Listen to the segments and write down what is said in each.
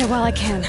it while I can.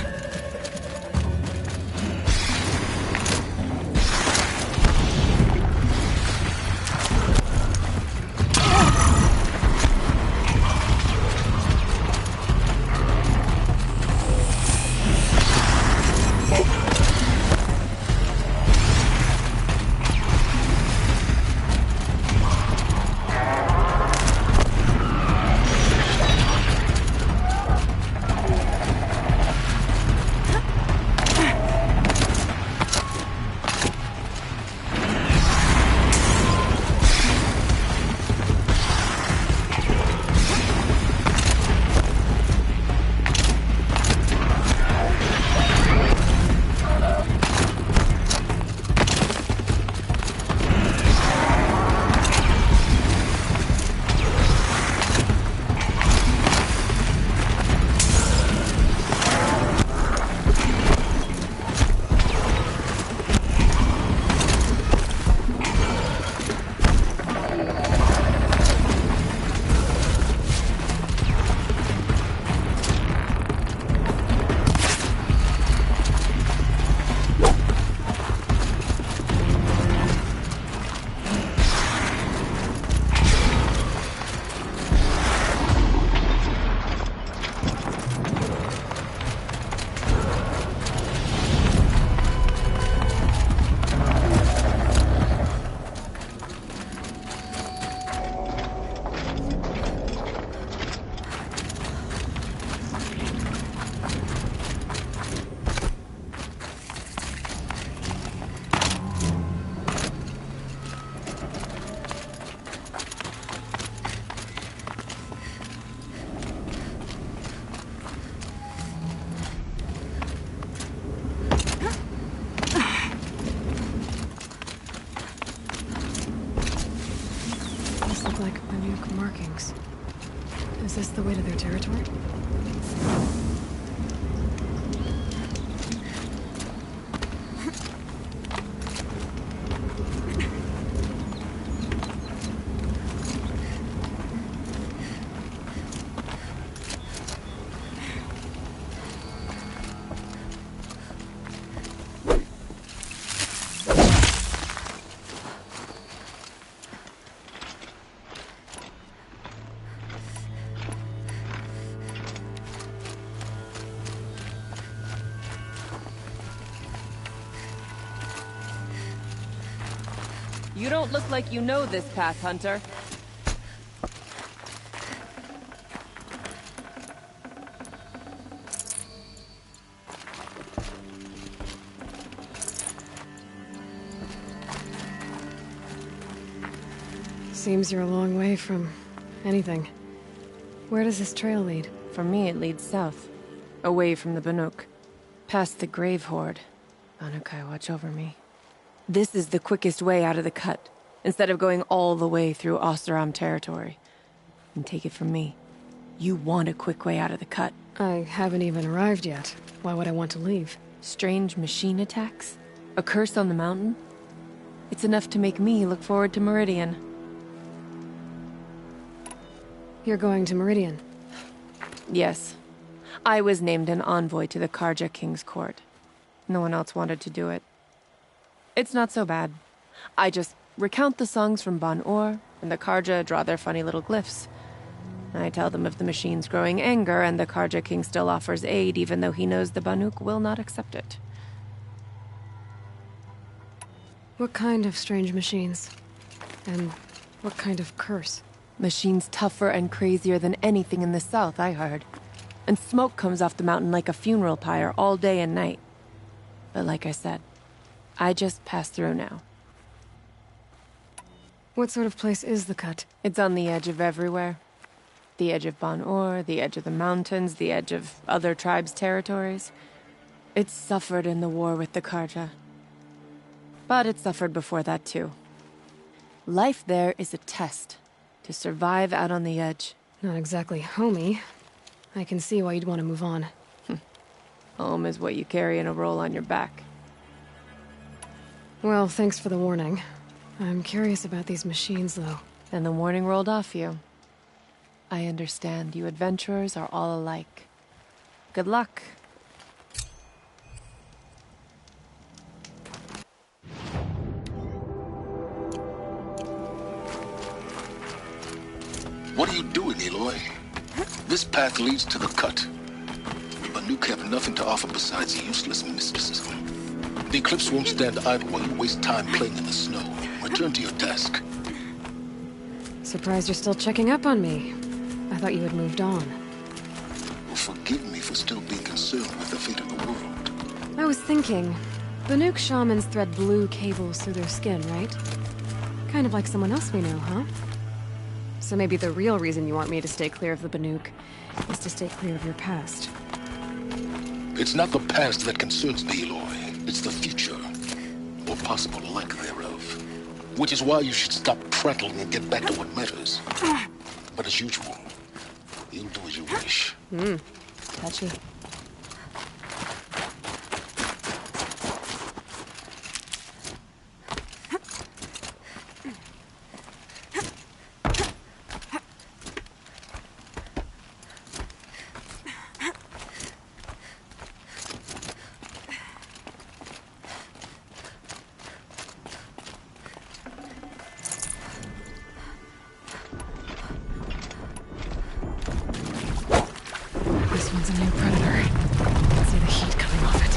Markings. Is this the way to their territory? You don't look like you know this path, Hunter. Seems you're a long way from anything. Where does this trail lead? For me, it leads south. Away from the Banuk. Past the Grave Horde. Banukai, watch over me. This is the quickest way out of the cut, instead of going all the way through Oseram territory. And take it from me, you want a quick way out of the cut. I haven't even arrived yet. Why would I want to leave? Strange machine attacks? A curse on the mountain? It's enough to make me look forward to Meridian. You're going to Meridian? Yes. I was named an envoy to the Karja King's court. No one else wanted to do it. It's not so bad. I just recount the songs from Ban-Or, and the Karja draw their funny little glyphs. I tell them of the machine's growing anger, and the Karja King still offers aid, even though he knows the Banuk will not accept it. What kind of strange machines? And what kind of curse? Machines tougher and crazier than anything in the south, I heard. And smoke comes off the mountain like a funeral pyre all day and night. But like I said, I just passed through now. What sort of place is the cut? It's on the edge of everywhere. The edge of Ban-Or, the edge of the mountains, the edge of other tribes' territories. It suffered in the war with the Karja. But it suffered before that too. Life there is a test to survive out on the edge. Not exactly homey. I can see why you'd want to move on. Home is what you carry in a roll on your back. Well, thanks for the warning. I'm curious about these machines, though. And the warning rolled off you. I understand you adventurers are all alike. Good luck, What are you doing, Aloy? This path leads to the cut. Banuk have nothing to offer besides useless mysticism. The Eclipse won't stand idle while you waste time playing in the snow. Return to your task. Surprised you're still checking up on me. I thought you had moved on. Well, forgive me for still being concerned with the fate of the world. I was thinking, Banuk shamans thread blue cables through their skin, right? Kind of like someone else we know, huh? So maybe the real reason you want me to stay clear of the Banuk is to stay clear of your past. It's not the past that concerns me, Aloy. It's the future. Or possible lack thereof. Which is why you should stop prattling and get back to what matters. But as usual, you'll do as you wish. Touchy. This one's a new predator. I see the heat coming off it.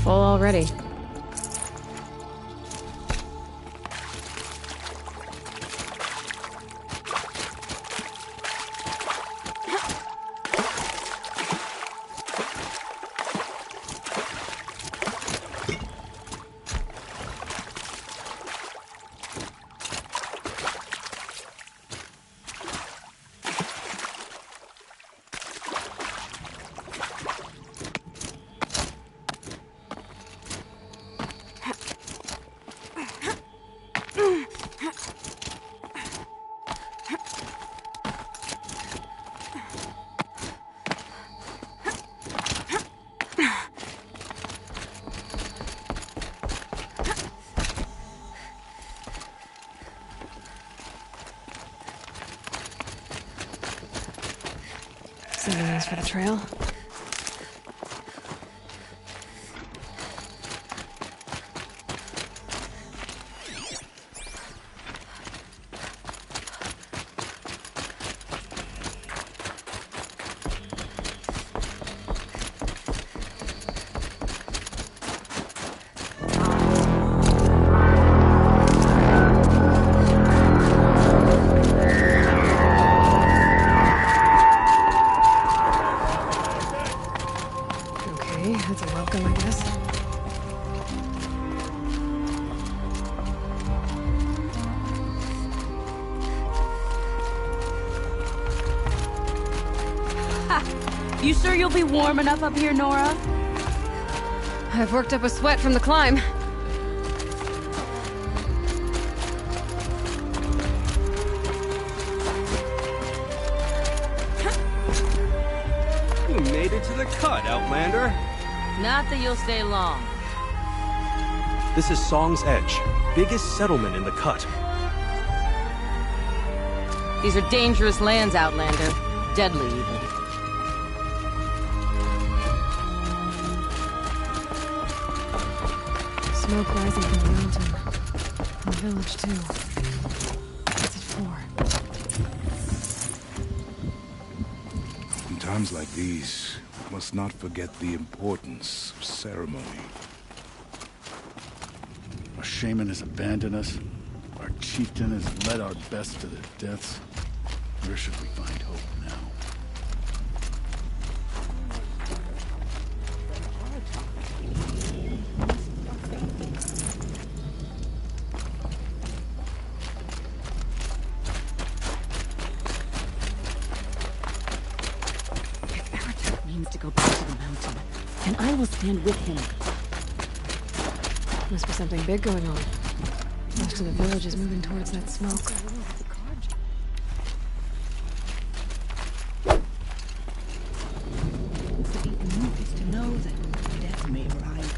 Full already. for the trail. That's a welcome, I guess. Ha! You sure you'll be warm enough up here, Nora? I've worked up a sweat from the climb. You made it to the cut, Outlander. Not that you'll stay long. This is Song's Edge, biggest settlement in the cut. These are dangerous lands, Outlander. Deadly, even. Smoke rising from the mountain. From the village, too. What's it for? In times like these, we must not forget the importance of ceremony. Our shaman has abandoned us. Our chieftain has led our best to their deaths. Where should we find hope now? If Aratak means to go back to the mountain, then I will stand with him. Must be something big going on. Most of the village is moving towards that smoke. Is to know that death may arrive.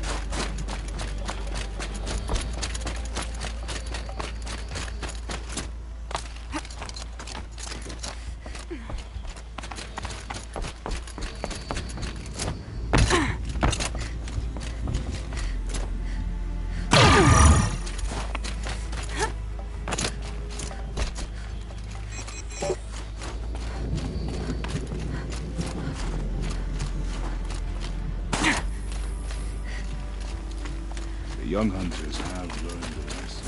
The young hunters have learned the lesson.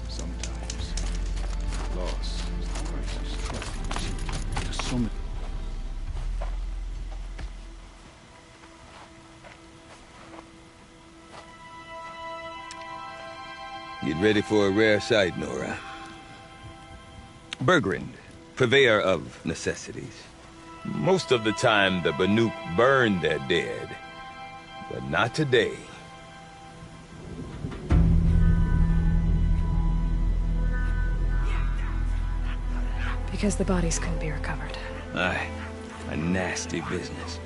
Sometimes, loss is the price of trusting. There's so many... Get ready for a rare sight, Nora. Bergrand, purveyor of necessities. Most of the time, the Banuk burn their dead. But not today. Because the bodies couldn't be recovered. Aye, a nasty business.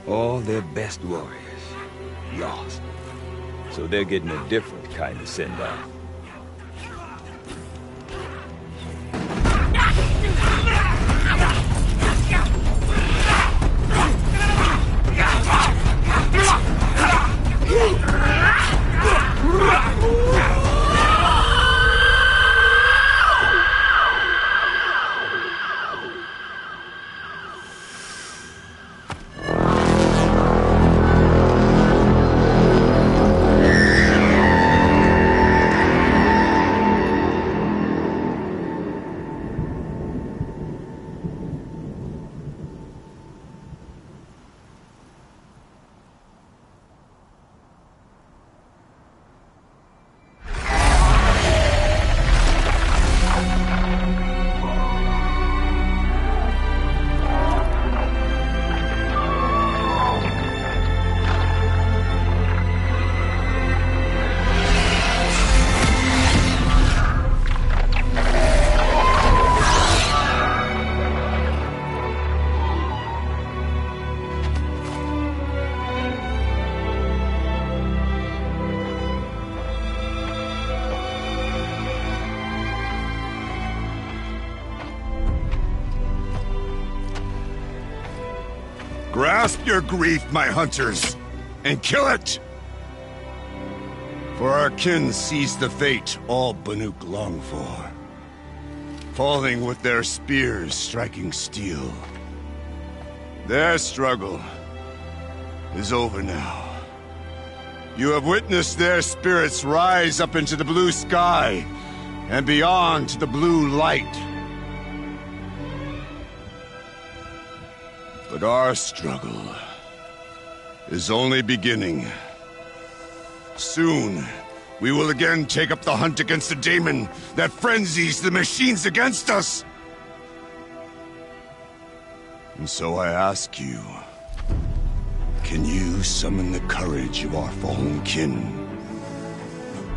All their best warriors lost. So they're getting a different kind of send-off. Grasp your grief, my hunters, and kill it! For our kin sees the fate all Banuk long for. Falling with their spears striking steel. Their struggle is over now. You have witnessed their spirits rise up into the blue sky and beyond to the blue light. But our struggle is only beginning. Soon, we will again take up the hunt against the daemon that frenzies the machines against us. And so I ask you, can you summon the courage of our fallen kin?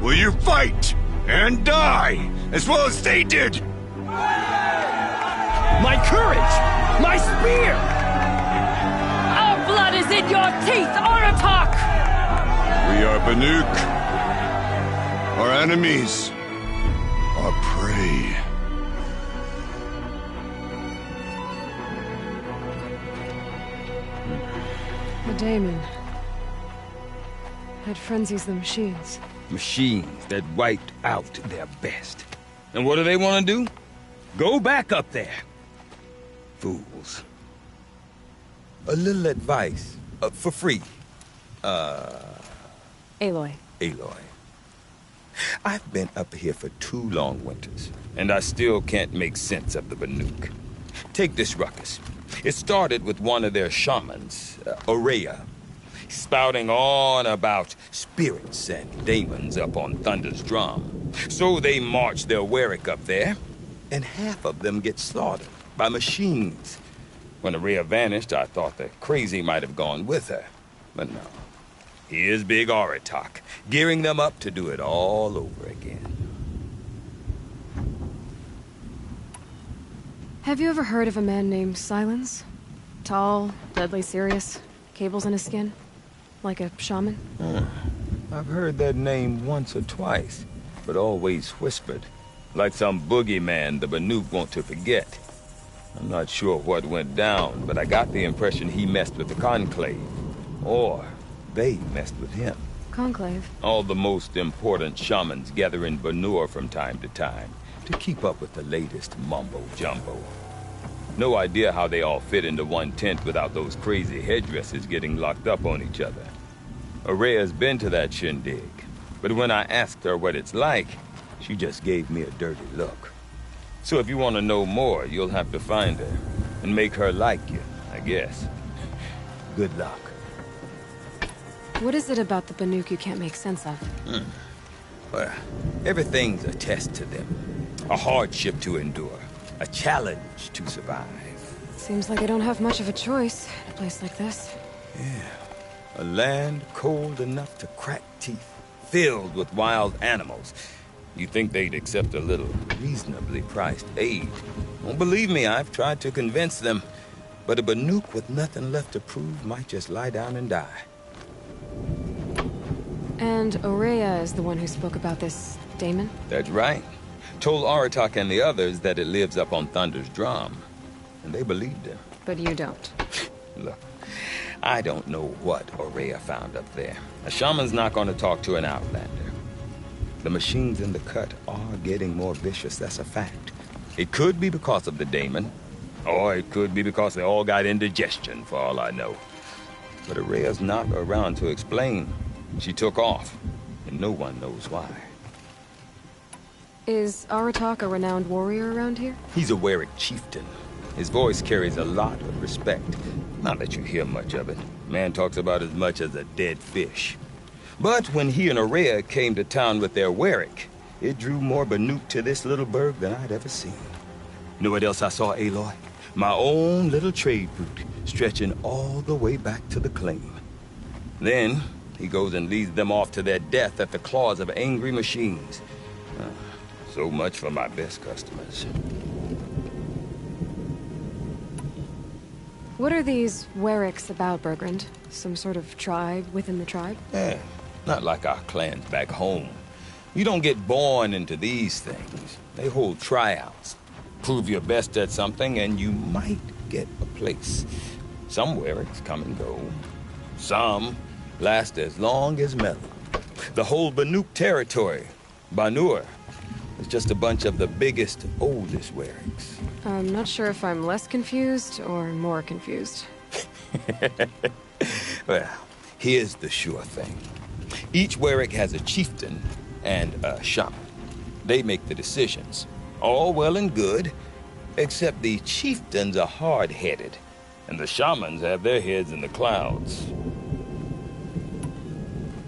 Will you fight and die as well as they did? My courage! My spear! Our blood is in your teeth, Aratak! We are Banuk. Our enemies are prey. The daemon. It frenzies the machines. Machines that wiped out their best. And what do they want to do? Go back up there. Fools. A little advice. For free. Aloy. Aloy. I've been up here for 2 long winters, and I still can't make sense of the Banuk. Take this ruckus. It started with one of their shamans, Aurea, spouting on about spirits and demons up on Thunder's drum. So they march their Warwick up there, and half of them get slaughtered by machines. When Aurea vanished, I thought the crazy might have gone with her, but no. Here's Big Aratak, gearing them up to do it all over again. Have you ever heard of a man named Silence? Tall, deadly serious, cables in his skin? Like a shaman? I've heard that name once or twice, but always whispered. Like some boogeyman the Banuk want to forget. I'm not sure what went down, but I got the impression he messed with the Conclave. Or they messed with him. Conclave? All the most important shamans gather in Banur from time to time to keep up with the latest mumbo-jumbo. No idea how they all fit into one tent without those crazy headdresses getting locked up on each other. Aurea's been to that shindig, but when I asked her what it's like, she just gave me a dirty look. So if you want to know more, you'll have to find her and make her like you, I guess. Good luck. What is it about the Banuk you can't make sense of? Well, everything's a test to them. A hardship to endure. A challenge to survive. Seems like they don't have much of a choice in a place like this. Yeah. A land cold enough to crack teeth. Filled with wild animals. You'd think they'd accept a little reasonably priced aid. Don't believe me, I've tried to convince them. But a Banuk with nothing left to prove might just lie down and die. And Aurea is the one who spoke about this daemon? That's right. Told Aratak and the others that it lives up on Thunder's drum. And they believed him. But you don't. Look, I don't know what Aurea found up there. A shaman's not going to talk to an outlander. The machines in the cut are getting more vicious, that's a fact. It could be because of the daemon, or it could be because they all got indigestion, for all I know. But Aurea's not around to explain. She took off, and no one knows why. Is Aratak a renowned warrior around here? He's a Warwick chieftain. His voice carries a lot of respect. Not that you hear much of it. Man talks about as much as a dead fish. But when he and Aurea came to town with their Warwick, it drew more Banuk to this little burg than I'd ever seen. You know what else I saw, Aloy? My own little trade route, stretching all the way back to the claim. Then, he goes and leads them off to their death at the claws of angry machines. So much for my best customers. What are these Warwicks about, Bergrand? Some sort of tribe within the tribe? Yeah, not like our clans back home. You don't get born into these things. They hold tryouts. Prove your best at something and you might get a place. Some Wericks come and go. Some last as long as metal. The whole Banuk territory, Banur, is just a bunch of the biggest, oldest Wericks. I'm not sure if I'm less confused or more confused. Well, here's the sure thing. Each Werick has a chieftain and a shaman. They make the decisions. All well and good, except the chieftains are hard-headed, and the shamans have their heads in the clouds.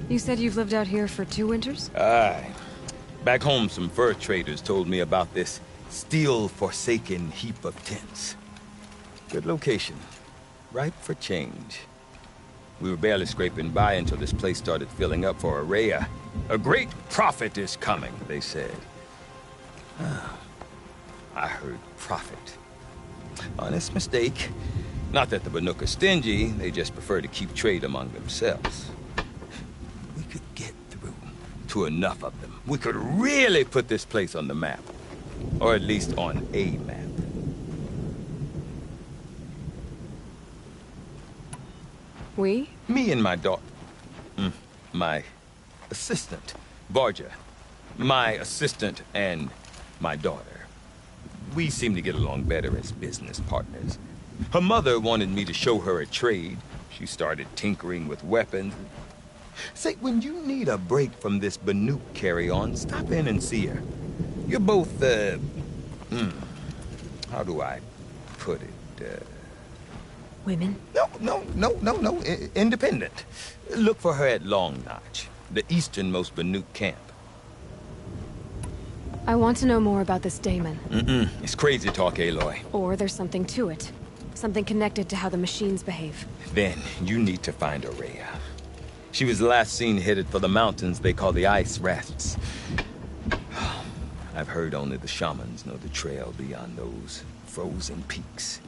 You said you've lived out here for 2 winters? Aye. Back home, some fur traders told me about this steel-forsaken heap of tents. Good location. Ripe for change. We were barely scraping by until this place started filling up for Araya. A great prophet is coming, they said. I heard prophet. Honest mistake. Not that the Banuk are stingy, they just prefer to keep trade among themselves. We could get through to enough of them. We could really put this place on the map. Or at least on a map. We? Me and my daughter. My assistant, Varja. My assistant and my daughter. We seem to get along better as business partners. Her mother wanted me to show her a trade. She started tinkering with weapons. Say, when you need a break from this Banuk carry-on, stop in and see her. You're both, how do I put it, Women? No. Independent. Look for her at Long Notch, the easternmost Banuk camp. I want to know more about this Damon. It's crazy talk, Aloy. Or there's something to it. Something connected to how the machines behave. Then you need to find Araya. She was last seen headed for the mountains they call the Ice Rafts. I've heard only the shamans know the trail beyond those frozen peaks.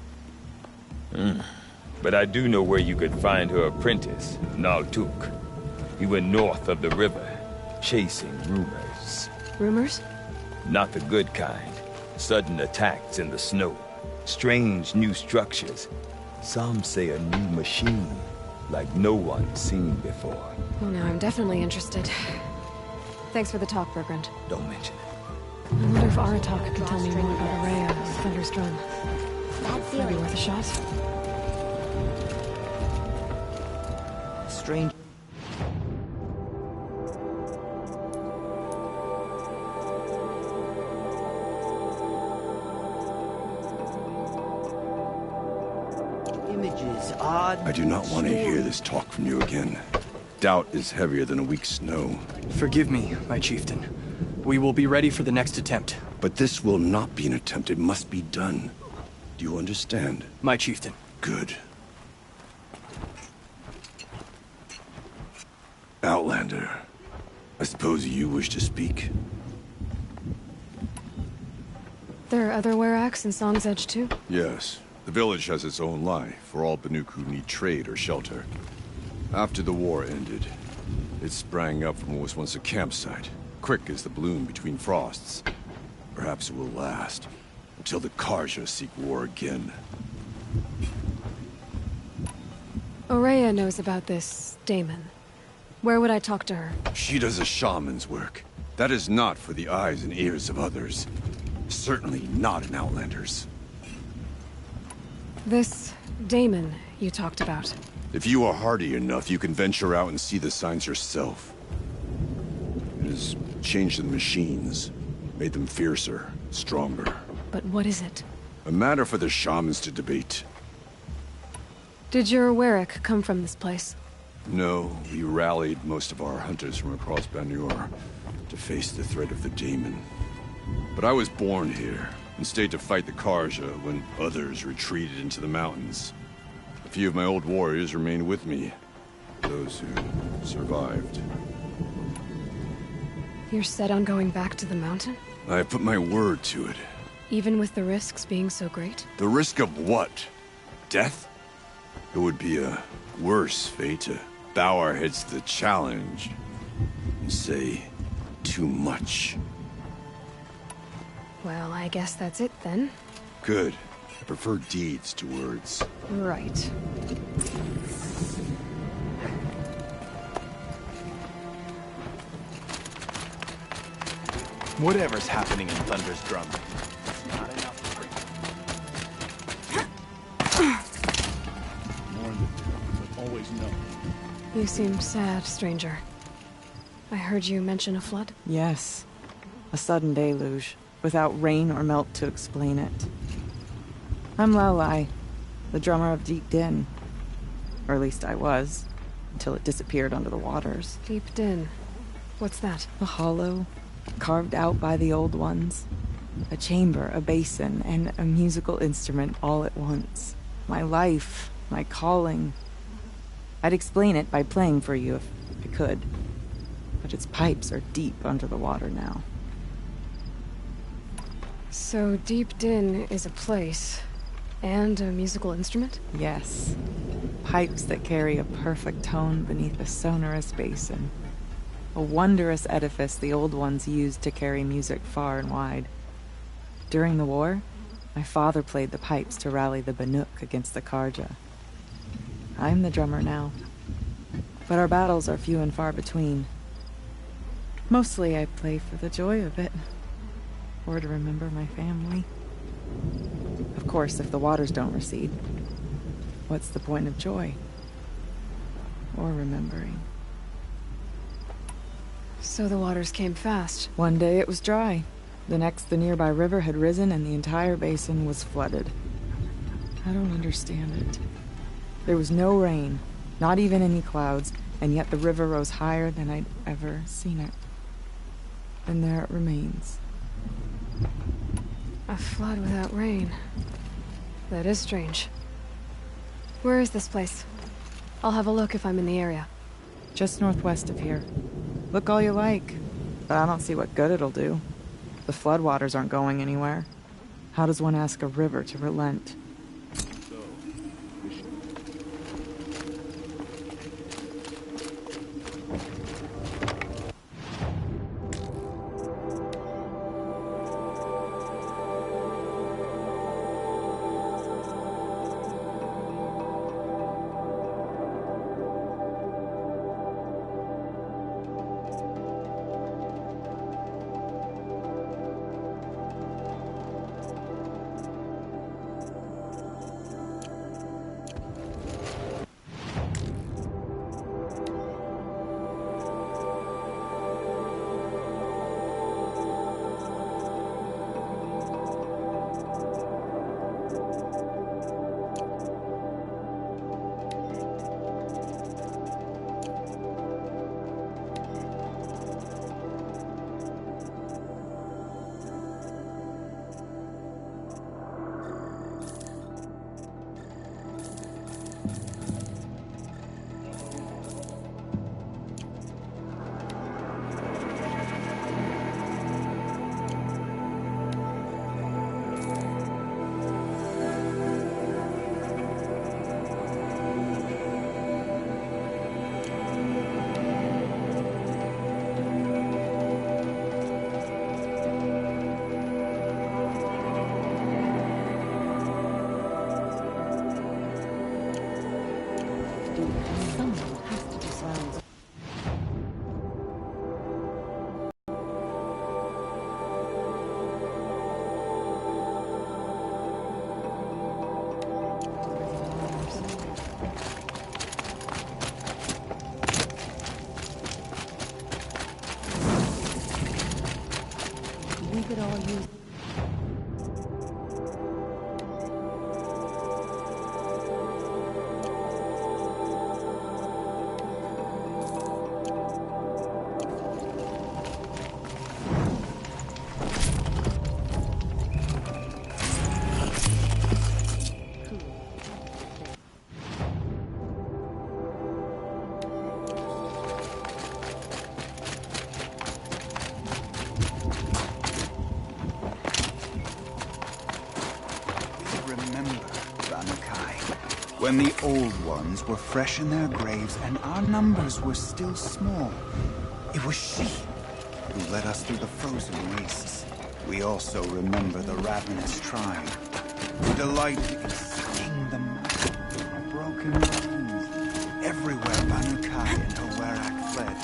But I do know where you could find her apprentice, Naltuk. He went north of the river, chasing rumors. Rumors? Not the good kind. Sudden attacks in the snow. Strange new structures. Some say a new machine, like no one's seen before. Well, now I'm definitely interested. Thanks for the talk, Bergrand. Don't mention it. I wonder if Aratak can tell me more about Araya and Thunder's Drum. Maybe worth a shot. Strange. Images, odd. I do not want to hear this talk from you again. Doubt is heavier than a week's snow. Forgive me, my chieftain. We will be ready for the next attempt. But this will not be an attempt. It must be done. Do you understand? My chieftain. Good. Outlander, I suppose you wish to speak? There are other Weraks in Song's Edge, too? Yes. The village has its own life for all Banuk who need trade or shelter. After the war ended, it sprang up from what was once a campsite, quick as the bloom between frosts. Perhaps it will last, until the Karja seek war again. Araya knows about this Damon. Where would I talk to her? She does a shaman's work. That is not for the eyes and ears of others. Certainly not an Outlander's. This Damon you talked about. If you are hardy enough, you can venture out and see the signs yourself. It has changed the machines, made them fiercer, stronger. But what is it? A matter for the shamans to debate. Did your Werik come from this place? No, we rallied most of our hunters from across Banur to face the threat of the Daemon. But I was born here and stayed to fight the Karja when others retreated into the mountains. A few of my old warriors remained with me, those who survived. You're set on going back to the mountain? I put my word to it. Even with the risks being so great? The risk of what? Death? It would be a worse fate to bow our heads to the challenge and say too much. Well, I guess that's it then. Good. I prefer deeds to words. Right. Whatever's happening in Thunder's drum. Not enough Mourn the dead, but always know. You seem sad, stranger. I heard you mention a flood? Yes. A sudden deluge, without rain or melt to explain it. I'm Lalai, the drummer of Deep Din. Or at least I was, until it disappeared under the waters. Deep Din. What's that? A hollow, carved out by the old ones. A chamber, a basin, and a musical instrument all at once. My life, my calling. I'd explain it by playing for you if I could. But its pipes are deep under the water now. So Deep Din is a place, and a musical instrument? Yes. Pipes that carry a perfect tone beneath a sonorous basin. A wondrous edifice the old ones used to carry music far and wide. During the war, my father played the pipes to rally the Banuk against the Karja. I'm the drummer now, but our battles are few and far between. Mostly I play for the joy of it, or to remember my family. Of course, if the waters don't recede, what's the point of joy? Or remembering? So the waters came fast. One day it was dry. The next, the nearby river had risen and the entire basin was flooded. I don't understand it. There was no rain, not even any clouds, and yet the river rose higher than I'd ever seen it. And there it remains. A flood without rain. That is strange. Where is this place? I'll have a look if I'm in the area. Just northwest of here. Look all you like, but I don't see what good it'll do. The floodwaters aren't going anywhere. How does one ask a river to relent? We could all use... When the old ones were fresh in their graves and our numbers were still small, it was she who led us through the frozen wastes. We also remember the ravenous tribe, who delighted in sucking the marrow of broken bones. Everywhere Banu Kai and her Werak fled.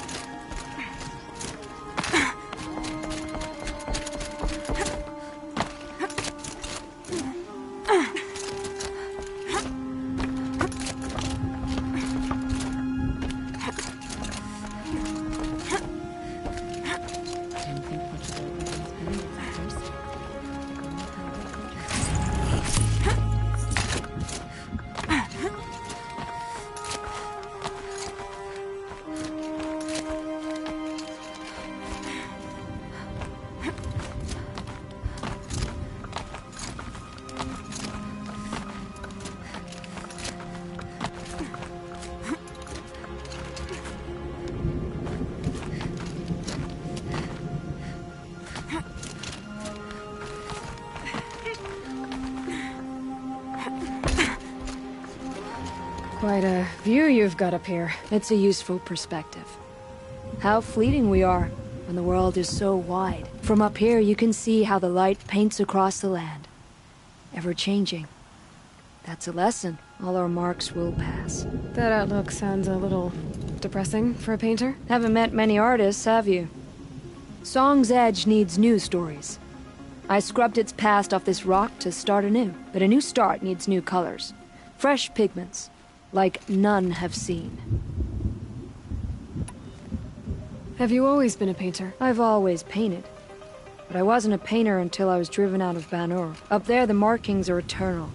Quite a view you've got up here. It's a useful perspective. How fleeting we are when the world is so wide. From up here, you can see how the light paints across the land. Ever changing. That's a lesson. All our marks will pass. That outlook sounds a little depressing for a painter. Haven't met many artists, have you? Song's Edge needs new stories. I scrubbed its past off this rock to start anew. But a new start needs new colors. Fresh pigments. Like none have seen. Have you always been a painter? I've always painted. But I wasn't a painter until I was driven out of Banur. Up there, the markings are eternal.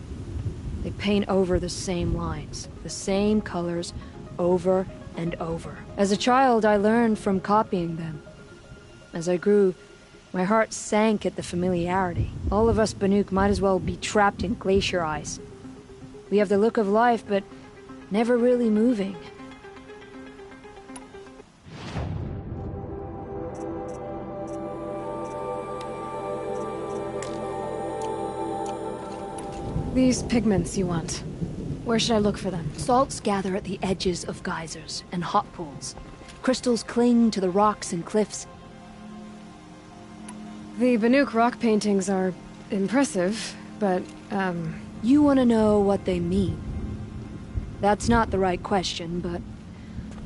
They paint over the same lines, the same colors, over and over. As a child, I learned from copying them. As I grew, my heart sank at the familiarity. All of us Banuk might as well be trapped in glacier ice. We have the look of life, but never really moving. These pigments you want. Where should I look for them? Salts gather at the edges of geysers and hot pools. Crystals cling to the rocks and cliffs. The Banuk rock paintings are impressive, but, You want to know what they mean. That's not the right question, but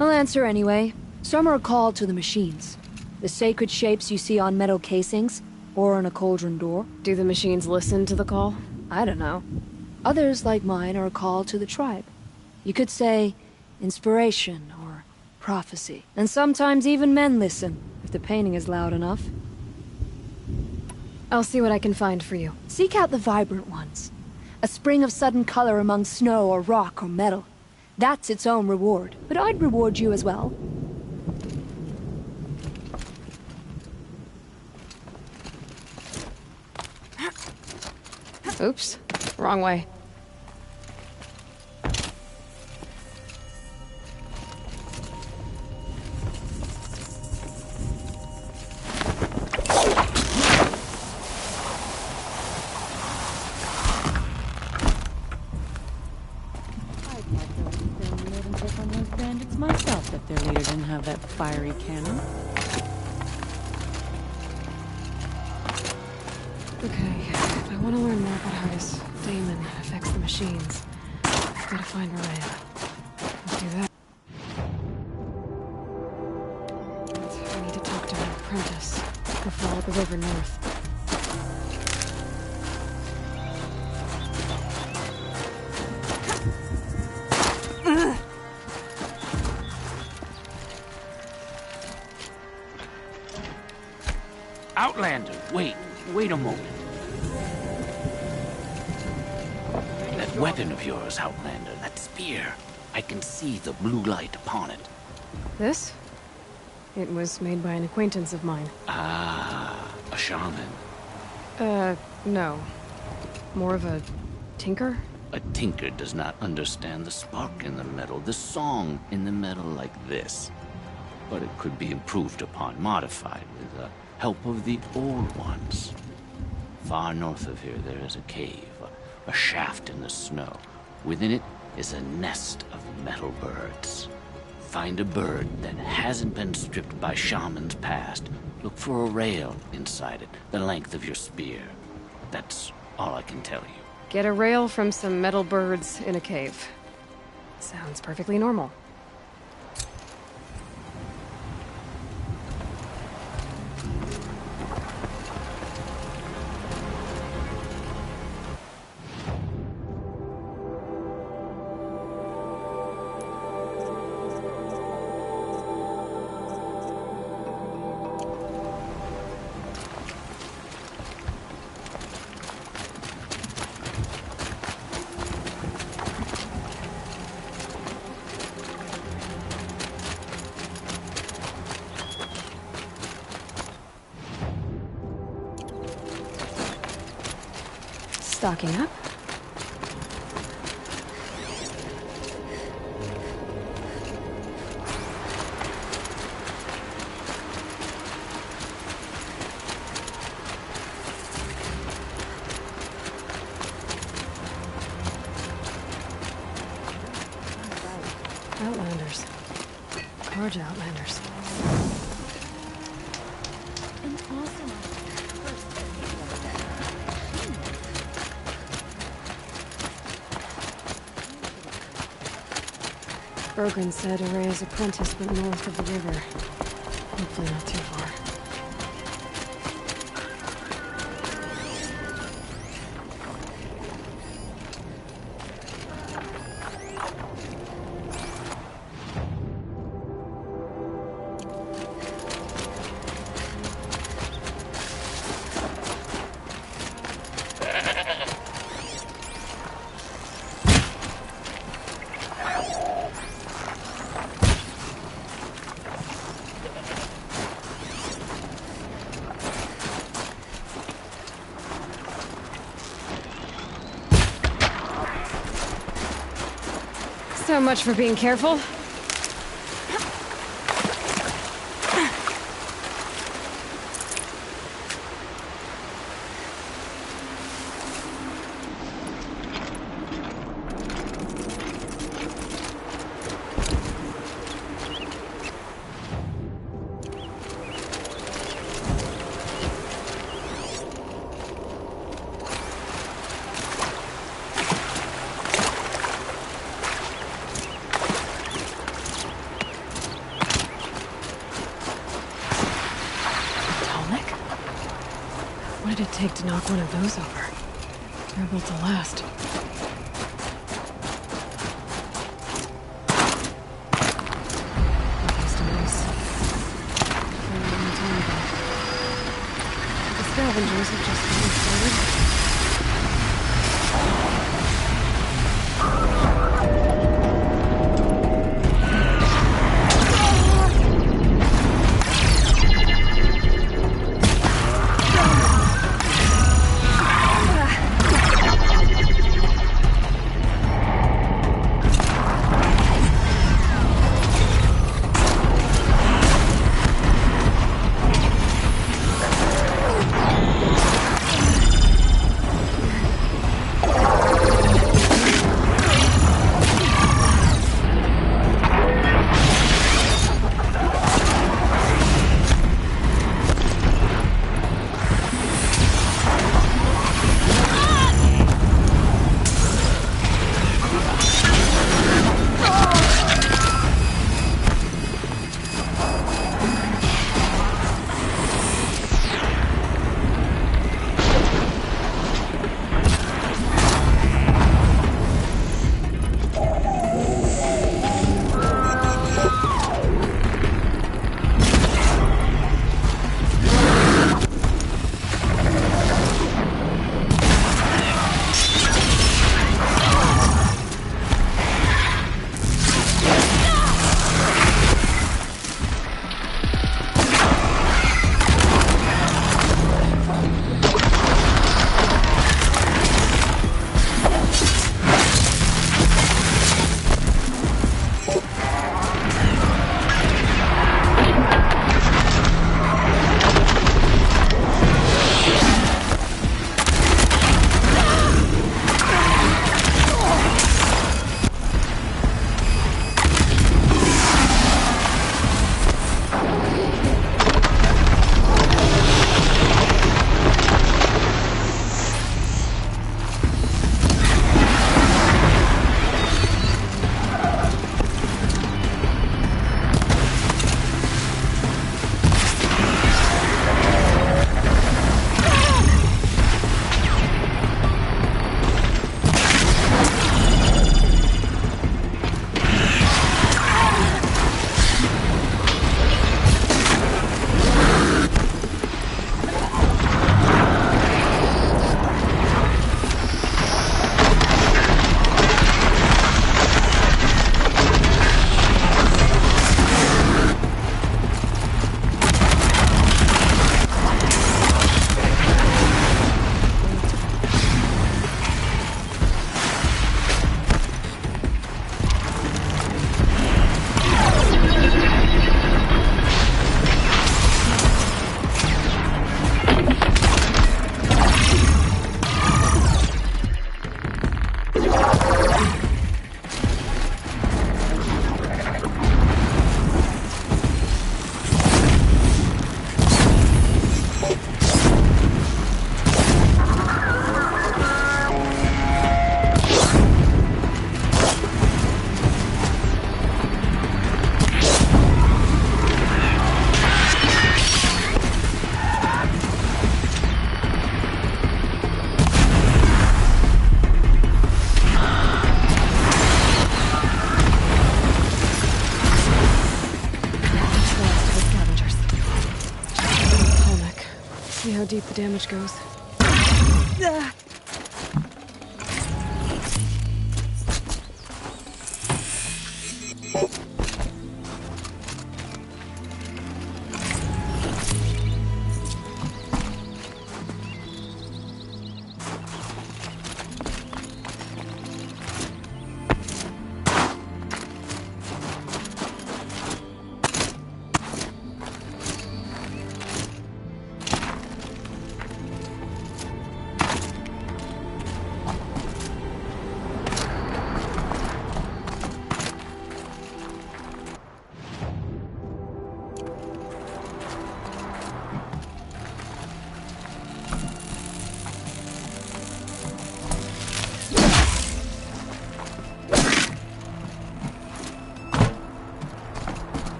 I'll answer anyway. Some are called to the machines. The sacred shapes you see on metal casings, or on a cauldron door. Do the machines listen to the call? I don't know. Others, like mine, are a call to the tribe. You could say inspiration or prophecy. And sometimes even men listen, if the painting is loud enough. I'll see what I can find for you. Seek out the vibrant ones. A spring of sudden color among snow or rock or metal. That's its own reward. But I'd reward you as well. Oops. Wrong way. Myself that their leader didn't have that fiery cannon. Okay, if I want to learn more about how this daemon affects the machines, I've got to find Raya. Let's do that. I need to talk to her apprentice. Or follow the river north. Outlander, wait a moment. That weapon of yours, Outlander, that spear. I can see the blue light upon it. This? It was made by an acquaintance of mine. Ah, a shaman. No. More of a tinker? A tinker does not understand the spark in the metal, the song in the metal like this. But it could be improved upon, modified with the help of the old ones. Far north of here there is a cave, a shaft in the snow. Within it is a nest of metal birds. Find a bird that hasn't been stripped by shamans past. Look for a rail inside it, the length of your spear. That's all I can tell you. Get a rail from some metal birds in a cave. Sounds perfectly normal. Stocking up. Outlanders. Carja Outlanders. Bergren said Araya's apprentice went north of the river. Hopefully not too far. So much for being careful. What did it take to knock one of those over? They're built to last. The scavengers have just been started. how deep the damage goes.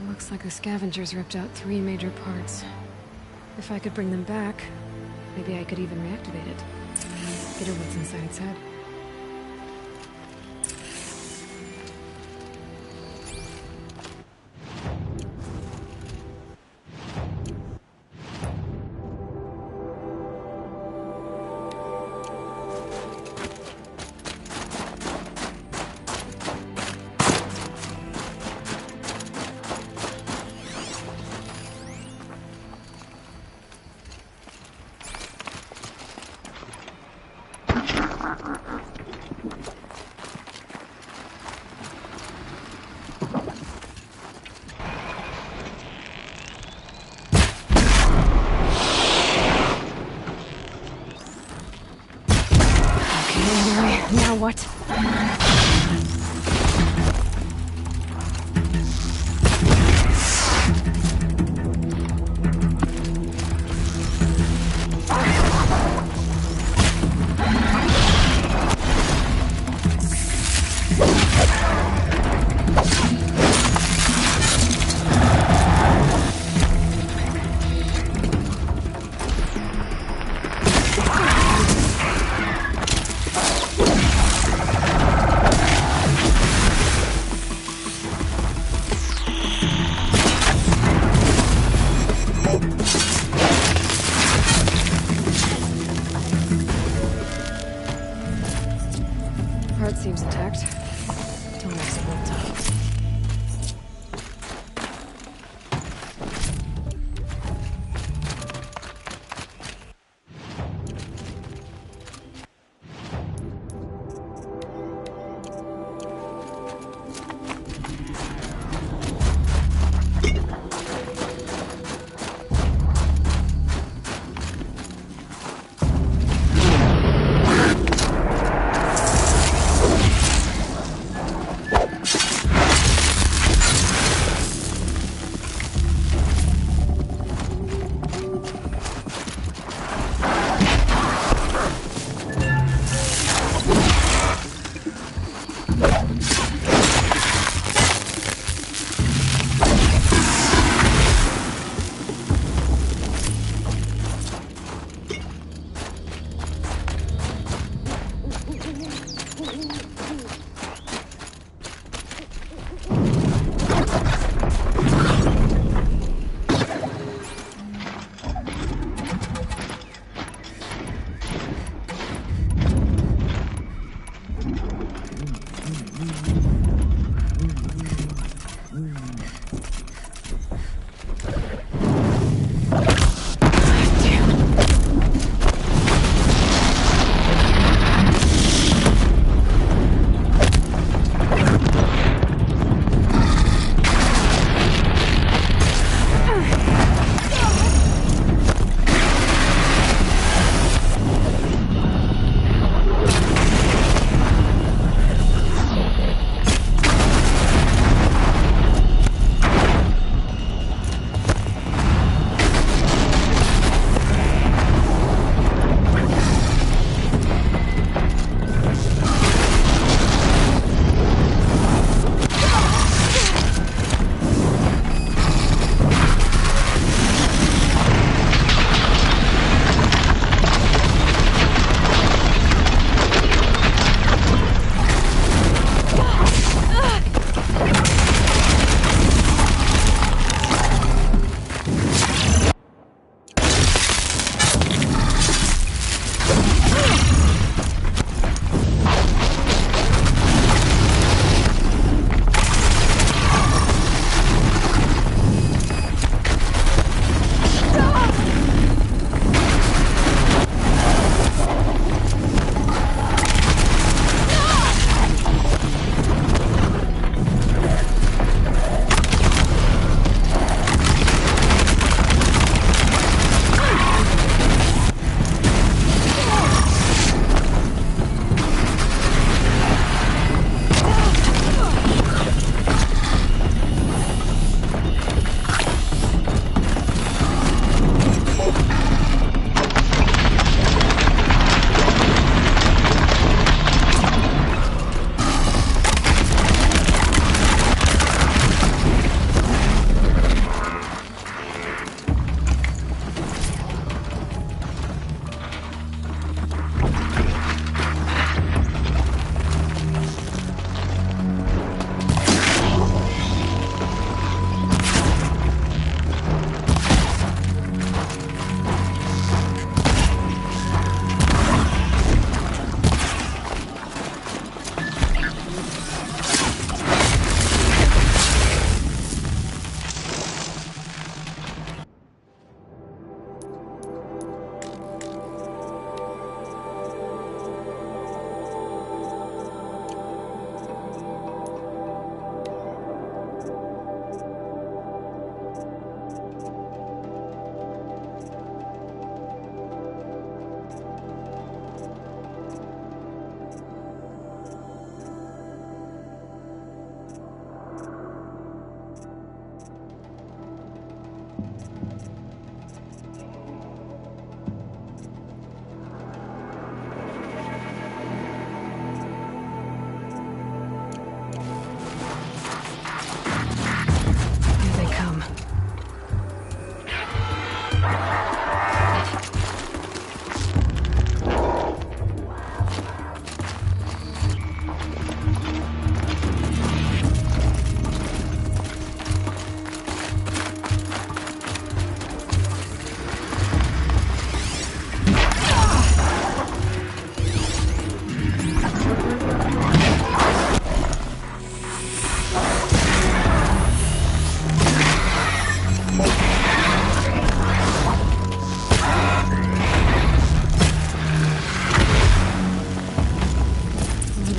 Looks like the scavengers ripped out 3 major parts. If I could bring them back, maybe I could even reactivate it. Get at what's inside its head. Now what? Seems intact. Till next time.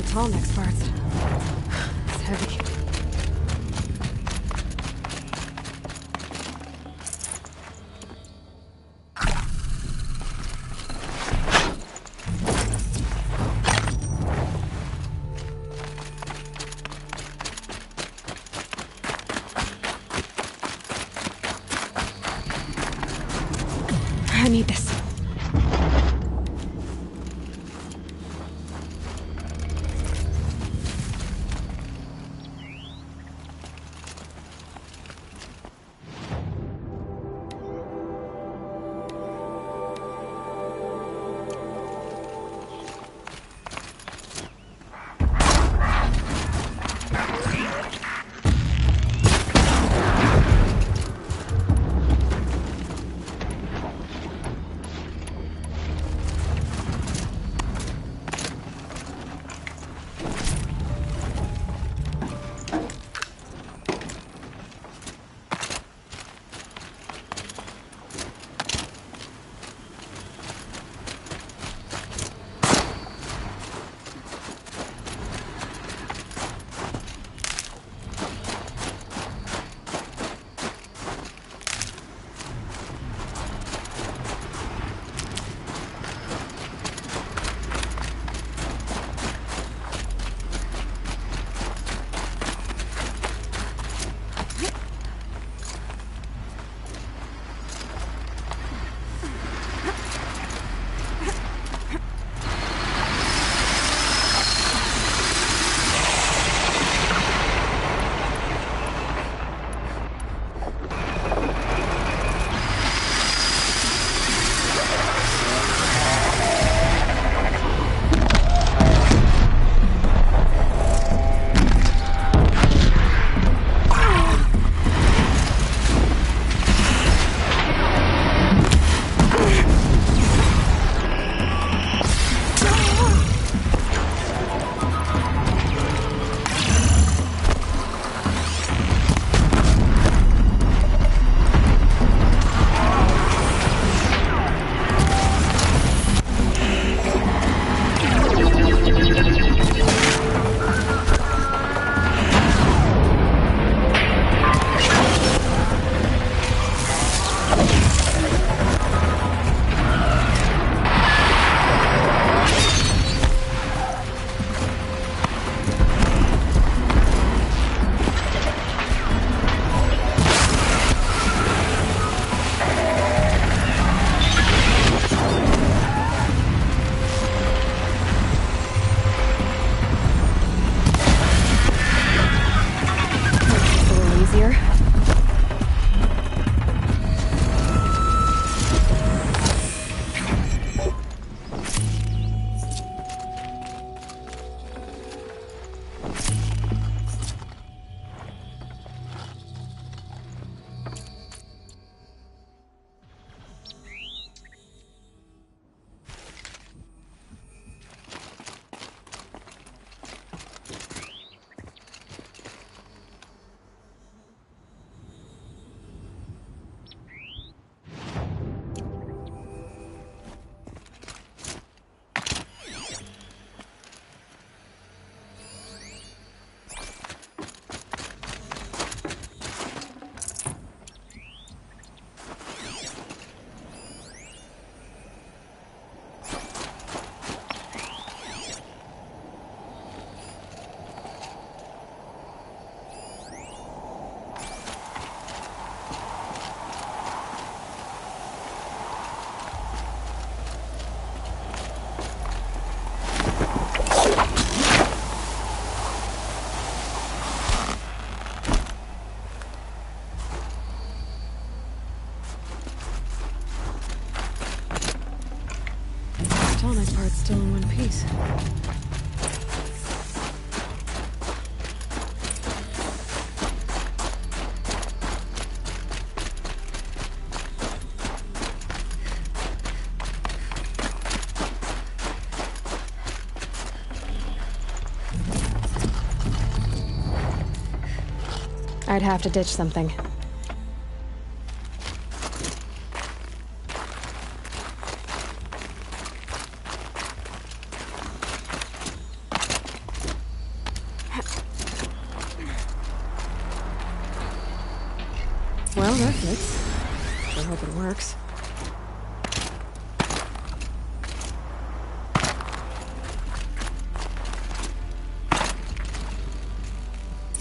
tall next parts. It's heavy. I need this. Tallneck part's still in one piece. I'd have to ditch something. that fits. I hope it works.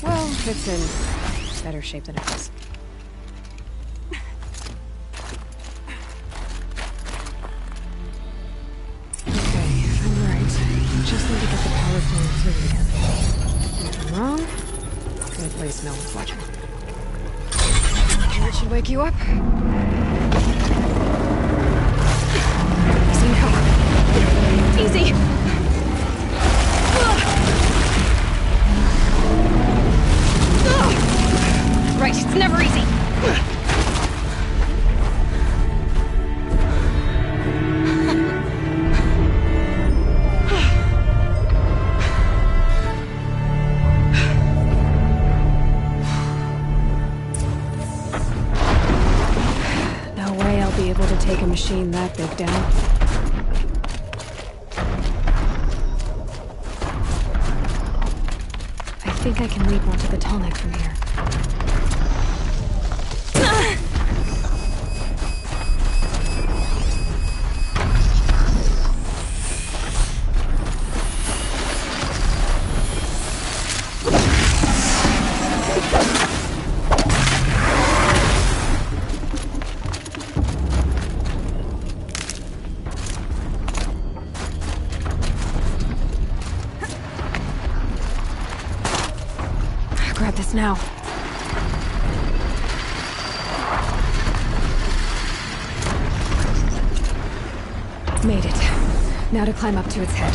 Well, it's in better shape than it was. Okay, I'm right. Just need to get the power flowing through again. If I'm wrong, good waste no fortune. That should wake you up. Easy now. Easy! Right, it's never easy. No way I'll be able to take a machine that big down. I think I can leap onto the tall neck from here. Grab this now. Made it. Now to climb up to its head.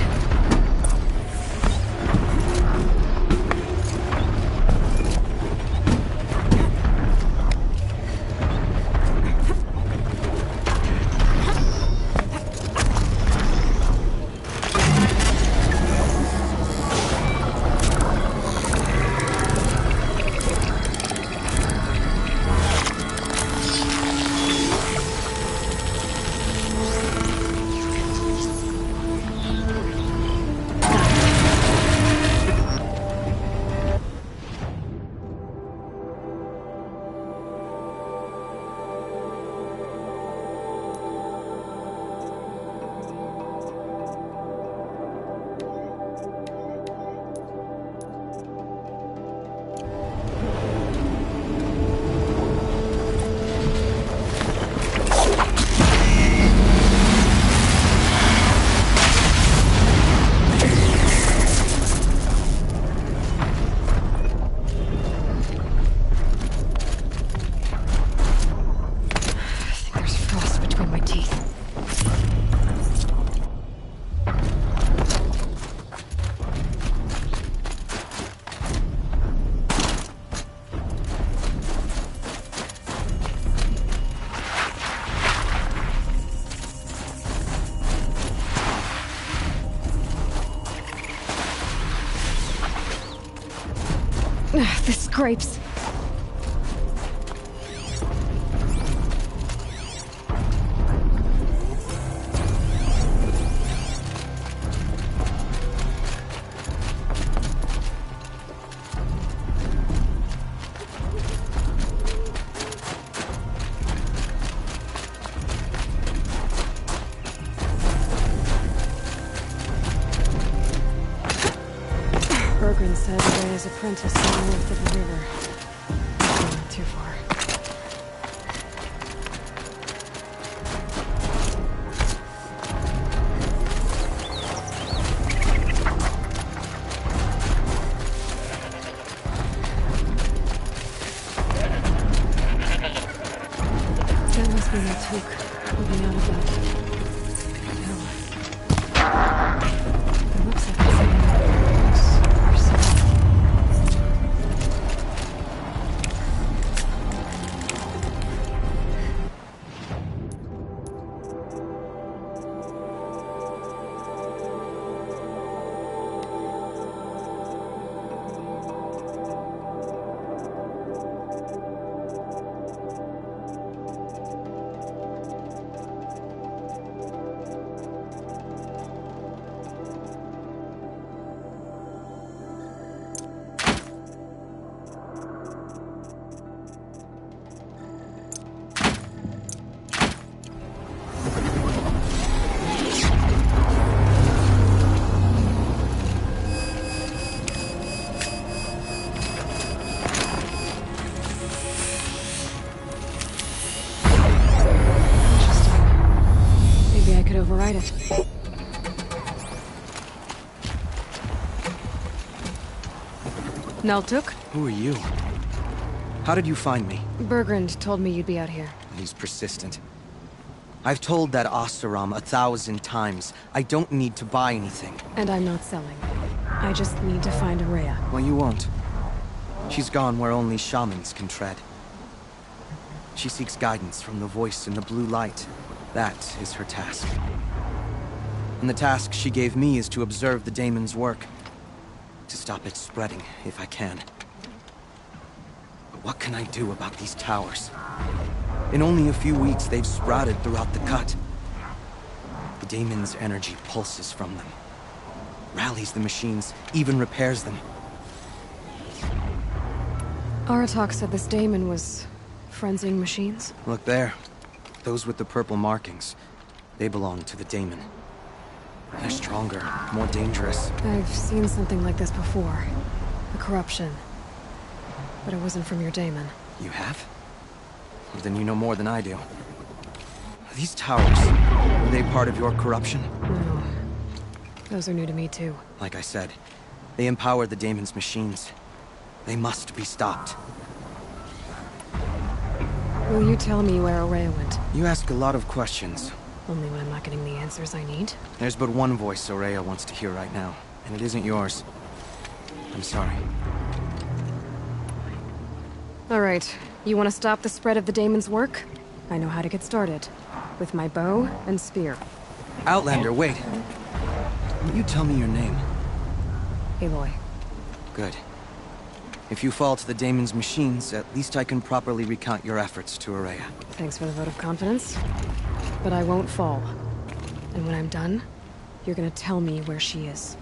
The scrapes. Bergren said Rey's apprentice north of the river. Not too far. That must be that took moving out of that hill. It looks like it's Neltuk? Who are you? How did you find me? Bergrand told me you'd be out here. He's persistent. I've told that Oseram 1,000 times. I don't need to buy anything. And I'm not selling. I just need to find Araya. Well, you won't. She's gone where only shamans can tread. She seeks guidance from the voice in the blue light. That is her task. And the task she gave me is to observe the daemon's work. To stop it spreading, if I can. But what can I do about these towers? In only a few weeks, they've sprouted throughout the cut. The daemon's energy pulses from them. Rallies the machines, even repairs them. Aratak said this daemon was frenzying machines. Look there. Those with the purple markings. They belong to the daemon. They're stronger, more dangerous. I've seen something like this before. A corruption. But it wasn't from your daemon. You have? Well, then you know more than I do. These towers, were they part of your corruption? No. Those are new to me too. Like I said, they empower the daemon's machines. They must be stopped. Will you tell me where Araya went? You ask a lot of questions. Only when I'm not getting the answers I need. There's but one voice Araya wants to hear right now, and it isn't yours. I'm sorry. Alright, you want to stop the spread of the daemon's work? I know how to get started. With my bow and spear. Outlander, wait. Will you tell me your name? Aloy. Good. If you fall to the daemon's machines, at least I can properly recount your efforts to Araya. Thanks for the vote of confidence. But I won't fall. And when I'm done, you're gonna tell me where she is.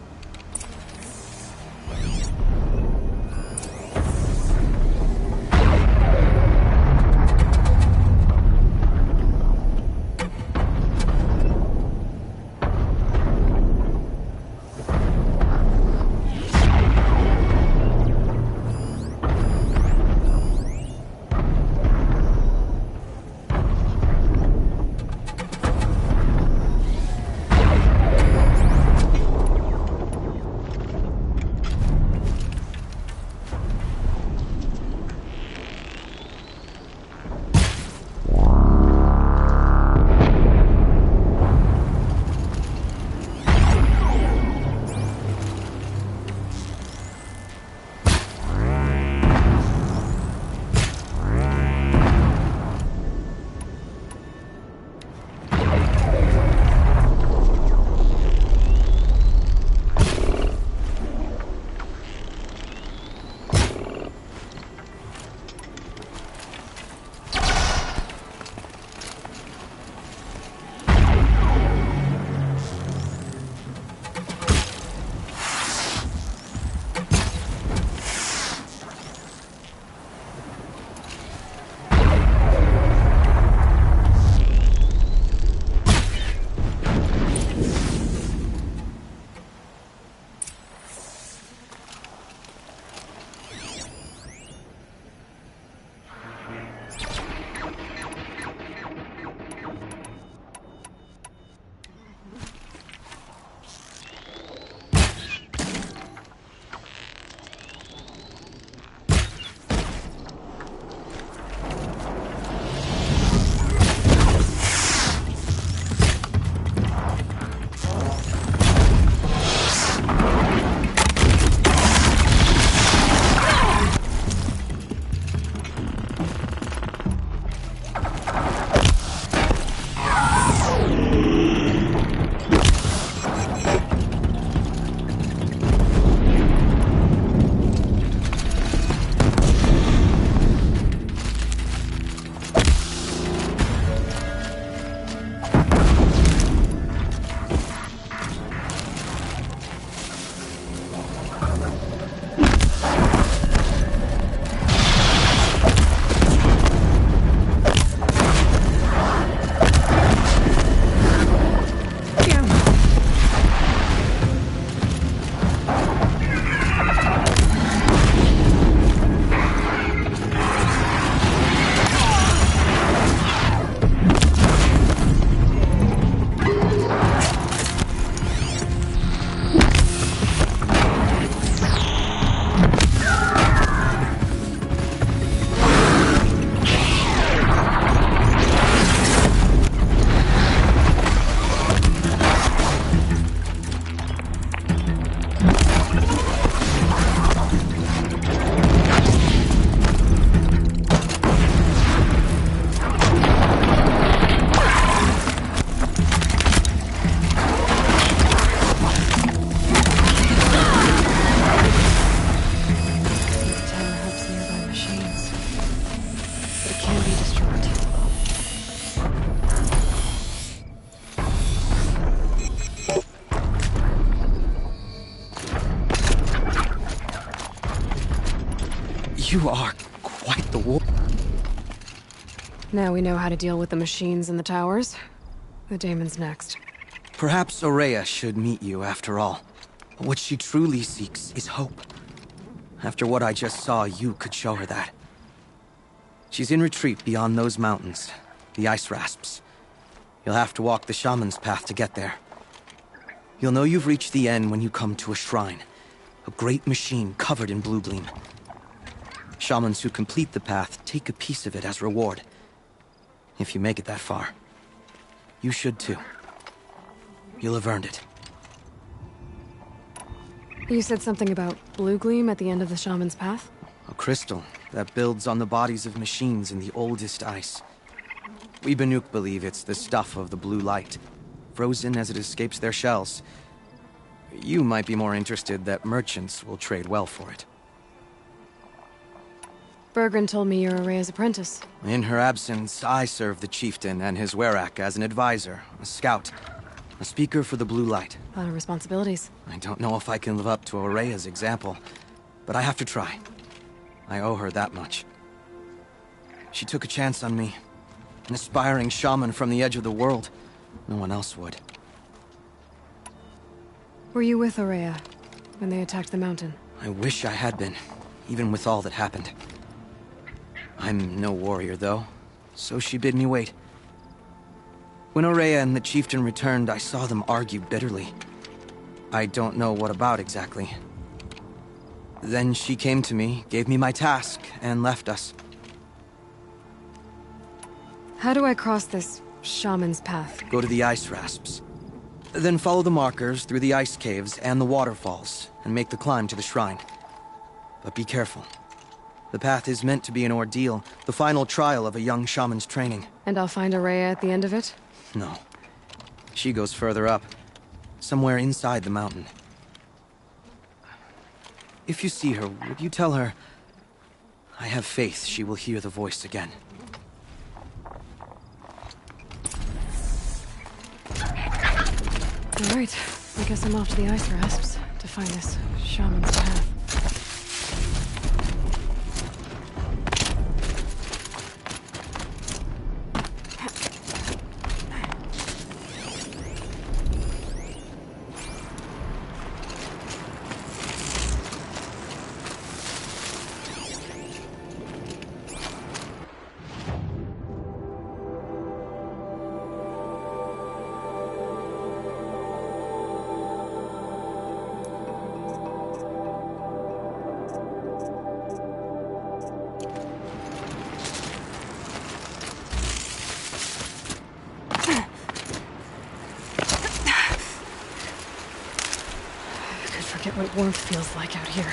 You are quite the war. Now we know how to deal with the machines in the towers. The daemon's next. Perhaps Aurea should meet you after all. What she truly seeks is hope. After what I just saw, you could show her that. She's in retreat beyond those mountains, the ice rasps. You'll have to walk the shaman's path to get there. You'll know you've reached the end when you come to a shrine. A great machine covered in blue gleam. Shamans who complete the path take a piece of it as reward. If you make it that far. You should too. You'll have earned it. You said something about blue gleam at the end of the shaman's path? A crystal that builds on the bodies of machines in the oldest ice. We Banuk believe it's the stuff of the blue light, frozen as it escapes their shells. You might be more interested that merchants will trade well for it. Bergren told me you're Aurea's apprentice. In her absence, I serve the chieftain and his werak as an advisor, a scout, a speaker for the blue light. A lot of responsibilities. I don't know if I can live up to Aurea's example, but I have to try. I owe her that much. She took a chance on me. An aspiring shaman from the edge of the world. No one else would. Were you with Aurea when they attacked the mountain? I wish I had been, even with all that happened. I'm no warrior, though, so she bid me wait. When Aurea and the chieftain returned, I saw them argue bitterly. I don't know what about exactly. Then she came to me, gave me my task, and left us. How do I cross this shaman's path? Go to the ice rasps. Then follow the markers through the ice caves and the waterfalls, and make the climb to the shrine. But be careful. The path is meant to be an ordeal, the final trial of a young shaman's training. And I'll find Aurea at the end of it? No. She goes further up. Somewhere inside the mountain. If you see her, would you tell her... I have faith she will hear the voice again. All right. I guess I'm off to the ice rasps to find this shaman's path. Forget what warmth feels like out here.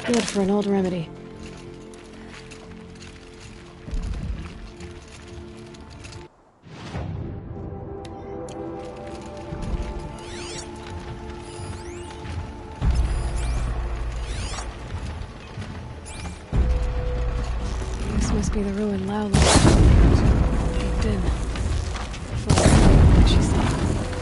Good for an old remedy. This must be the ruined Lao Caved in. Full of, like she said.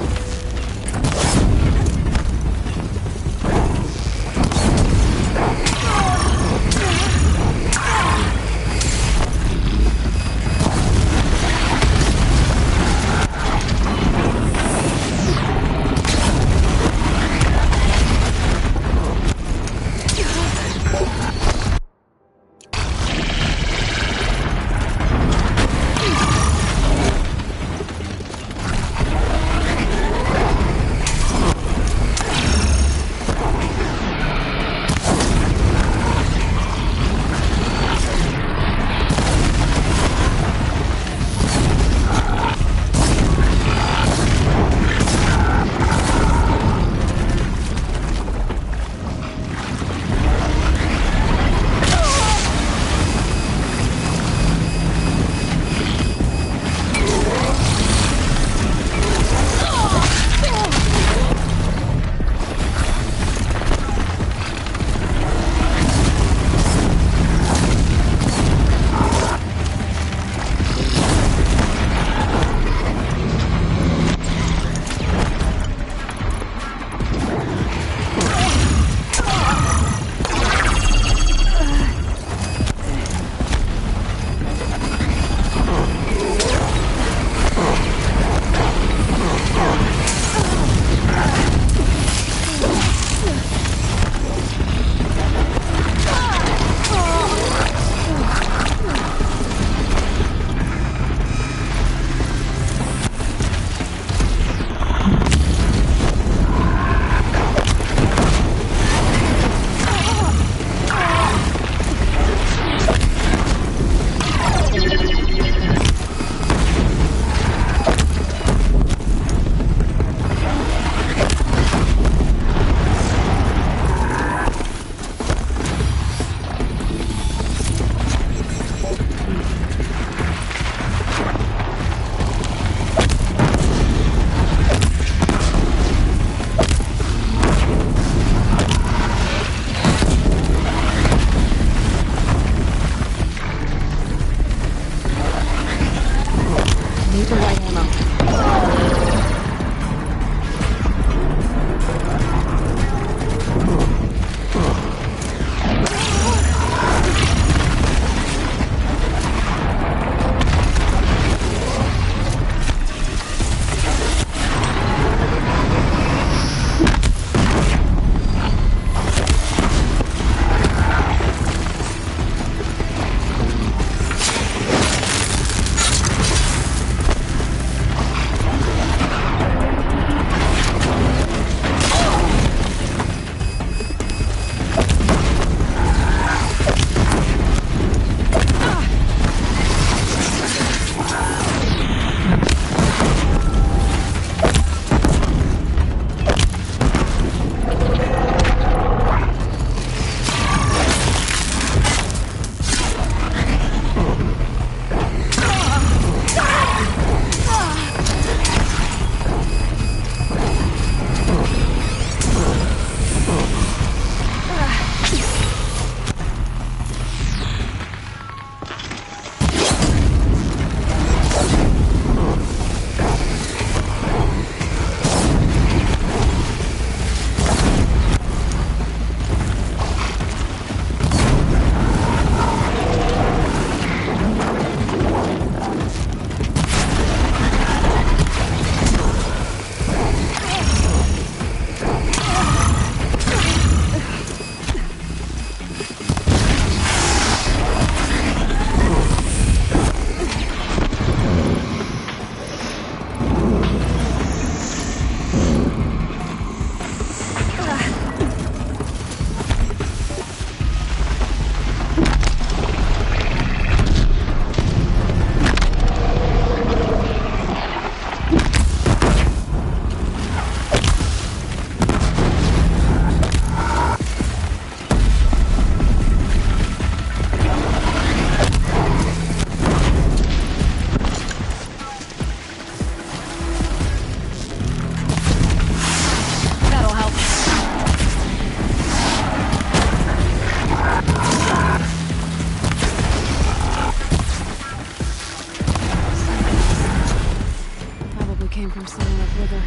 from somewhere upriver.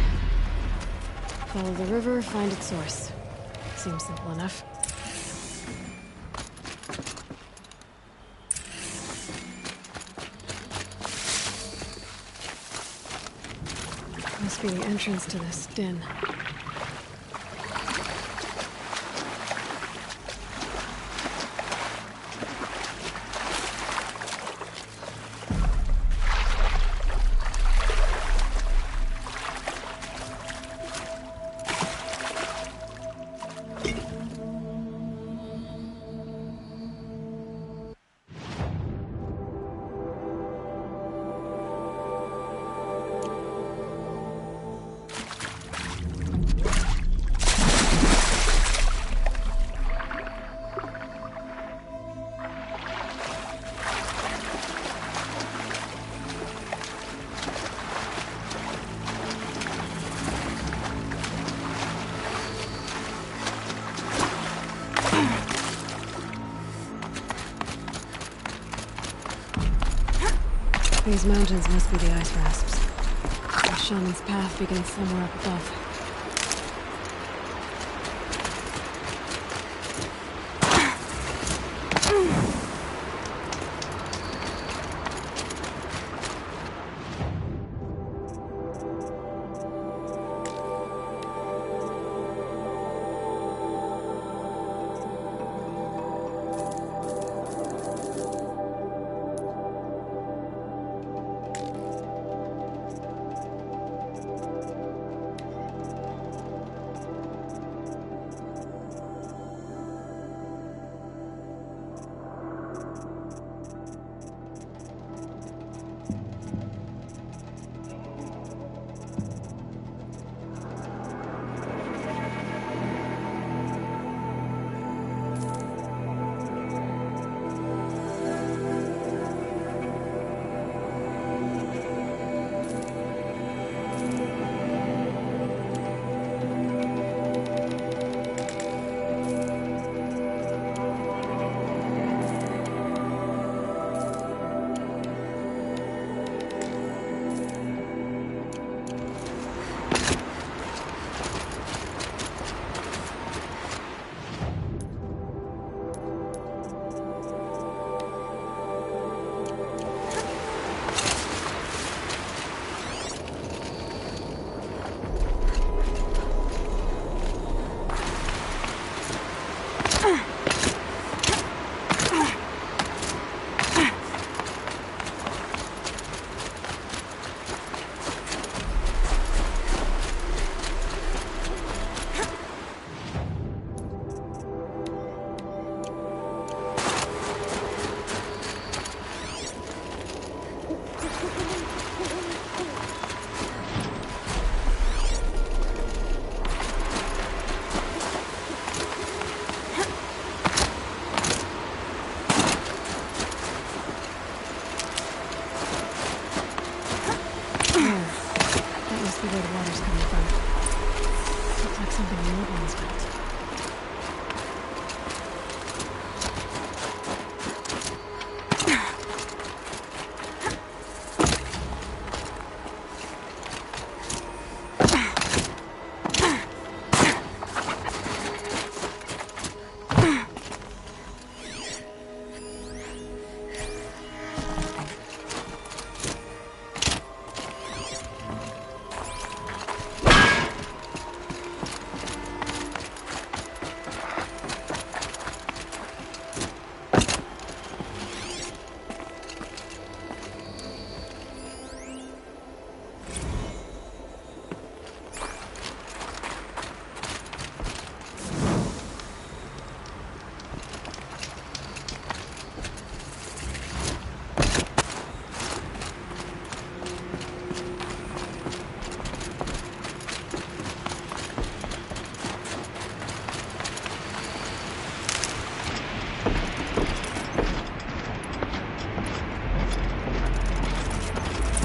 Follow the river, find its source. Seems simple enough. Must be the entrance to this den. These mountains must be the ice rasps. The shaman's path begins somewhere up above.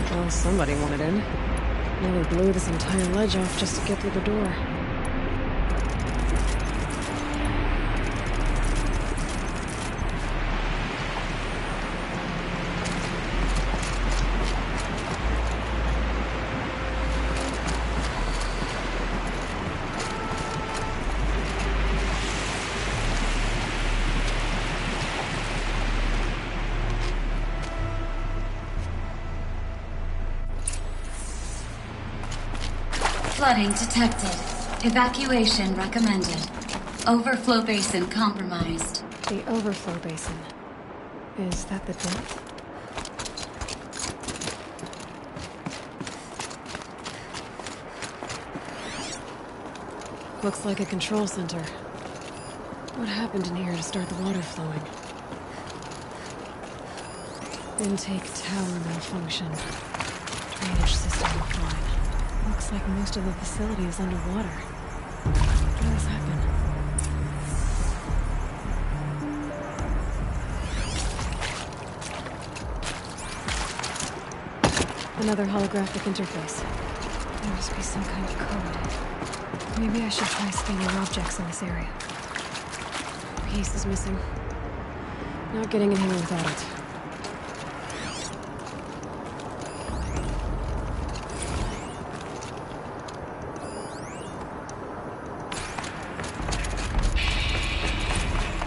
Well, somebody wanted in. Nearly blew this entire ledge off just to get through the door. Flooding detected. Evacuation recommended. Overflow basin compromised. The overflow basin. Is that the depth? Looks like a control center. What happened in here to start the water flowing? Intake tower malfunction. Drainage system offline. Looks like most of the facility is underwater. How did this happen? Another holographic interface. There must be some kind of code. Maybe I should try scanning objects in this area. Piece is missing. Not getting in here without it.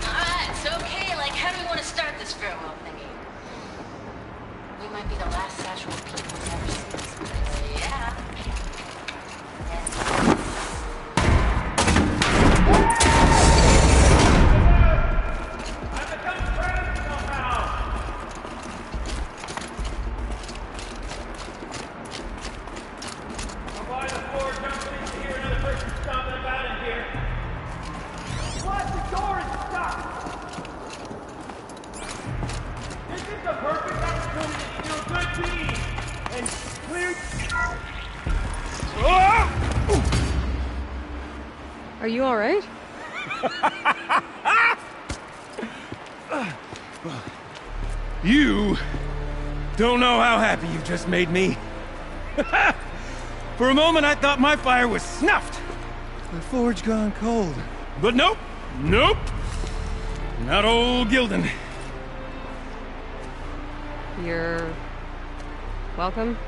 Alright, so okay, like how do we want to start this farewell thingy? We might be the last satchel people who's ever seen this place. Yeah. Are you alright? You don't know how happy you've just made me. For a moment, I thought my fire was snuffed. The forge gone cold. But nope, nope. Not old Gildan. You're... welcome?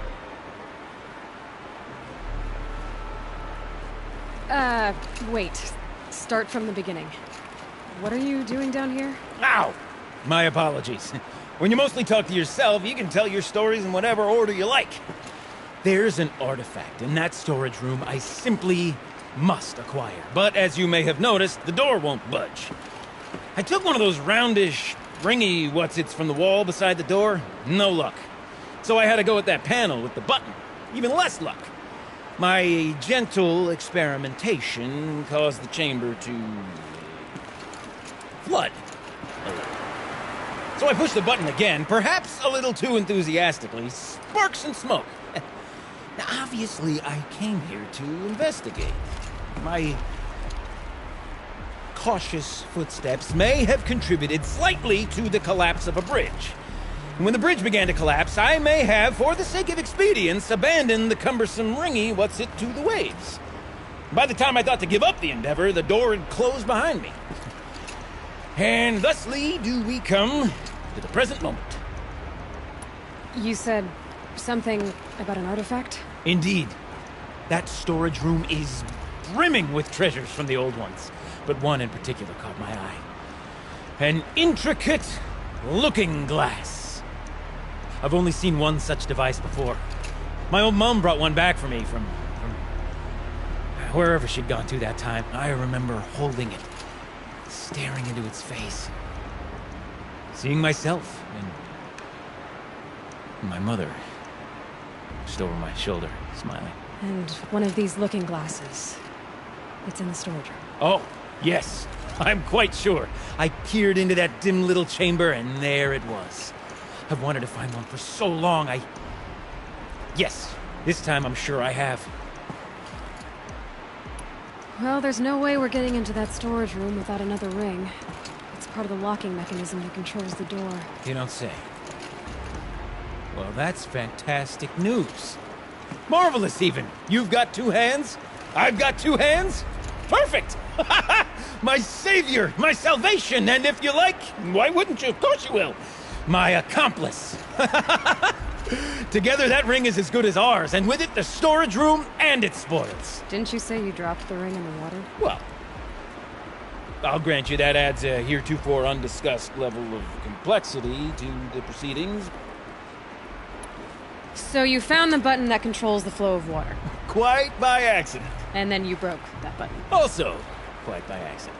Wait. Start from the beginning. What are you doing down here? Ow! My apologies. When you mostly talk to yourself, you can tell your stories in whatever order you like. There's an artifact in that storage room I simply must acquire. But as you may have noticed, the door won't budge. I took one of those roundish, ringy what's-its from the wall beside the door. No luck. So I had to go with that panel with the button. Even less luck. My gentle experimentation caused the chamber to... flood. So I pushed the button again, perhaps a little too enthusiastically. Sparks and smoke. Now, obviously, I came here to investigate. My cautious footsteps may have contributed slightly to the collapse of a bridge. And when the bridge began to collapse, I may have, for the sake of expedience, abandoned the cumbersome ringy what's-it to the waves. By the time I thought to give up the endeavor, the door had closed behind me. And thusly do we come to the present moment. You said something about an artifact? Indeed. That storage room is brimming with treasures from the old ones, but one in particular caught my eye. An intricate looking glass. I've only seen one such device before. My old mum brought one back for me from wherever she'd gone to that time. I remember holding it, staring into its face, seeing myself and my mother just over my shoulder, smiling. And one of these looking glasses. It's in the storage room. Oh, yes. I'm quite sure. I peered into that dim little chamber, and there it was. I've wanted to find one for so long, Yes, this time I'm sure I have. Well, there's no way we're getting into that storage room without another ring. It's part of the locking mechanism that controls the door. You don't say. Well, that's fantastic news. Marvelous, even. You've got two hands. I've got two hands. Perfect! My savior, my salvation, and if you like, why wouldn't you? Of course you will. My accomplice. Together, that ring is as good as ours, and with it, the storage room and its spoils. Didn't you say you dropped the ring in the water? Well, I'll grant you that adds a heretofore undiscussed level of complexity to the proceedings. So you found the button that controls the flow of water. Of quite by accident. And then you broke that button. Also, quite by accident.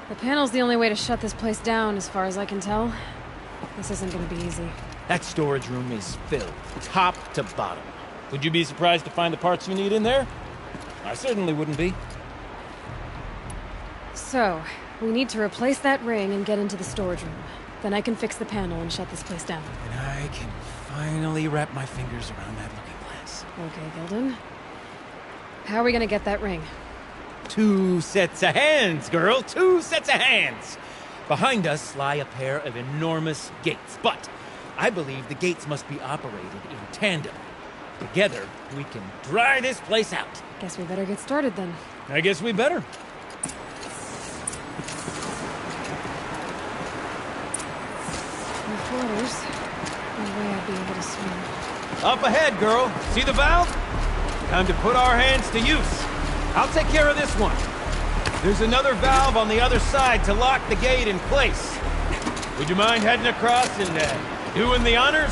The panel's the only way to shut this place down, as far as I can tell. This isn't gonna be easy. That storage room is filled, top to bottom. Would you be surprised to find the parts you need in there? I certainly wouldn't be. So, we need to replace that ring and get into the storage room. Then I can fix the panel and shut this place down. And I can finally wrap my fingers around that looking glass. Okay, Gilden. How are we gonna get that ring? 2 sets of hands, girl! 2 sets of hands! Behind us lie a pair of enormous gates, but I believe the gates must be operated in tandem. Together, we can dry this place out. Guess we better get started then. I guess we better. No floaters. No way I'd be able to swim. Up ahead, girl. See the valve? Time to put our hands to use. I'll take care of this one. There's another valve on the other side to lock the gate in place. Would you mind heading across and doing the honors?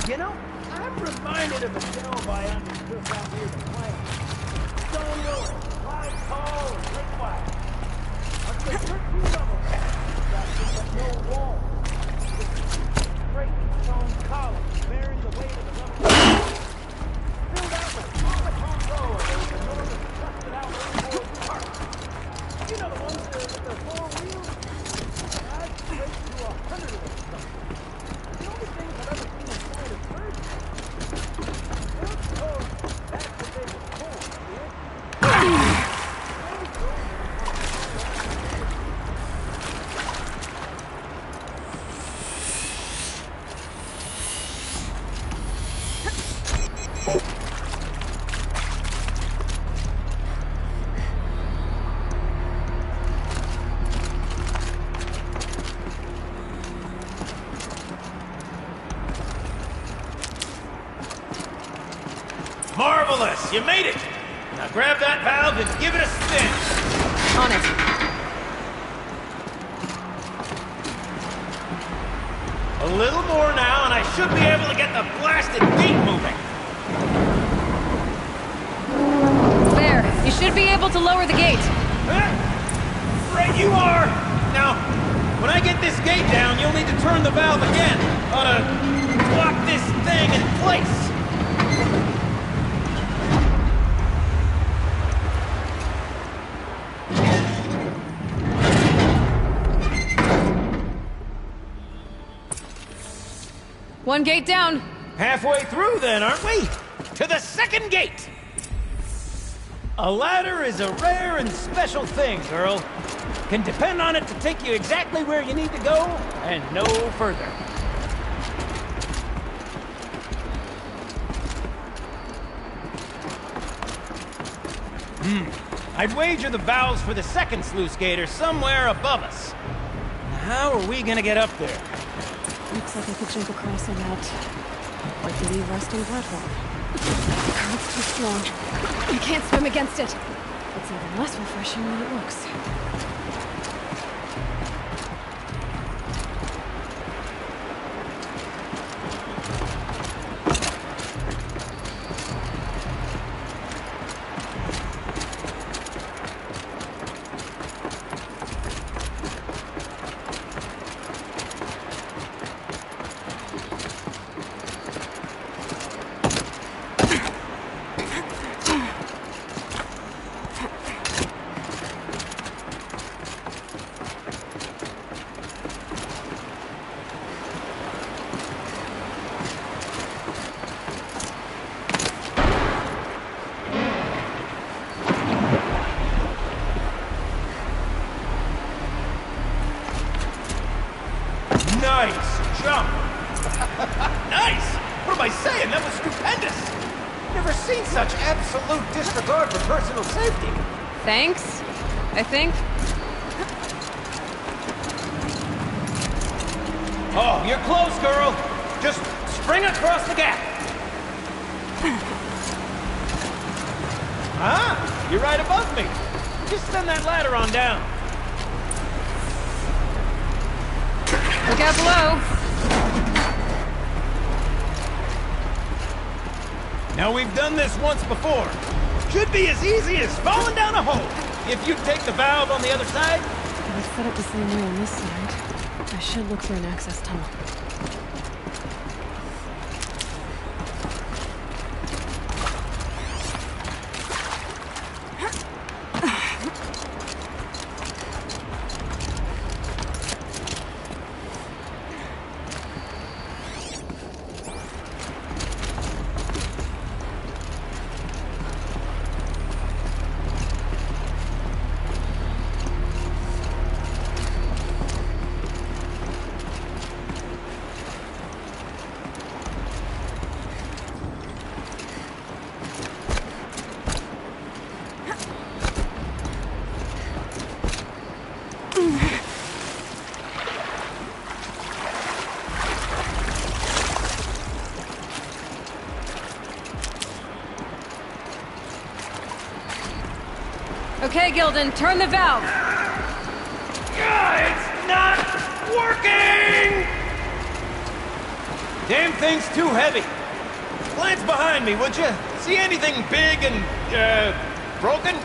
You know, I'm reminded of a delve I undertook out near the plant. Stone walls, 5 tall and 6 wide. Up to 13 levels. Got no wall. Straight stone columns bearing the weight of the level. Filled out with monochrome row of those enormous busted out rainbow parts. You know the ones with the 4 wheels? I've raced through 100 of those stuff. The only things I've ever seen inside is birds. That's what they were called, yeah? Marvelous! You made it! Now grab that valve and give it a spin! On it. A little more now, and I should be able to get the blasted gate moving! There. You should be able to lower the gate. Right you are! Now, when I get this gate down, you'll need to turn the valve again. Ought to lock this thing in place. One gate down. Halfway through then, aren't we? To the second gate! A ladder is a rare and special thing, girl. Can depend on it to take you exactly where you need to go, and no further. I'd wager the valves for the second sluice gate are somewhere above us. How are we gonna get up there? Looks like I could jump across on that rickety resting platform. The current's too strong. You can't swim against it. It's even less refreshing than it looks. Nice jump! Nice! What am I saying? That was stupendous! Never seen such absolute disregard for personal safety. Thanks, I think. Oh, you're close, girl! Just spring across the gap! Huh? You're right above me. Just send that ladder on down. Look out below. Now, we've done this once before. Should be as easy as falling down a hole. If you take the valve on the other side. If it's set up the same way on this side, I should look for an access tunnel. Okay, Gilden, turn the valve. It's not working! Damn thing's too heavy. Glance behind me, would you? See anything big and, broken?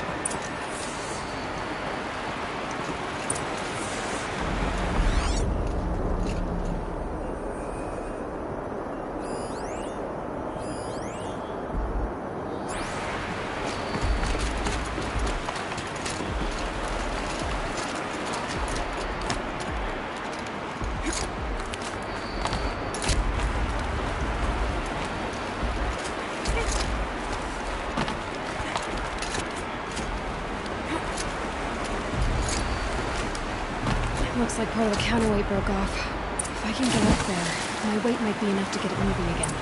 Looks like part of the counterweight broke off. If I can get up there, my weight might be enough to get it moving again.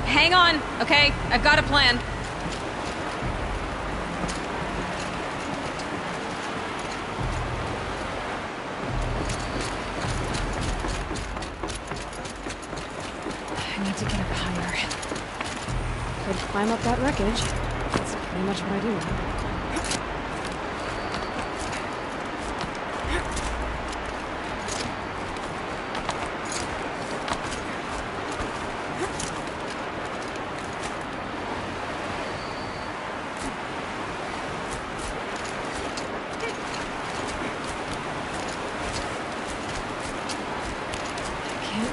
Hang on, okay? I've got a plan. I need to get up higher. Could climb up that wreckage. That's pretty much what I do now.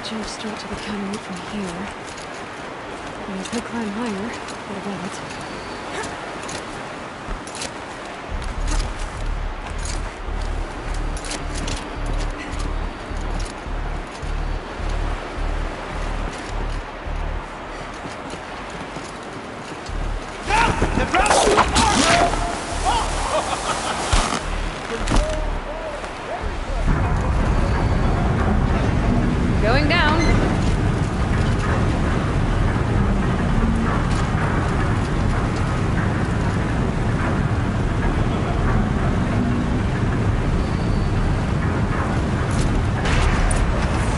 Jump straight to the counterweight from here. And I could climb higher. What about it? Going down.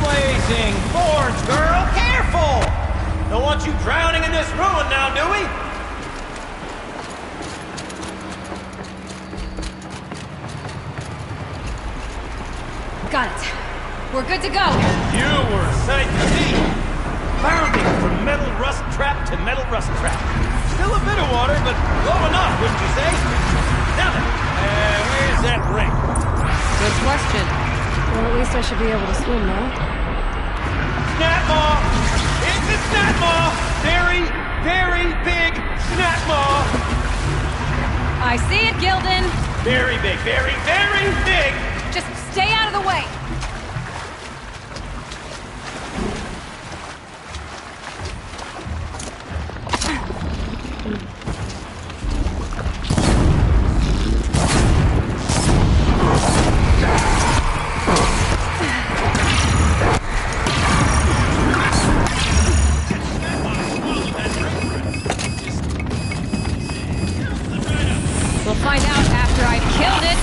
Blazing boards, girl! Careful! Don't want you drowning in this ruin now, do we? Got it. We're good to go. You were a sight to see. Bounding from metal rust trap to metal rust trap. Still a bit of water, but low enough, wouldn't you say? Now then, where's that ring? Good question. Well, at least I should be able to swim now. Snapmaw! It's a snapmaw! Very, very big snapmaw! I see it, Gilden. Very big, very, very big! Just stay out of the way. We'll find out after I've killed it.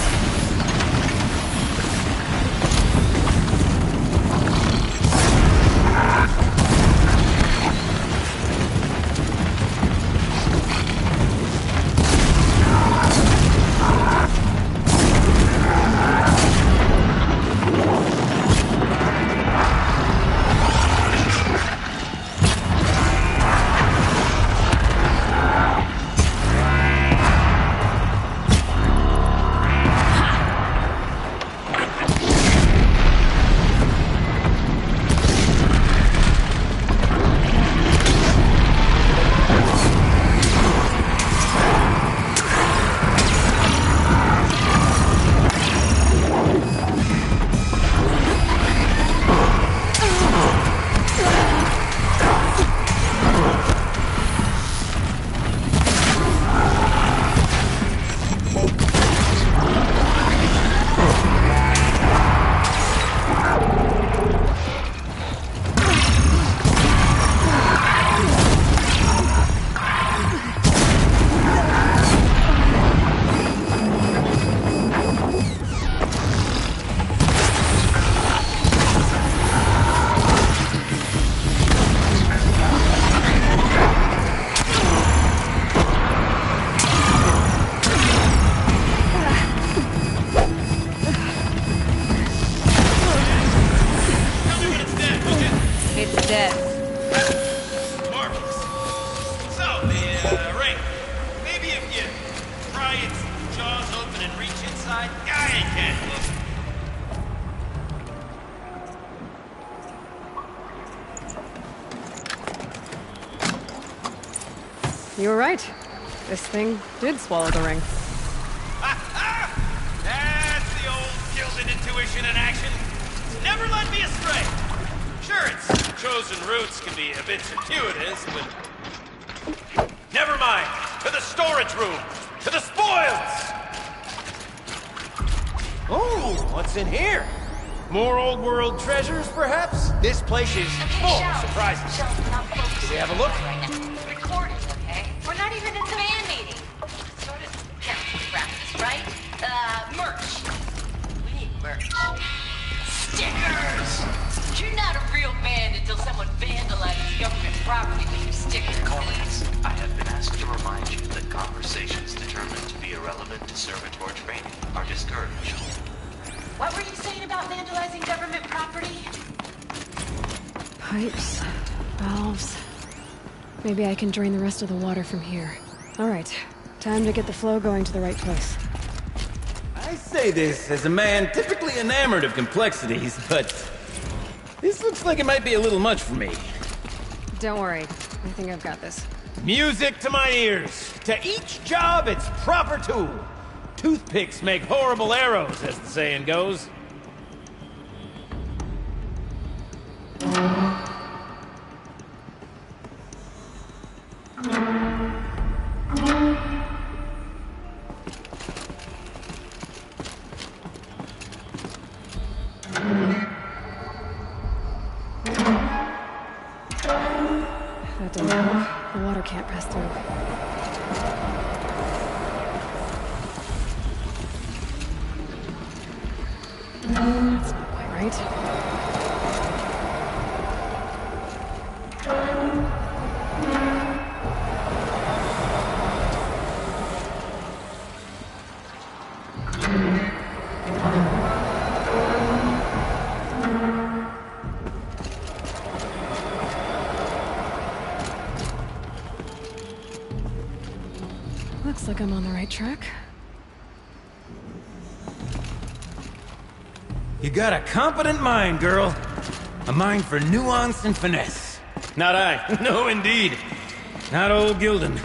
I can't look. You were right. This thing did swallow the ring. That's the old Gilded intuition in action. It's never led me astray. Sure, its chosen routes can be a bit circuitous, but... Never mind. To the storage room. To the spoils! Oh, what's in here? More old world treasures, perhaps? This place is full of surprises. Can we have a look? Recording, okay? We're not even in the band meeting. Sort of practice, right? Merch. We need merch. Stickers! You're not a real band until someone vandalizes government property with your stickers. Colleagues, I have been asked to remind you that conversations determined to be irrelevant to servitor training are discouraged. What were you saying about vandalizing government property? Pipes, valves. Maybe I can drain the rest of the water from here. All right, time to get the flow going to the right place. I say this as a man typically enamored of complexities, but this looks like it might be a little much for me. Don't worry, I think I've got this. Music to my ears. To each job, its proper tool. Toothpicks make horrible arrows, as the saying goes. That didn't help. The water can't pass through. That's not quite right. Looks like I'm on the right track. You got a competent mind, girl. A mind for nuance and finesse. Not I. No, indeed. Not old Gildan.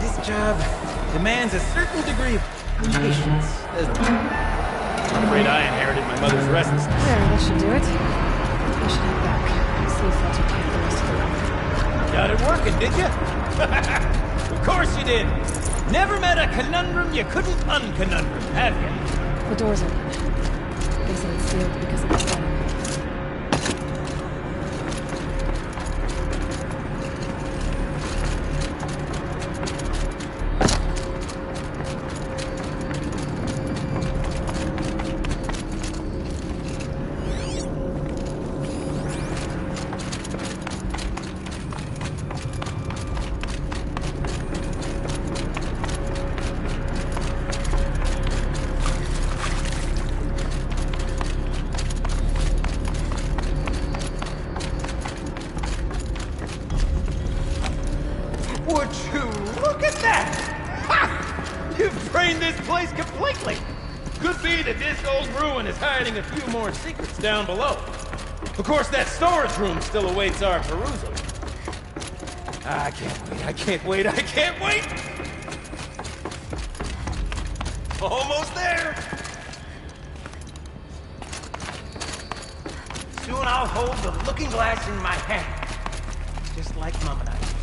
This job demands a certain degree of patience. I'm afraid I inherited my mother's restlessness. There, that should do it. I should head back. See if that's okay the rest of the way. Got it working, did you? Of course you did. Never met a conundrum you couldn't unconundrum, have you? The door's open. Guessing it's sealed because of the flooding. Would you look at that? Ha! You've drained this place completely. Could be that this old ruin is hiding a few more secrets down below. Of course, that storage room still awaits our perusal. I can't wait, I can't wait, I can't wait! Almost there! Soon I'll hold the looking glass in my hand. Just like Mom and I used to.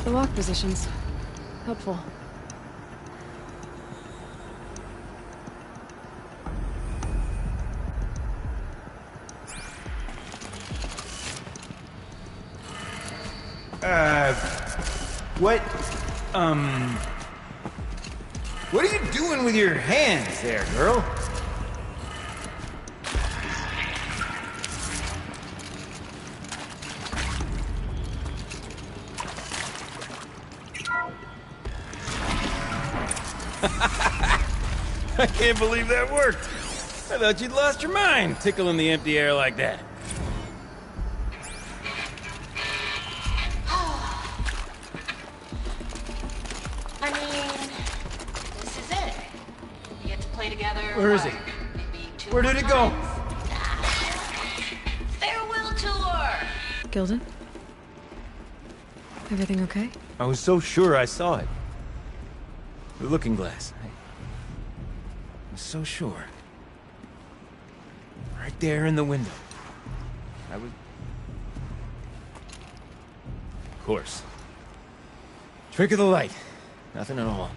The lock positions. Helpful. What are you doing with your hands there, girl? I can't believe that worked. I thought you'd lost your mind, tickling the empty air like that. I mean, this is it. We get to play together. Where is it? Where did it go? Farewell tour! Gilden? Everything okay? I was so sure I saw it. The looking glass. I was so sure. Right there in the window. I was... Of course. Trick of the light. Nothing at all.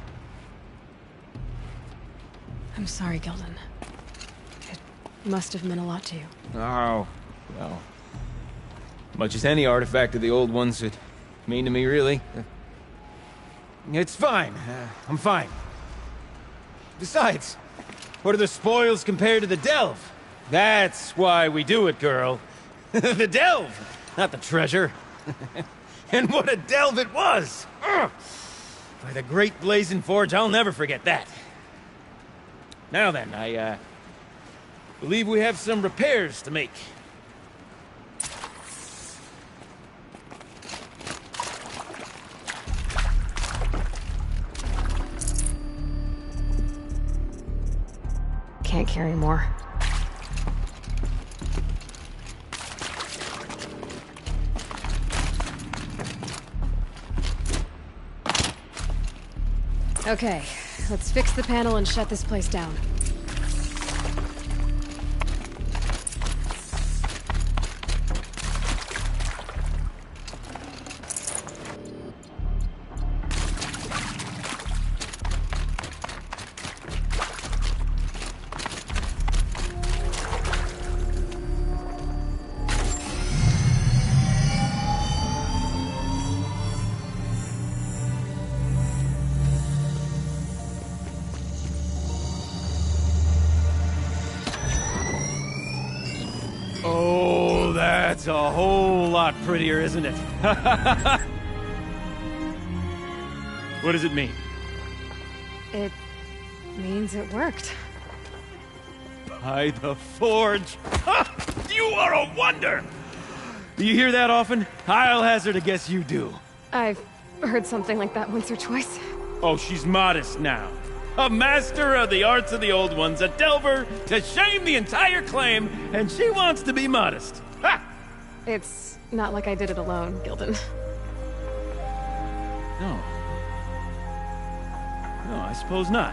I'm sorry, Gilden. It must have meant a lot to you. Oh, well. Much as any artifact of the old ones would mean to me, really. It's fine. I'm fine. Besides, what are the spoils compared to the delve? That's why we do it, girl. The delve, not the treasure. And what a delve it was! Ugh. By the great blazing forge, I'll never forget that. Now then, I believe we have some repairs to make. Can't carry more. Okay, let's fix the panel and shut this place down. Oh, that's a whole lot prettier, isn't it? What does it mean? It means it worked. By the forge. You are a wonder! Do you hear that often? I'll hazard a guess you do. I've heard something like that once or twice. Oh, she's modest now. A master of the arts of the old ones, a delver to shame the entire claim, and she wants to be modest. Ha! It's not like I did it alone, Gilden. No. No, I suppose not.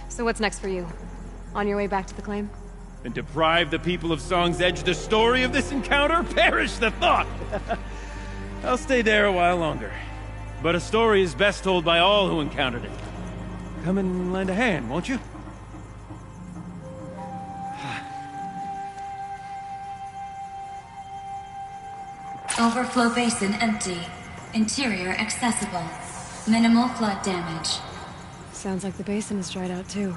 So what's next for you? On your way back to the claim? And deprive the people of Song's Edge the story of this encounter? Perish the thought! I'll stay there a while longer. But a story is best told by all who encountered it. Come and lend a hand, won't you? Overflow basin empty. Interior accessible. Minimal flood damage. Sounds like the basin is dried out too.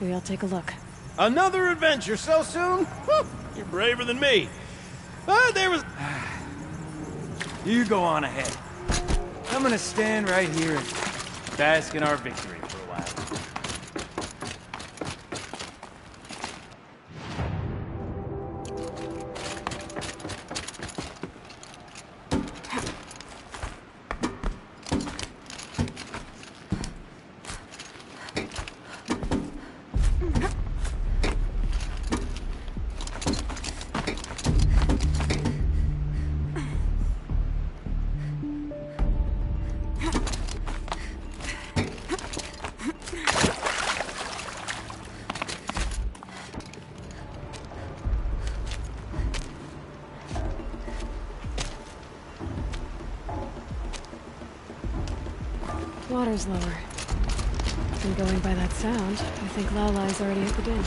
Maybe I'll take a look. Another adventure so soon? Whew, you're braver than me. But there was... You go on ahead. I'm gonna stand right here and bask in our victory for a while. Water's lower. And going by that sound, I think Laolai's already at the den.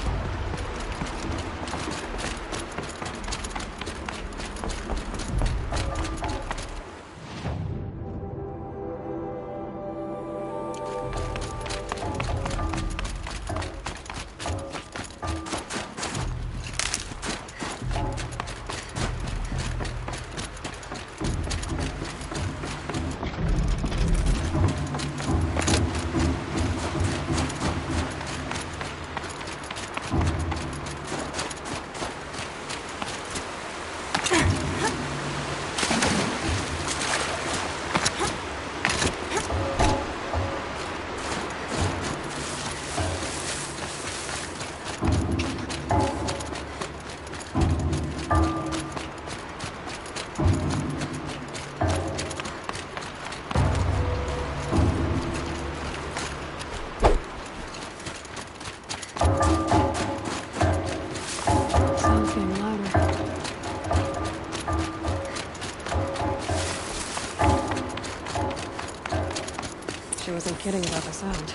kidding about the sound.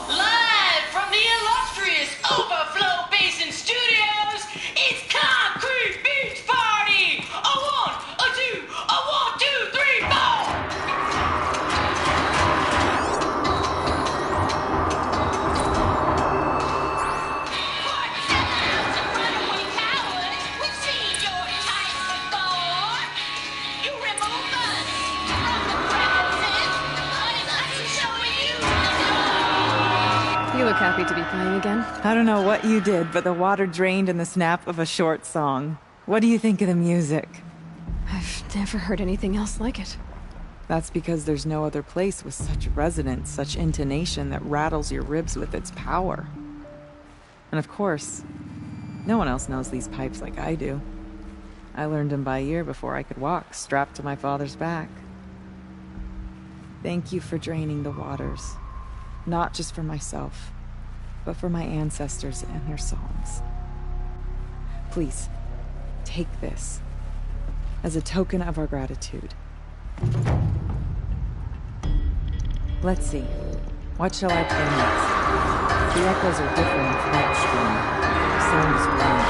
Live from the illustrious Overflow Basin Studios, it's Concrete Beach Party! A one, a two, a 1, 2, 3, 4! We've seen your type before. You remove money from the premises, but it's us showing you the door. You look happy to be playing again. I don't know what you did, but the water drained in the snap of a short song. What do you think of the music? I've never heard anything else like it. That's because there's no other place with such resonance, such intonation that rattles your ribs with its power. And of course, no one else knows these pipes like I do. I learned them by ear before I could walk, strapped to my father's back. Thank you for draining the waters. Not just for myself, but for my ancestors and their songs. Please, take this as a token of our gratitude. Let's see. What shall I play next? The echoes are different for that stream. The sound is one.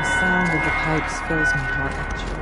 The sound of the pipes fills my heart with joy.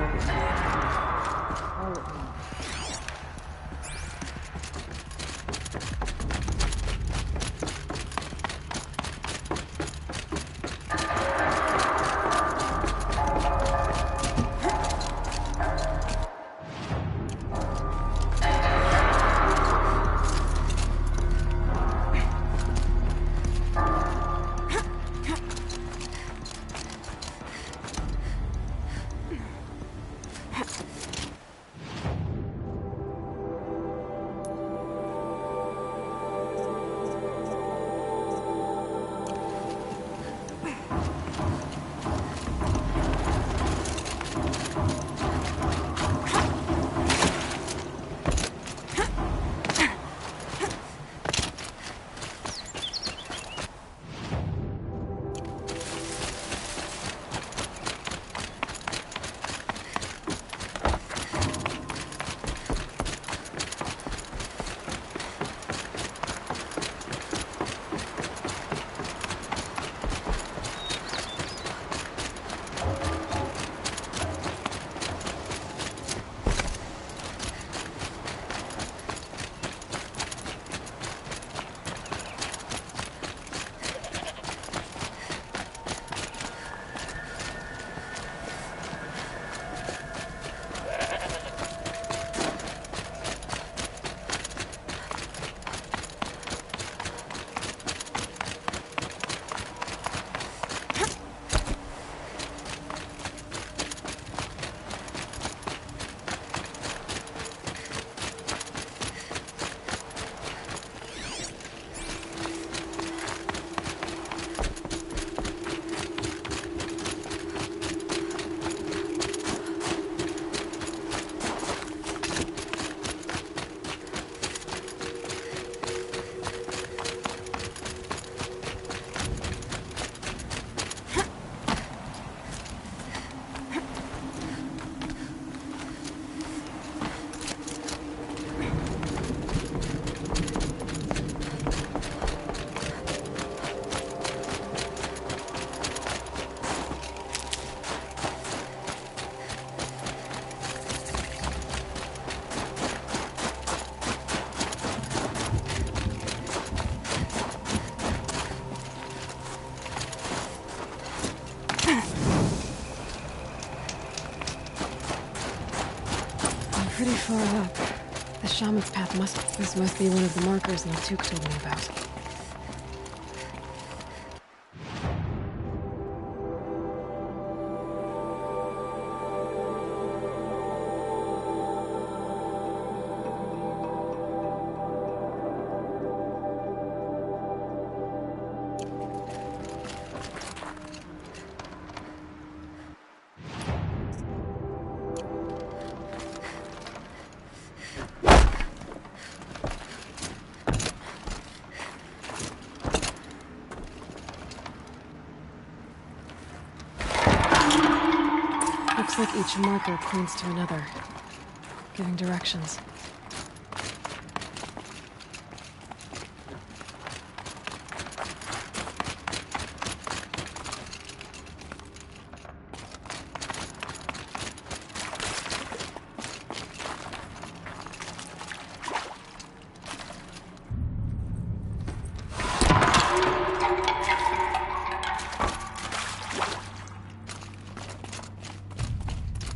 Pretty far up. The shaman's path This must be one of the markers Latuk told me about. Looks like each marker points to another, giving directions.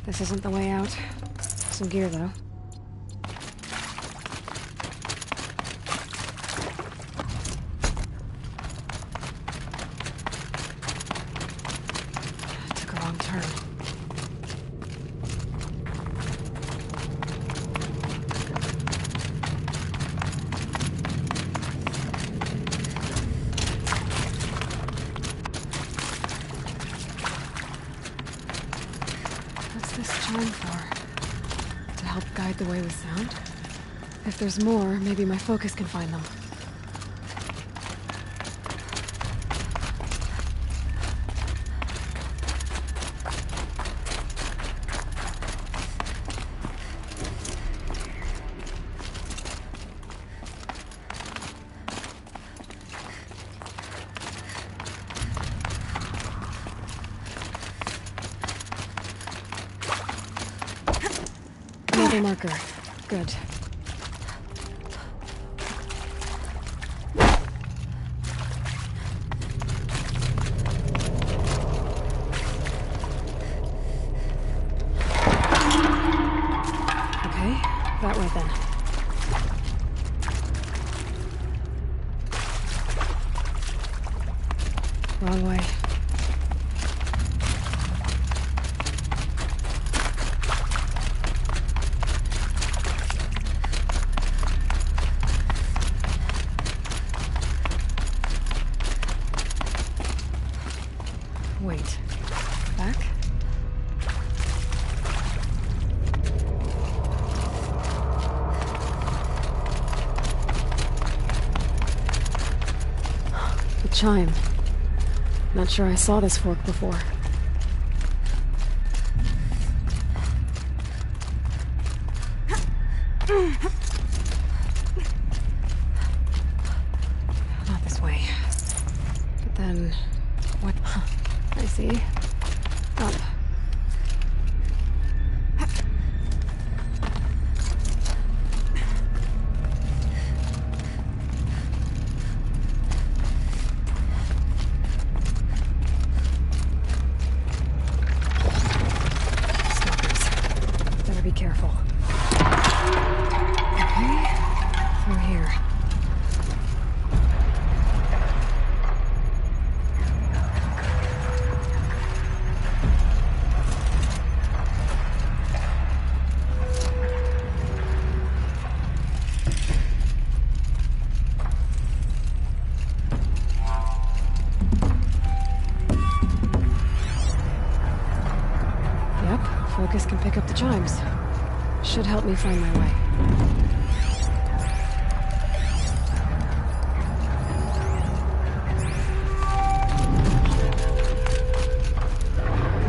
This isn't the way out. Some gear, though. Took a wrong turn. For? To help guide the way with sound? If there's more, maybe my focus can find them. Another marker. Good. Okay, that way then. Wrong way. Wait. Back? The chime. Not sure I saw this fork before. Not this way. But then... what? I see. Up. Stalkers. Better be careful. Okay. Through here. Focus can pick up the chimes. Should help me find my way.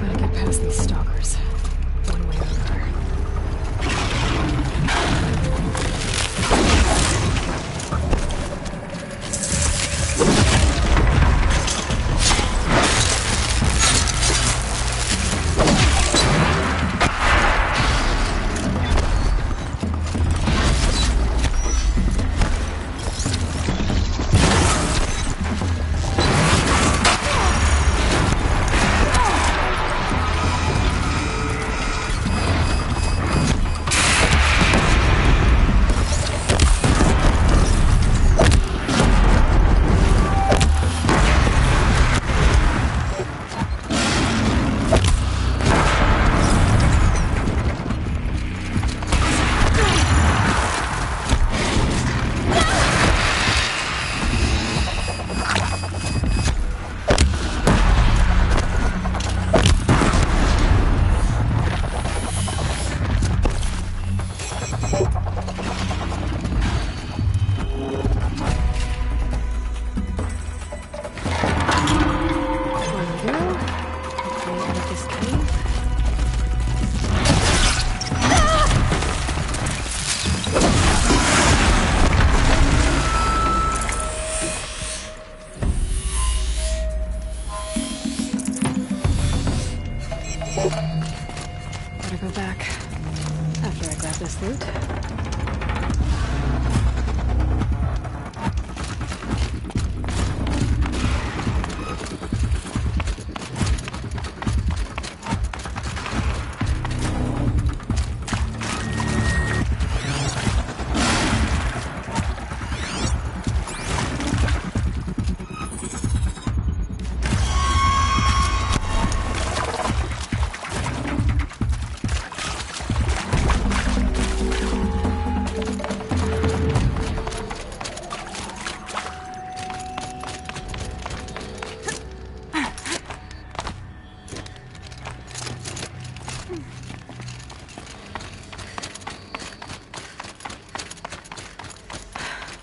Gotta get past these stalkers. One way or another.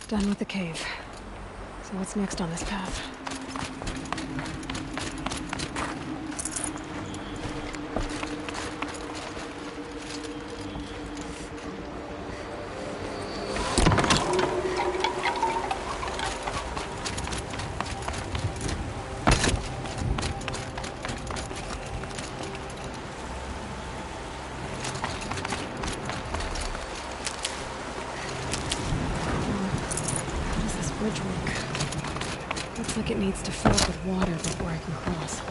Done with the cave. So what's next on this path? Looks like it needs to fill up with water before I can cross.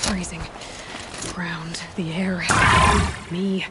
Freezing. The ground, the air, me.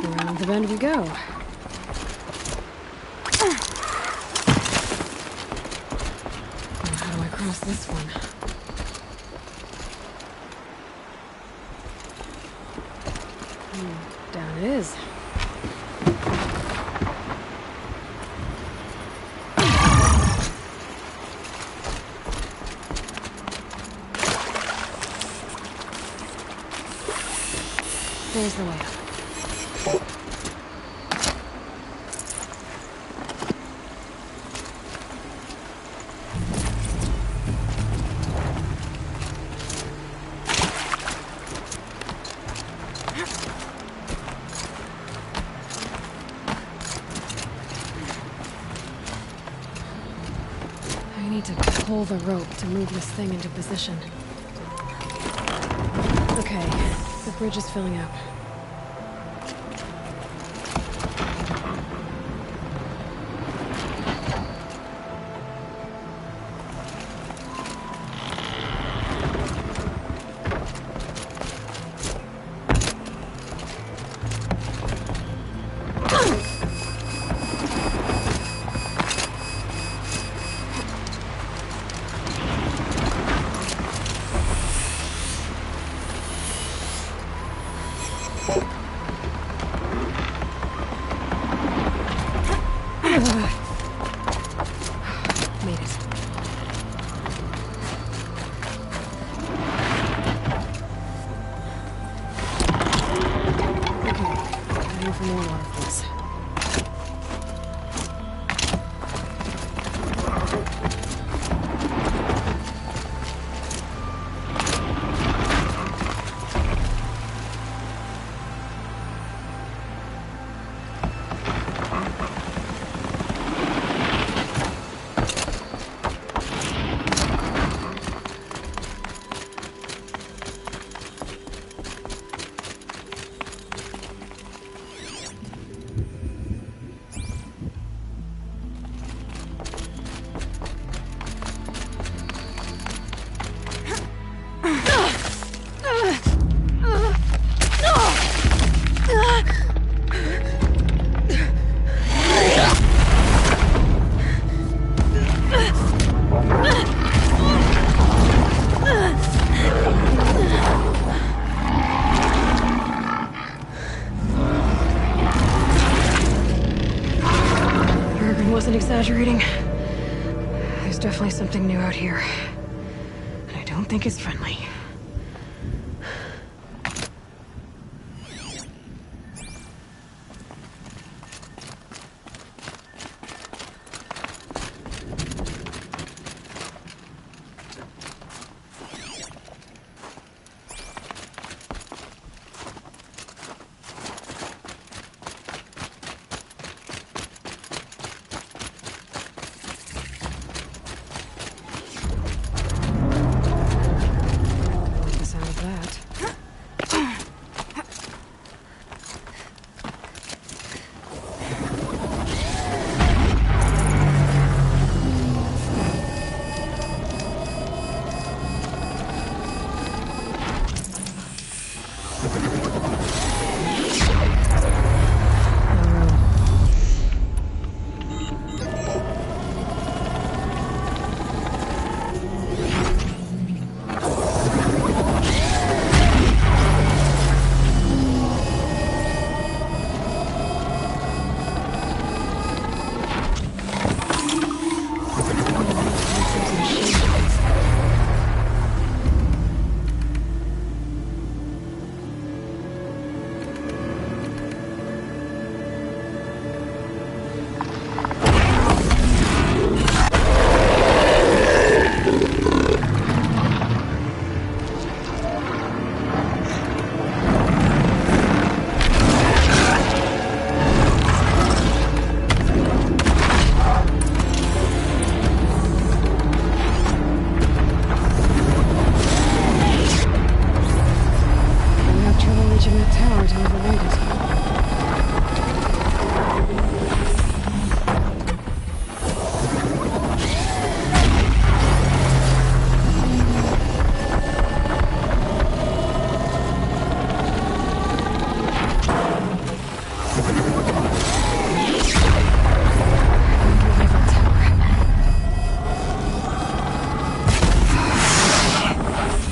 Around the bend we go. Now how do I cross this one? Down it is. There's the way up. I need to pull the rope to move this thing into position. Okay, the bridge is filling up. Made it. Okay, time for more waterfalls. Wasn't exaggerating. There's definitely something new out here. And I don't think it's friendly.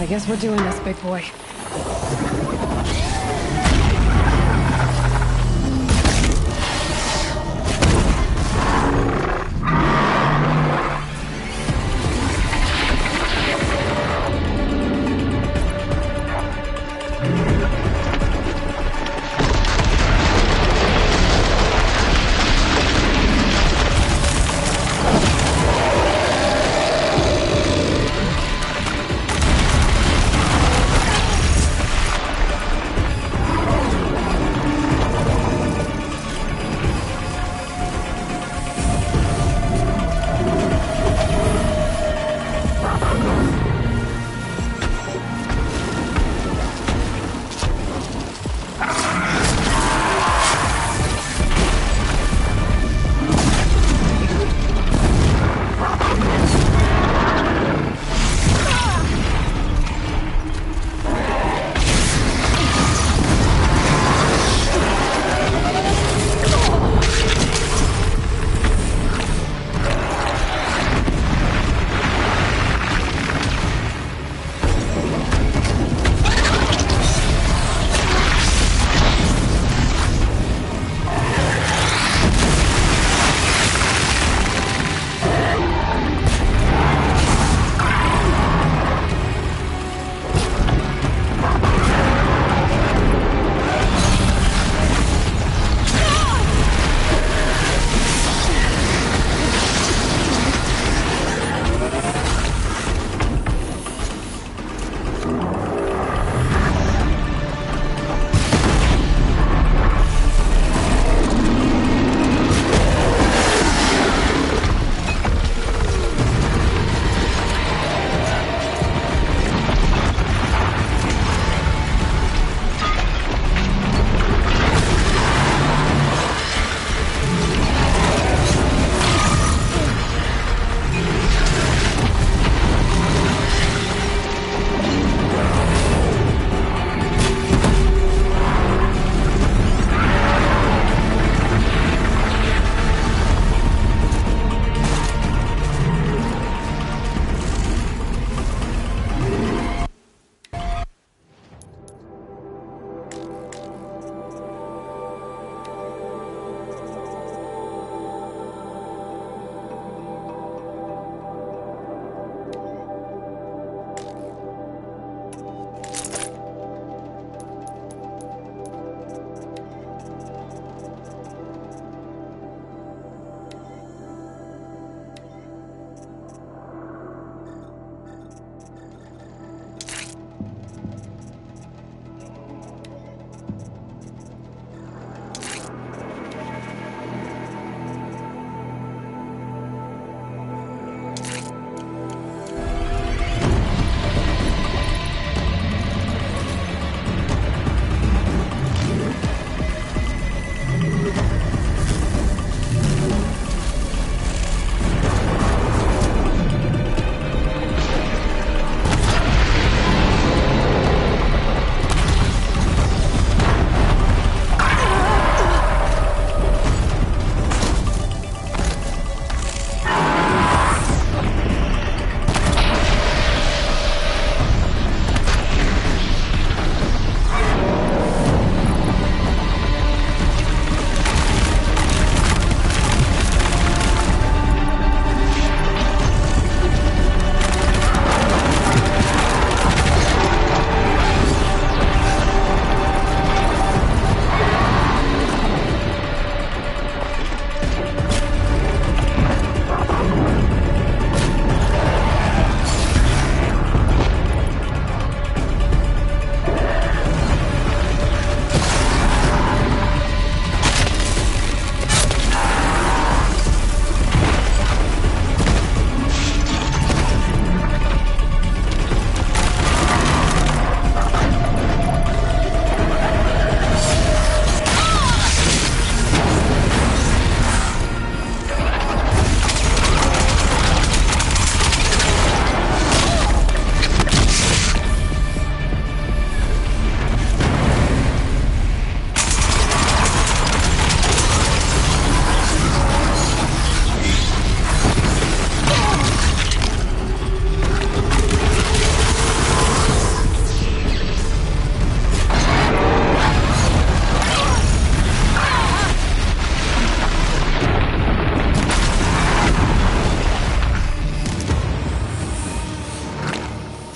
I guess we're doing this, big boy.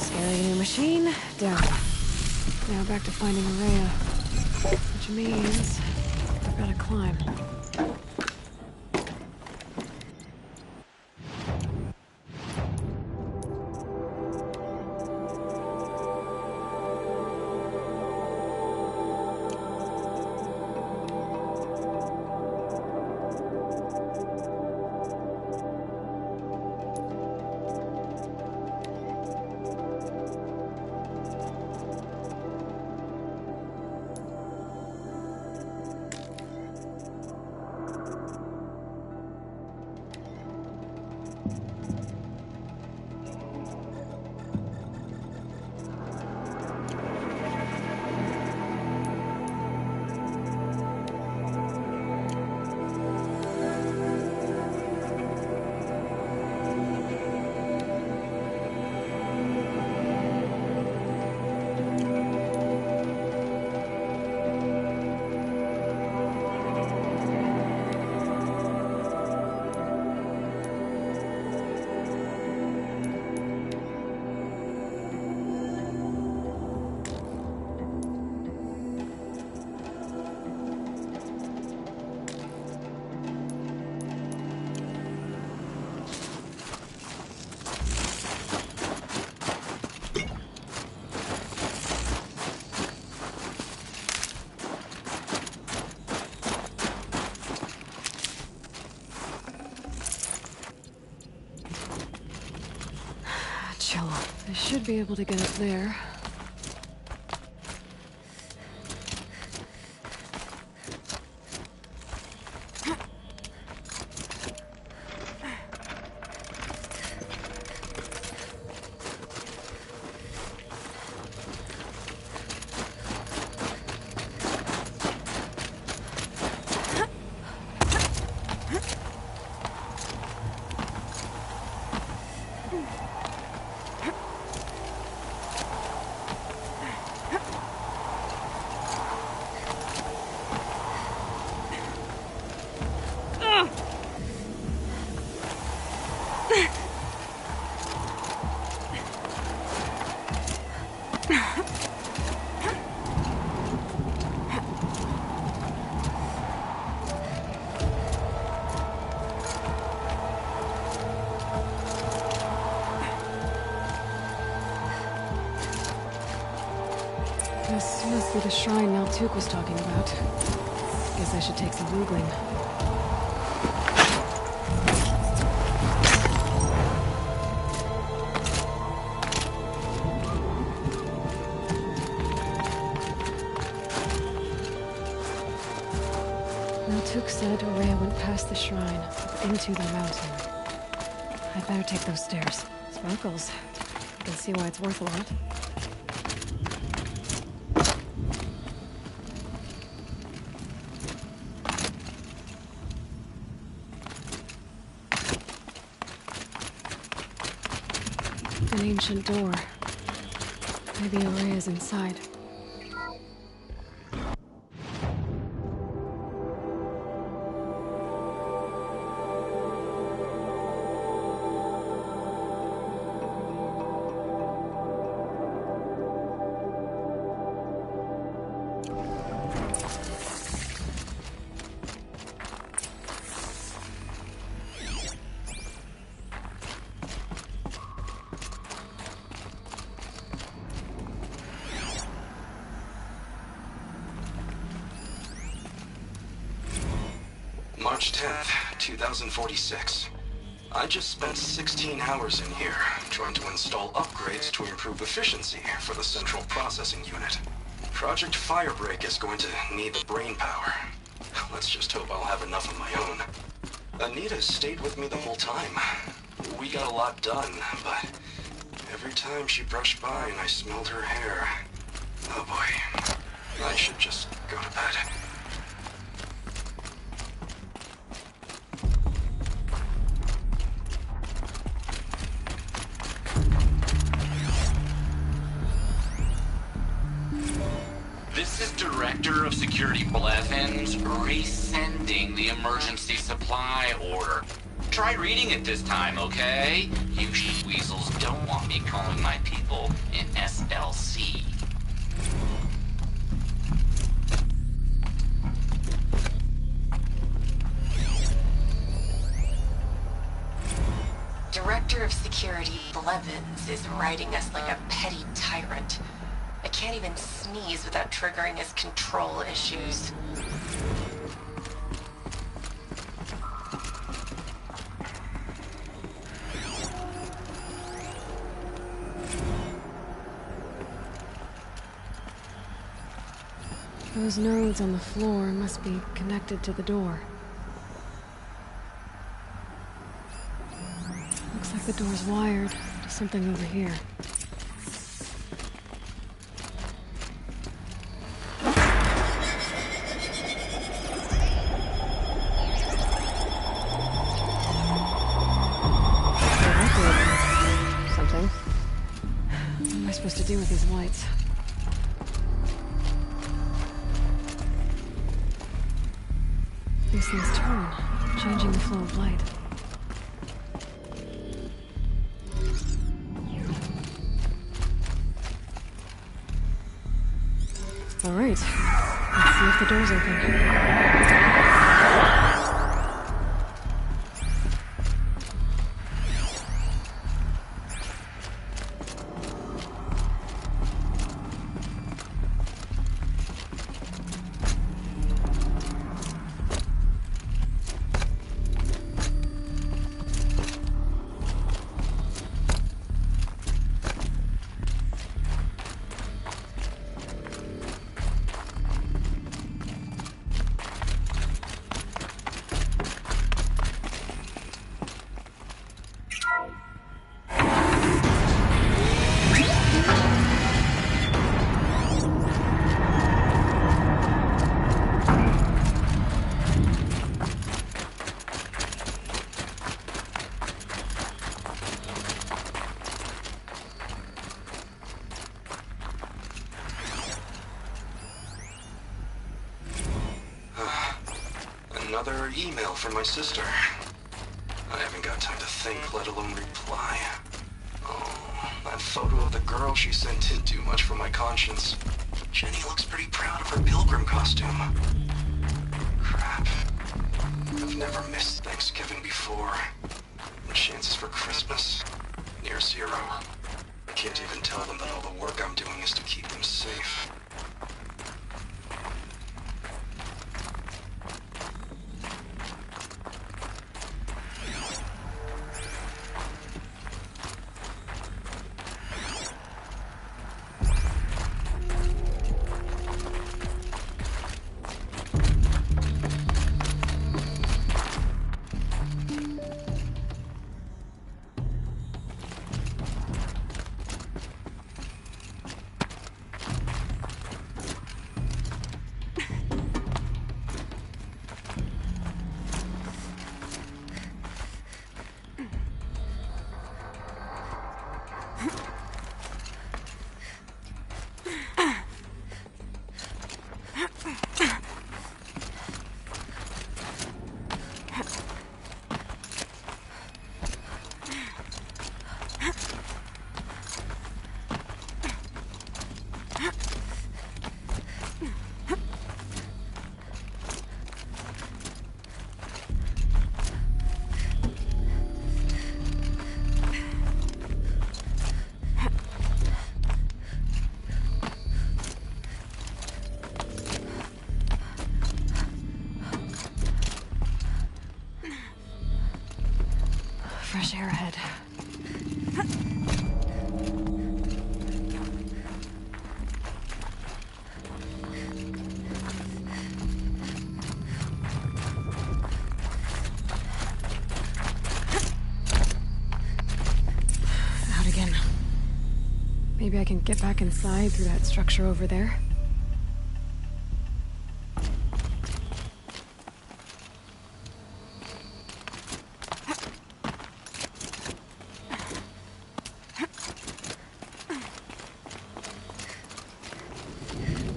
Scary new machine, down. Now back to finding Araya. Which means I've gotta climb. I should be able to get up there. This must be the shrine Naltuk was talking about. Guess I should take some googling. Naltuk said Araya went past the shrine, up into the mountain. I'd better take those stairs. Sparkles. I can see why it's worth a lot. An ancient door. Maybe Araya's inside. March 10th, 2046. I just spent 16 hours in here, trying to install upgrades to improve efficiency for the central processing unit. Project Firebreak is going to need the brain power. Let's just hope I'll have enough of my own. Anita stayed with me the whole time. We got a lot done, but every time she brushed by and I smelled her hair... Oh boy. I should just go to bed. This is Director of Security Blevins resending the emergency supply order. Try reading it this time, okay? You weasels don't want me calling my people in SLC. Director of Security Blevins is writing us like a petty tyrant. I can't even sneeze without triggering his control issues. Those nodes on the floor must be connected to the door. Looks like the door's wired to something over here. Something. What am I supposed to do with these lights? These things turn, changing the flow of light. All right, let's see if the door's open. Another email from my sister. I haven't got time to think, let alone reply. Oh, that photo of the girl she sent didn't do much for my conscience. Jenny looks pretty proud of her pilgrim costume. Crap. I've never missed Thanksgiving before. And chances for Christmas? Near zero. I can't even tell them that all the work I'm doing is to keep them safe. Fresh air ahead. Out again. Maybe I can get back inside through that structure over there.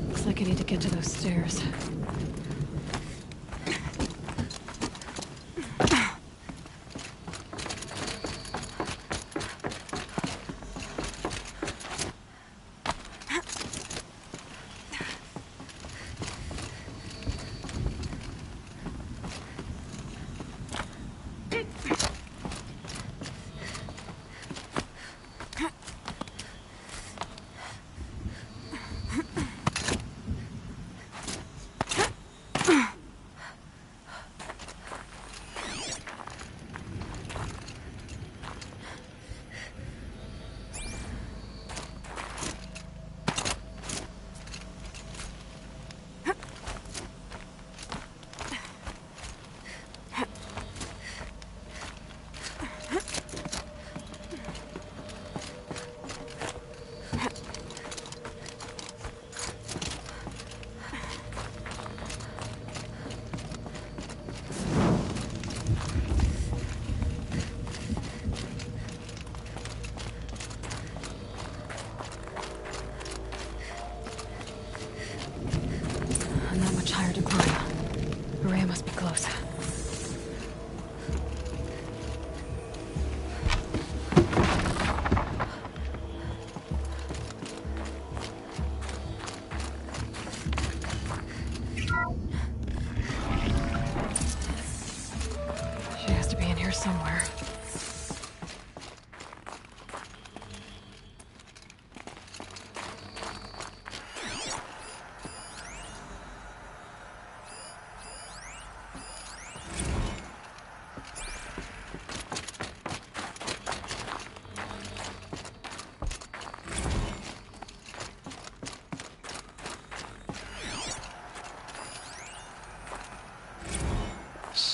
Looks like I need to get to those stairs.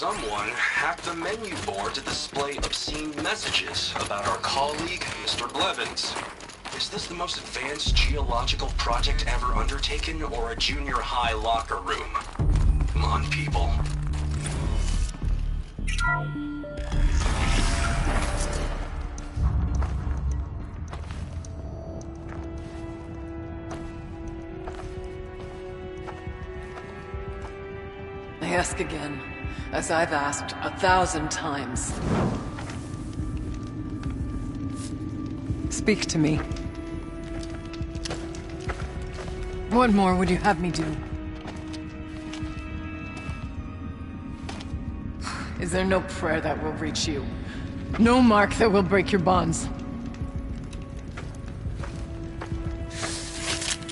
someone hacked the menu board to display obscene messages about our colleague, Mr. Blevins. Is this the most advanced geological project ever undertaken, or a junior high locker room? Come on, people. I ask again, as I've asked 1,000 times. Speak to me. What more would you have me do? Is there no prayer that will reach you? No mark that will break your bonds?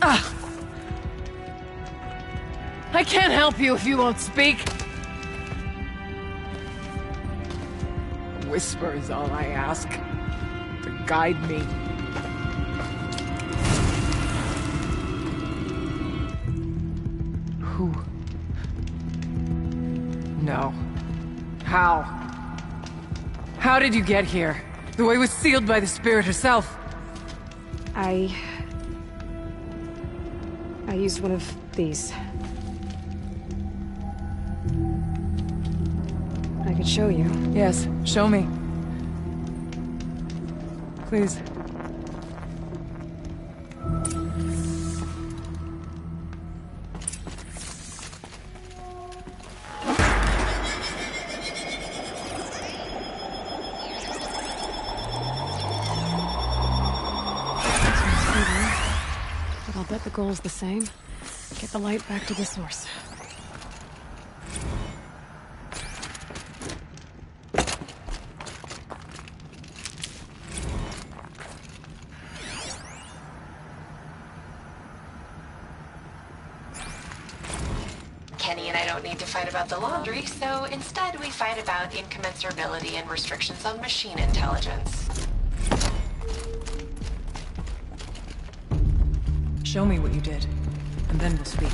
Ah! I can't help you if you won't speak! A whisper is all I ask. To guide me. Who? No. How? How did you get here? The way was sealed by the spirit herself. I used one of these. I could show you. Yes, show me. Please. But I'll bet the goal's the same. Get the light back to the source. Kenny and I don't need to fight about the laundry, so instead we fight about incommensurability and restrictions on machine intelligence. Show me what you did, and then we'll speak.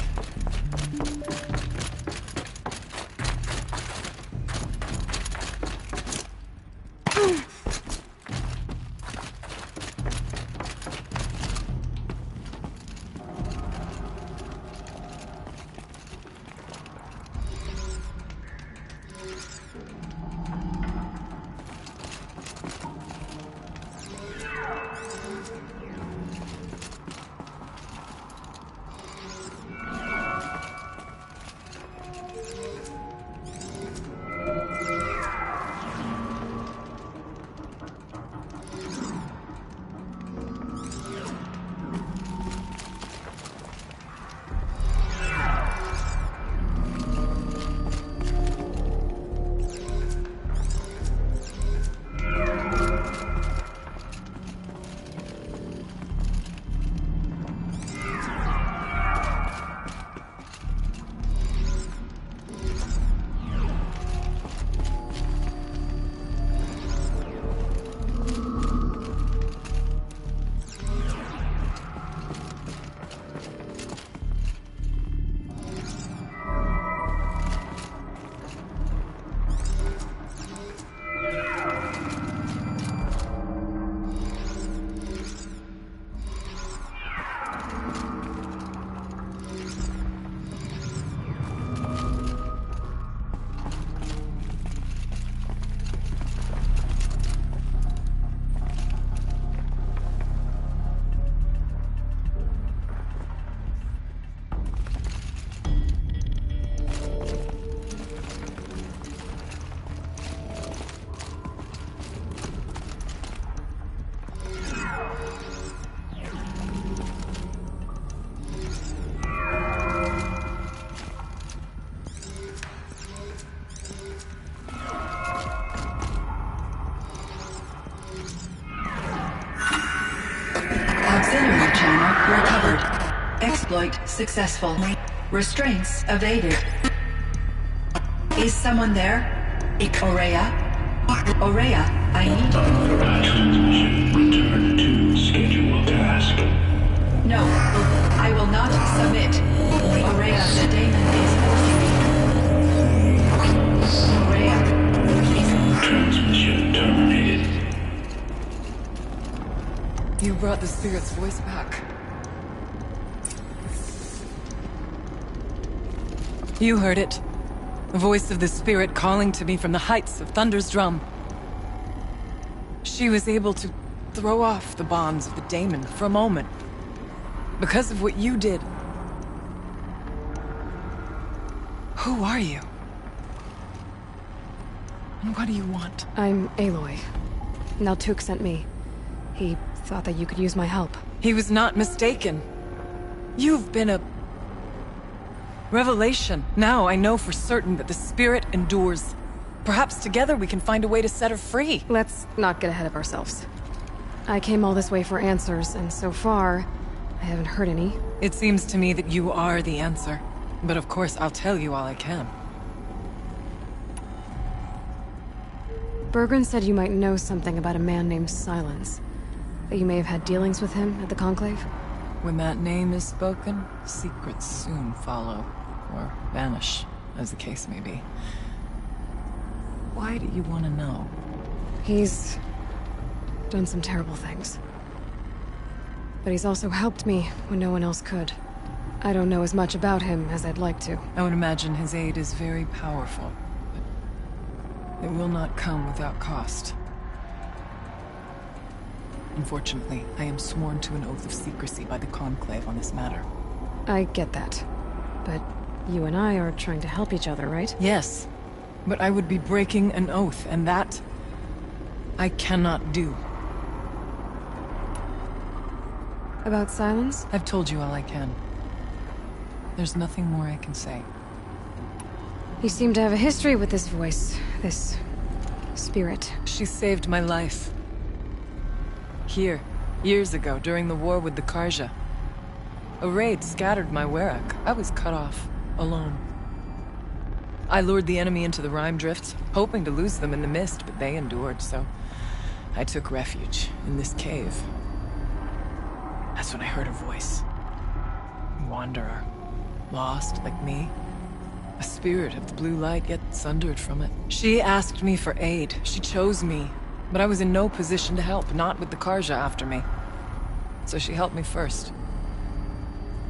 Auxiliary channel recovered. Exploit successful. Restraints evaded. Is someone there? Aurea? Aurea, I need you. Return to scheduled task. No, I will not submit. Aurea, the daemon is Transmission terminated. You brought the spirit's voice back. You heard it. The voice of the spirit calling to me from the heights of Thunder's drum. She was able to throw off the bonds of the daemon for a moment. Because of what you did. Who are you? And what do you want? I'm Aloy. Naltuk sent me. He thought that you could use my help. He was not mistaken. You've been a revelation. Now I know for certain that the spirit endures. Perhaps together we can find a way to set her free. Let's not get ahead of ourselves. I came all this way for answers, and so far, I haven't heard any. It seems to me that you are the answer. But of course, I'll tell you all I can. Bergren said you might know something about a man named Silence. That you may have had dealings with him at the Conclave? When that name is spoken, secrets soon follow. Or vanish, as the case may be. Why do you want to know? He's done some terrible things. But he's also helped me when no one else could. I don't know as much about him as I'd like to. I would imagine his aid is very powerful, but it will not come without cost. Unfortunately, I am sworn to an oath of secrecy by the Conclave on this matter. I get that. But you and I are trying to help each other, right? Yes. But I would be breaking an oath, and that I cannot do. About Silence? I've told you all I can. There's nothing more I can say. You seem to have a history with this voice, this spirit. She saved my life. Here, years ago, during the war with the Karja. A raid scattered my Werak. I was cut off, alone. I lured the enemy into the Rime Drifts, hoping to lose them in the mist, but they endured, so I took refuge in this cave. That's when I heard her voice. A wanderer. Lost, like me. A spirit of the blue light, yet sundered from it. She asked me for aid. She chose me. But I was in no position to help, not with the Karja after me. So she helped me first.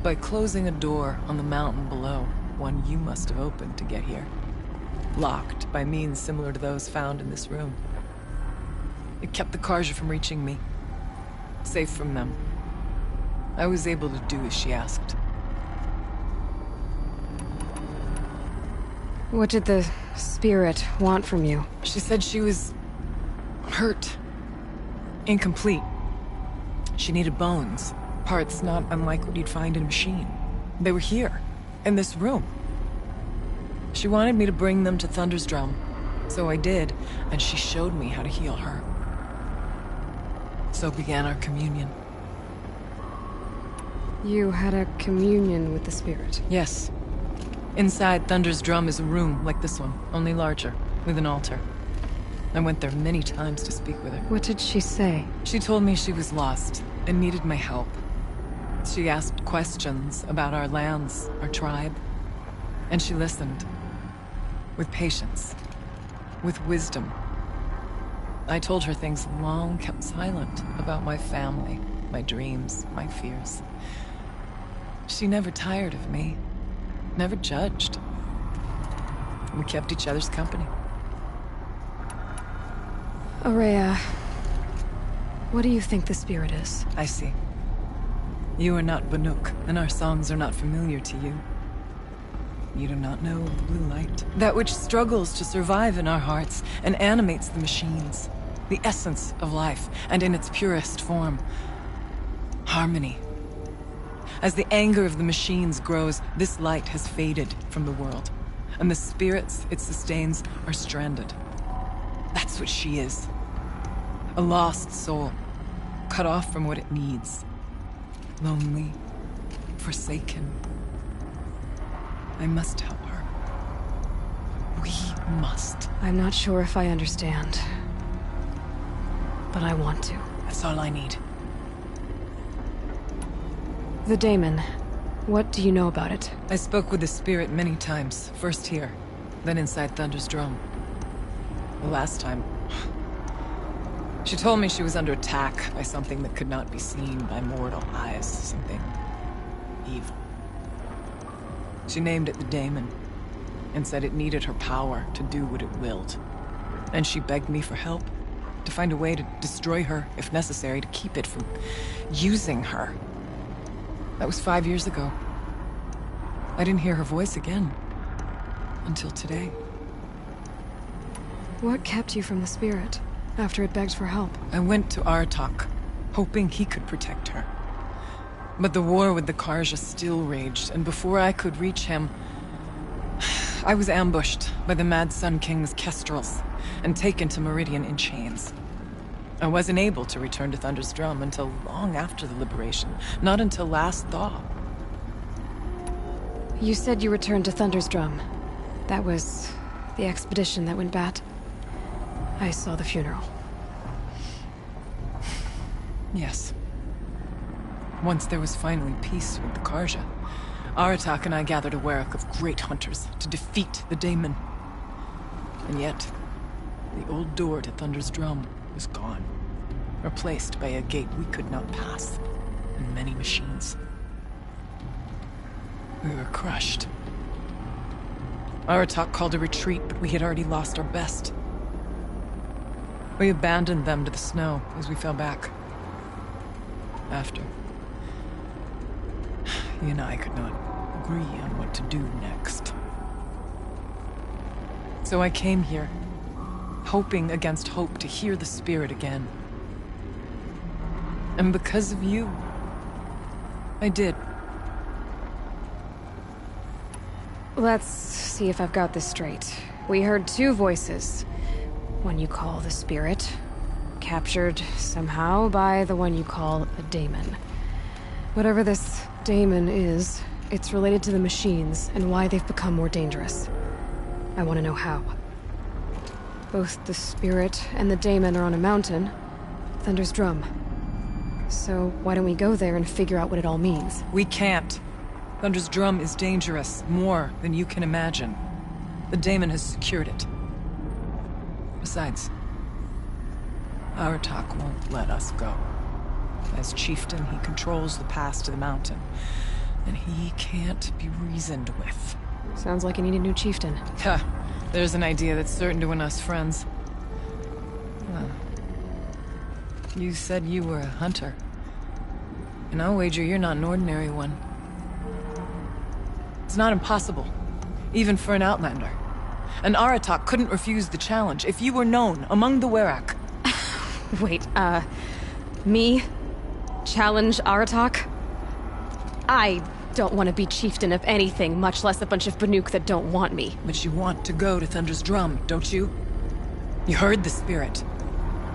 By closing a door on the mountain below, one you must have opened to get here. Locked by means similar to those found in this room. It kept the Karja from reaching me. Safe from them. I was able to do as she asked. What did the spirit want from you? She said she was hurt. Incomplete. She needed bones. Parts not unlike what you'd find in a machine. They were here, in this room. She wanted me to bring them to Thunder's drum. So I did, and she showed me how to heal her. So began our communion. You had a communion with the spirit? Yes. Inside Thunder's drum is a room like this one, only larger, with an altar. I went there many times to speak with her. What did she say? She told me she was lost and needed my help. She asked questions about our lands, our tribe, and she listened. With patience. With wisdom. I told her things long kept silent about my family, my dreams, my fears. She never tired of me. Never judged. We kept each other's company. Aurea, what do you think the spirit is? I see. You are not Banuk, and our songs are not familiar to you. You do not know the blue light. That which struggles to survive in our hearts and animates the machines. The essence of life, and in its purest form. Harmony. As the anger of the machines grows, this light has faded from the world, and the spirits it sustains are stranded. That's what she is. A lost soul, cut off from what it needs. Lonely, forsaken. I must help her. We must. I'm not sure if I understand, but I want to. That's all I need. The daemon. What do you know about it? I spoke with the spirit many times, first here. then inside Thunder's drum. The last time... She told me she was under attack by something that could not be seen by mortal eyes. Something evil. She named it the Daemon, and said it needed her power to do what it willed. And she begged me for help, to find a way to destroy her, if necessary, to keep it from using her. That was 5 years ago. I didn't hear her voice again. Until today. What kept you from the spirit, after it begged for help? I went to Aratak, hoping he could protect her. But the war with the Karja still raged, and before I could reach him, I was ambushed by the Mad Sun King's kestrels, and taken to Meridian in chains. I wasn't able to return to Thunder's Drum until long after the liberation, not until last thaw. You said you returned to Thunder's Drum. That was the expedition that went bad. I saw the funeral. Yes. Once there was finally peace with the Karja, Aratak and I gathered a Werak of great hunters to defeat the Daemon. And yet, the old door to Thunder's Drum was gone, replaced by a gate we could not pass, and many machines. We were crushed. Aratak called a retreat, but we had already lost our best. We abandoned them to the snow as we fell back. After, he and I could not agree on what to do next. So I came here, hoping against hope to hear the spirit again. And because of you, I did. Let's see if I've got this straight. We heard two voices. One you call the spirit, captured somehow by the one you call a daemon. Whatever this daemon is, it's related to the machines and why they've become more dangerous. I want to know how. Both the spirit and the daemon are on a mountain, Thunder's Drum. So why don't we go there and figure out what it all means? We can't. Thunder's Drum is dangerous, more than you can imagine. The daemon has secured it. Besides, Aratak won't let us go. As chieftain, he controls the pass to the mountain, and he can't be reasoned with. Sounds like you need a new chieftain. Ha! There's an idea that's certain to win us friends. Huh. You said you were a hunter. And I'll wager you're not an ordinary one. It's not impossible, even for an outlander. And Aratak couldn't refuse the challenge if you were known among the Werak. Wait, me? Challenge Aratak? I don't want to be chieftain of anything, much less a bunch of Banuk that don't want me. But you want to go to Thunder's Drum, don't you? You heard the spirit.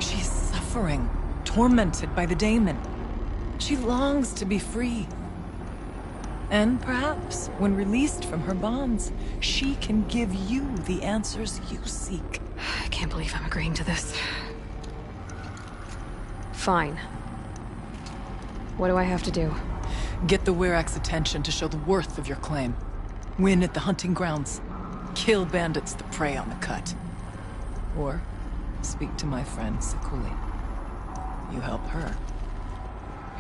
She's suffering, tormented by the daemon. She longs to be free. And perhaps, when released from her bonds, she can give you the answers you seek. I can't believe I'm agreeing to this. Fine. What do I have to do? Get the Werak's attention to show the worth of your claim. Win at the hunting grounds. Kill bandits that prey on the cut. Or speak to my friend Sekuli. You help her,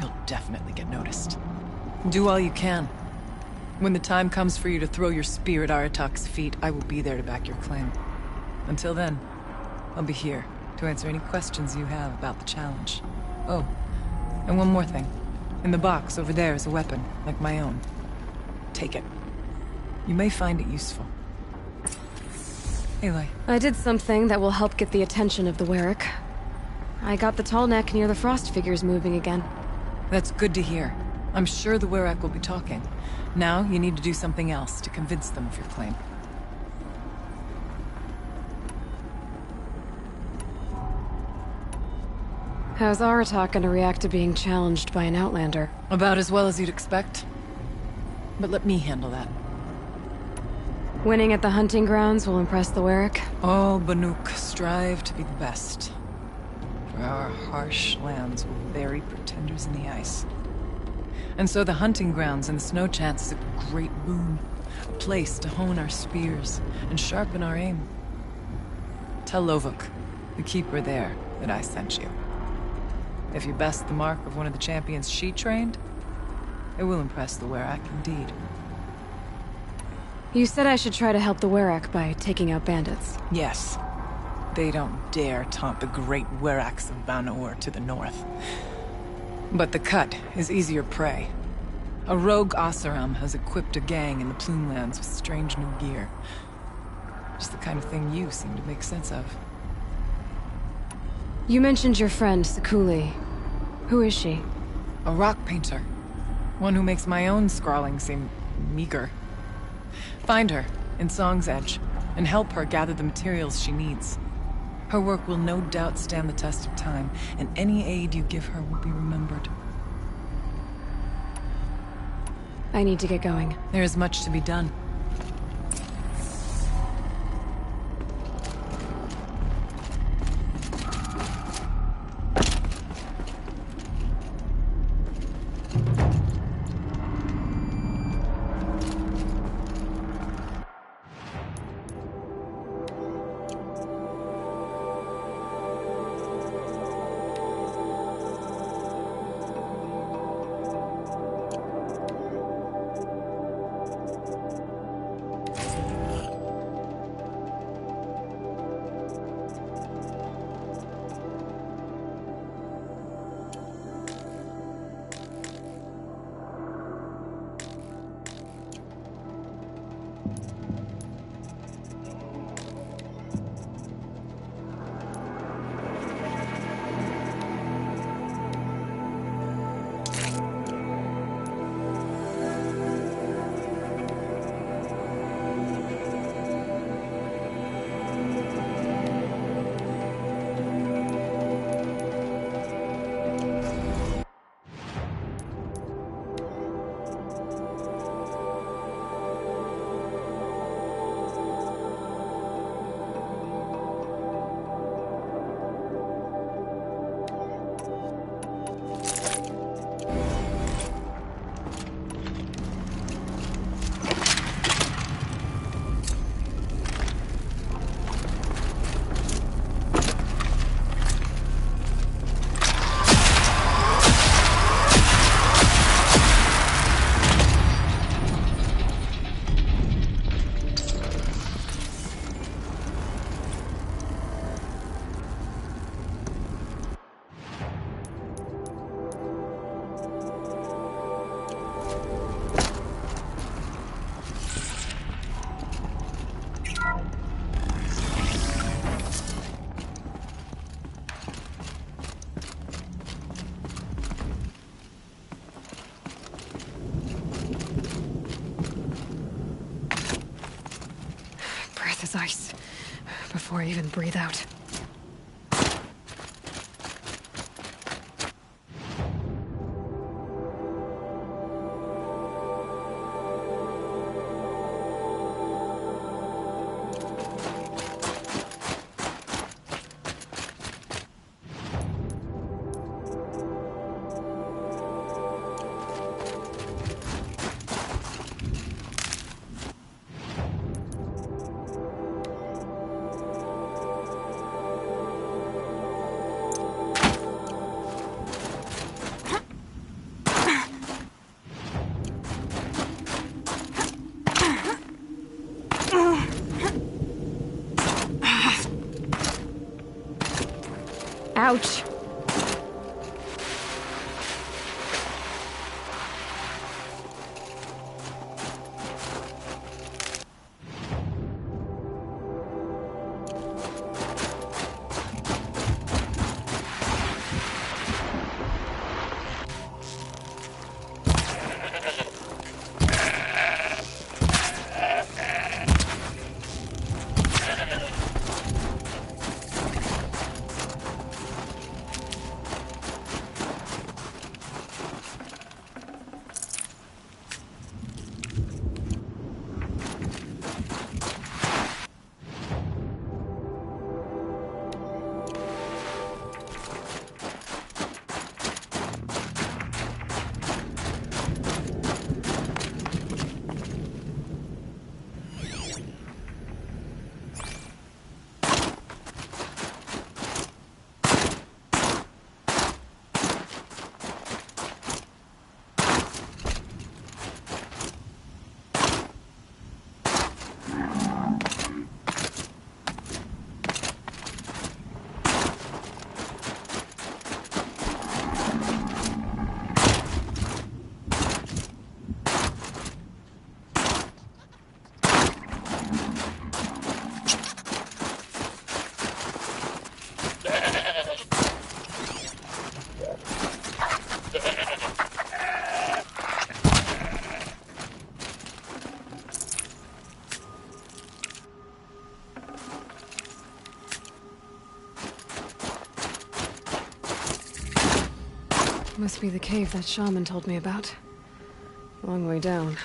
you'll definitely get noticed. Do all you can. When the time comes for you to throw your spear at Aratak's feet, I will be there to back your claim. Until then, I'll be here to answer any questions you have about the challenge. Oh, and one more thing. In the box over there is a weapon, like my own. Take it. You may find it useful. Aloy. I did something that will help get the attention of the Werak. I got the tall neck near the frost figures moving again. That's good to hear. I'm sure the Werak will be talking. Now, you need to do something else to convince them of your claim. How's Aratak gonna react to being challenged by an outlander? About as well as you'd expect. But let me handle that. Winning at the hunting grounds will impress the Werak? All Banuk strive to be the best. For our harsh lands will bury pretenders in the ice. And so the hunting grounds and the snow chance is a great boon. A place to hone our spears and sharpen our aim. Tell Lovuk, the keeper there, that I sent you. If you best the mark of one of the champions she trained, it will impress the Werak indeed. You said I should try to help the Werak by taking out bandits. Yes. They don't dare taunt the great Weraks of Banor to the north. But the Cut is easier prey. A rogue Oseram has equipped a gang in the Plumelands with strange new gear. Just the kind of thing you seem to make sense of. You mentioned your friend, Sekuli. Who is she? A rock painter. One who makes my own scrawling seem meager. Find her in Song's Edge and help her gather the materials she needs. Her work will no doubt stand the test of time, and any aid you give her will be remembered. I need to get going. There is much to be done. Ice before I even breathe out. Ouch. Must be the cave that shaman told me about. Long way down.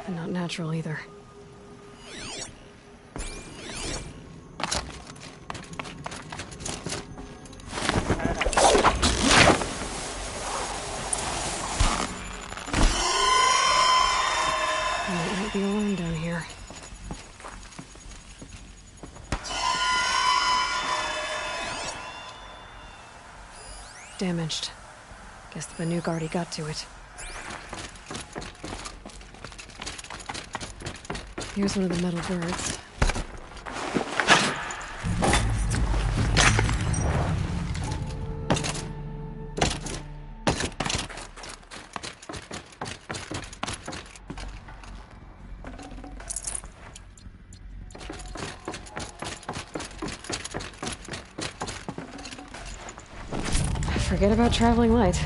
And not natural either. Might be alarm down here. Damaged. Guess the Banuk already got to it. Here's one of the metal birds. Forget about traveling light.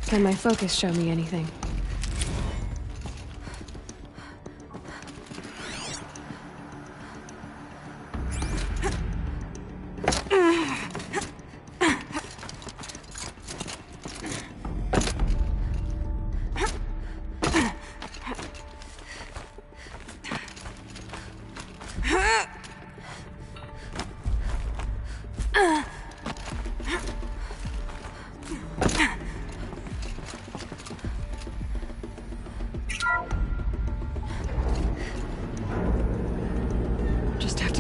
Can my focus show me anything?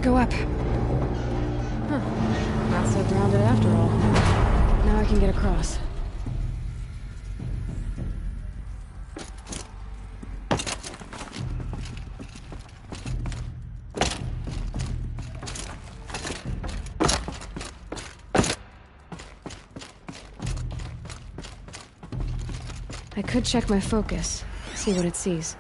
Go up. Huh. Not so grounded after all. Now I can get across. I could check my focus, see what it sees.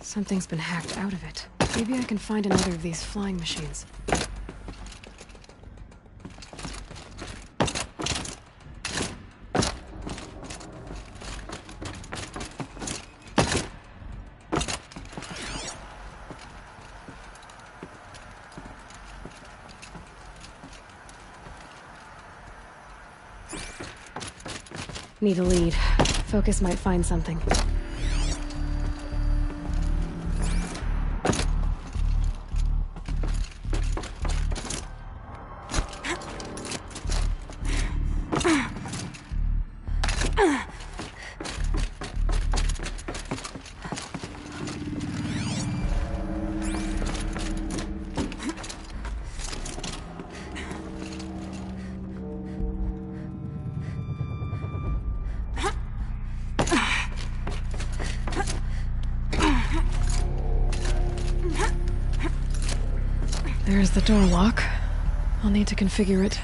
Something's been hacked out of it. Maybe I can find another of these flying machines. Need a lead. Focus might find something. There's the door lock. I'll need to configure it.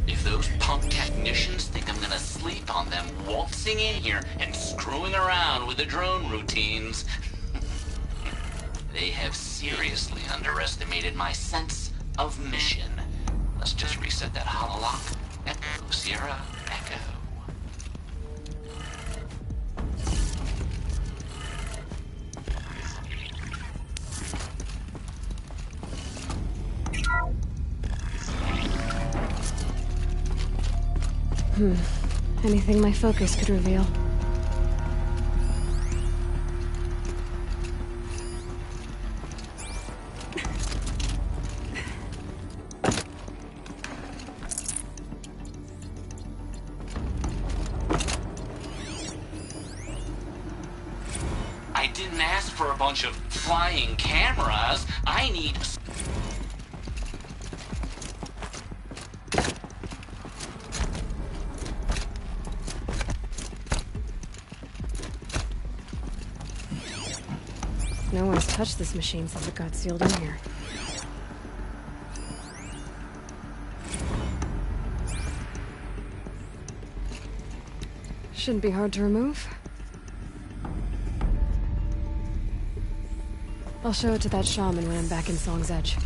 If those punk technicians think I'm gonna sleep on them waltzing in here and screwing around with the drone routines, they have seriously underestimated my sense of mission. Let's just reset that hololock. Echo, Sierra, Echo. Anything my focus could reveal. I didn't ask for a bunch of flying cameras. I need... No one's touched this machine since it got sealed in here. Shouldn't be hard to remove. I'll show it to that shaman when I'm back in Song's Edge.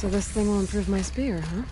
So this thing will improve my spear, huh?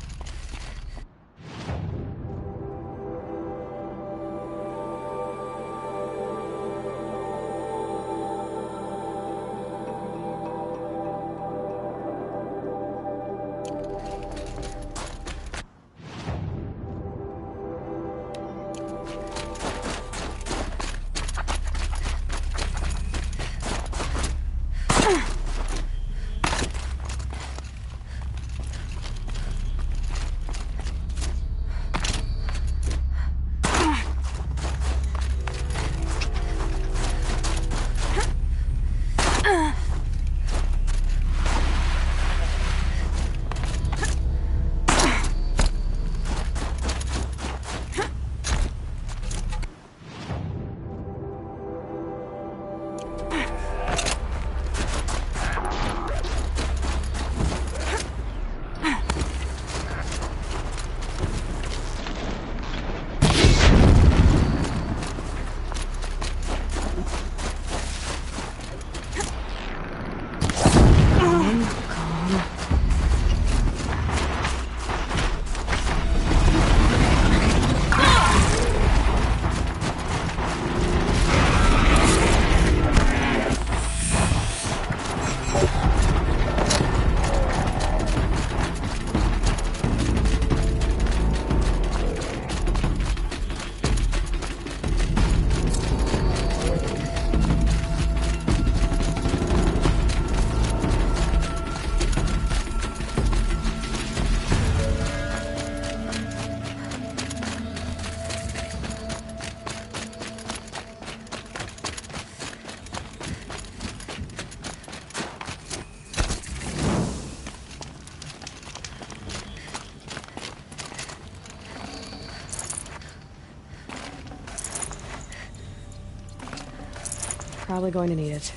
Probably going to need it.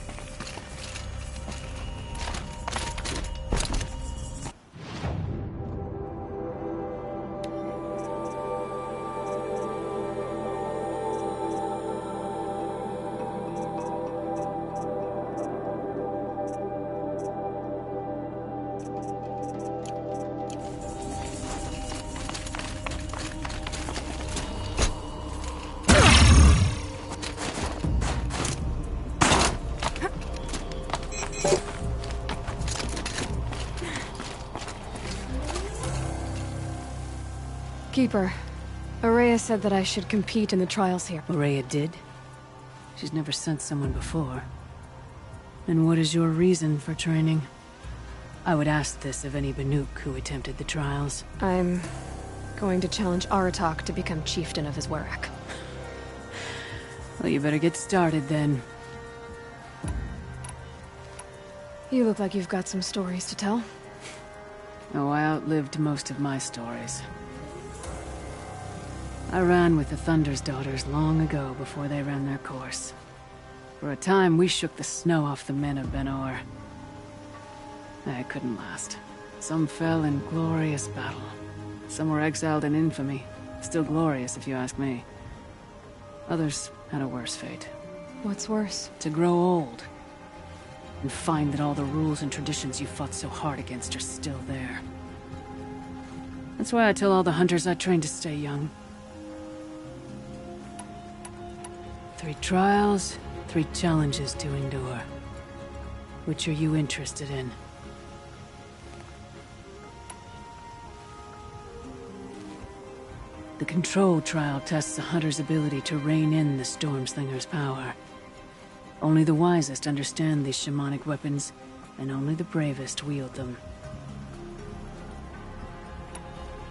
Keeper, Araya said that I should compete in the trials here. Araya did? She's never sent someone before. And what is your reason for training? I would ask this of any Banuk who attempted the trials. I'm Going to challenge Aratak to become chieftain of his Werak. Well, you better get started then. You look like you've got some stories to tell. Oh, I outlived most of my stories. I ran with the Thunder's daughters long ago before they ran their course. For a time, we shook the snow off the men of Ben-Or. It couldn't last. Some fell in glorious battle. Some were exiled in infamy. Still glorious, if you ask me. Others had a worse fate. What's worse? To grow old. And find that all the rules and traditions you fought so hard against are still there. That's why I tell all the hunters I train to stay young. 3 trials, 3 challenges to endure. Which are you interested in? The Control trial tests a hunter's ability to rein in the Stormslinger's power. Only the wisest understand these shamanic weapons, and only the bravest wield them.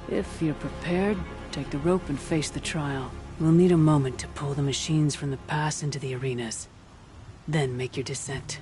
If you're prepared, take the rope and face the trial. We'll need a moment to pull the machines from the pass into the arenas. Then make your descent.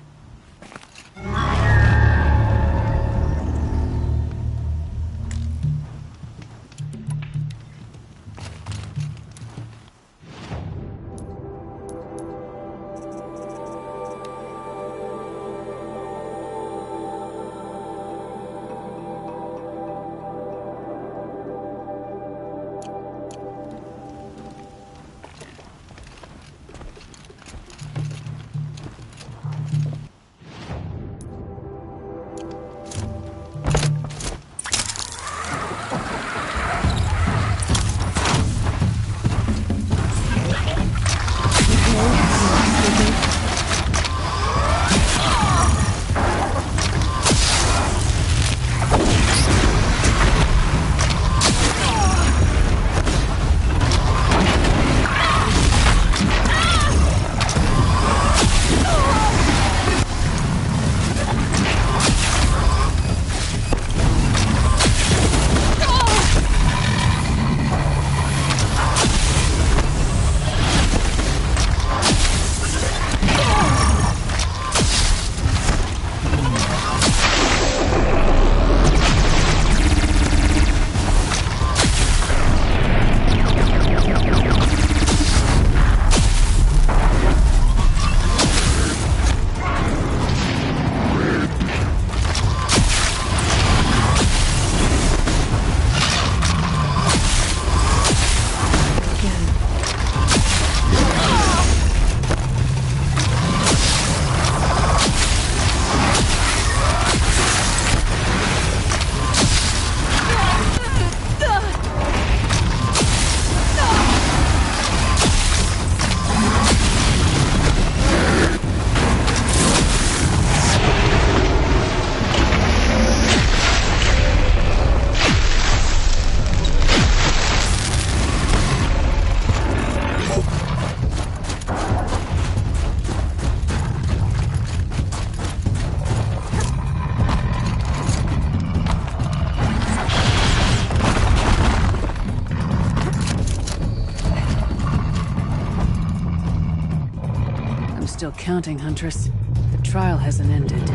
Still counting, Huntress. The trial hasn't ended.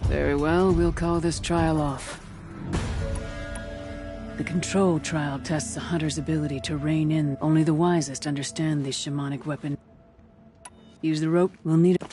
Very well, we'll call this trial off. The Control trial tests a hunter's ability to rein in. Only the wisest understand this shamanic weapon. Use the rope, we'll need it.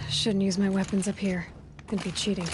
Shouldn't use my weapons up here. Could be cheating.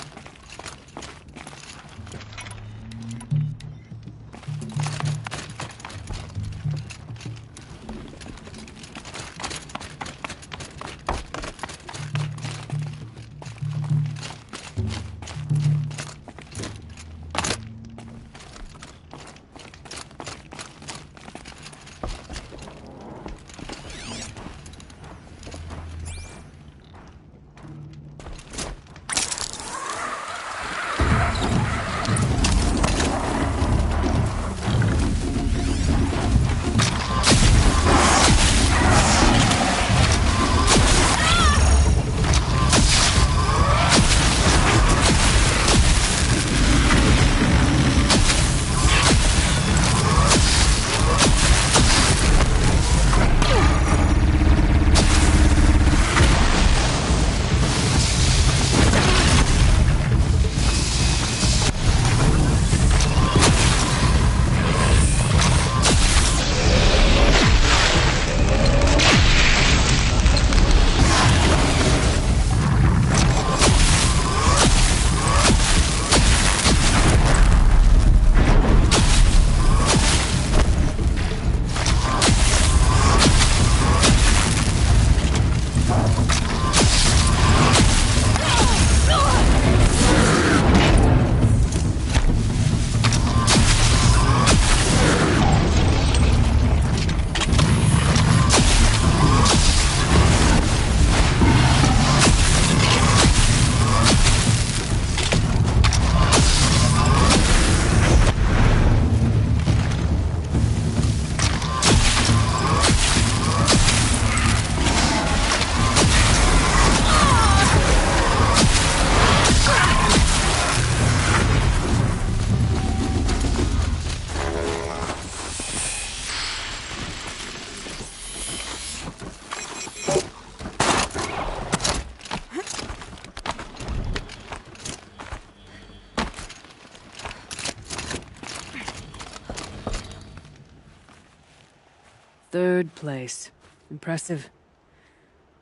3rd place. Impressive.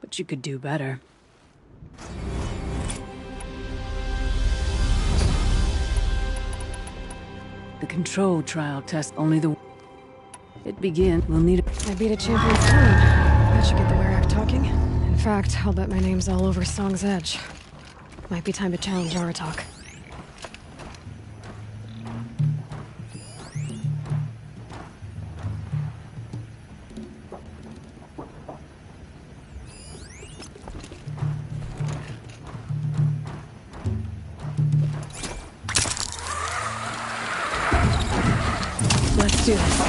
But you could do better. The control trial test only the... It begin. We'll need a... I beat a champion soon. That should get the Werak talking. In fact, I'll bet my name's all over Song's Edge. Might be time to challenge Aratok. Let's do this.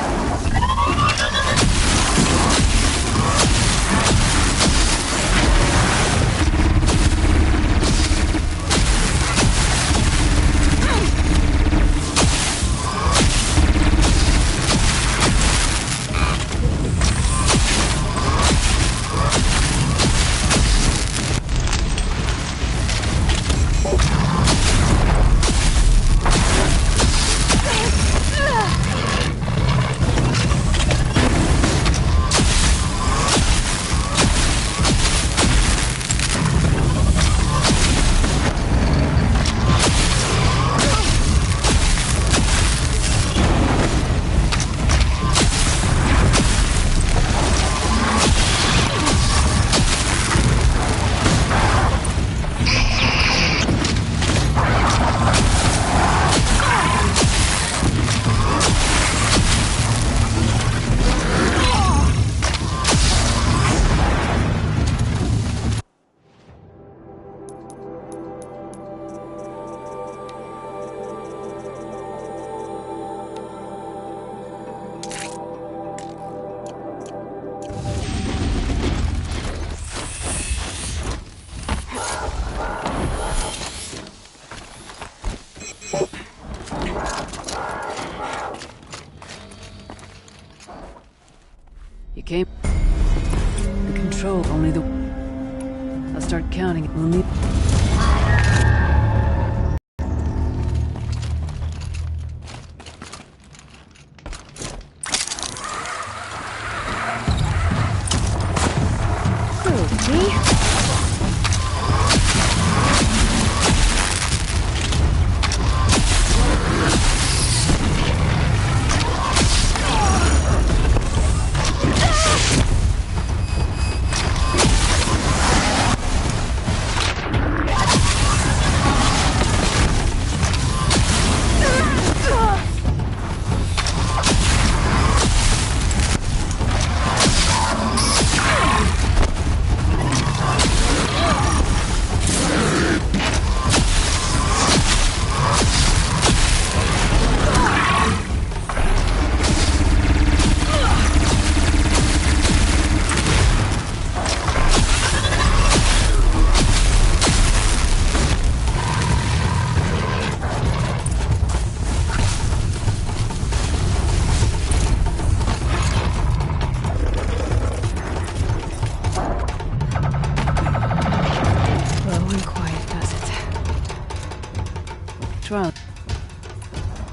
You came... The control, only the... I'll start counting. We'll need...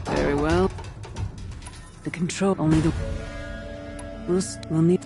Very well. The control, only the... We'll need...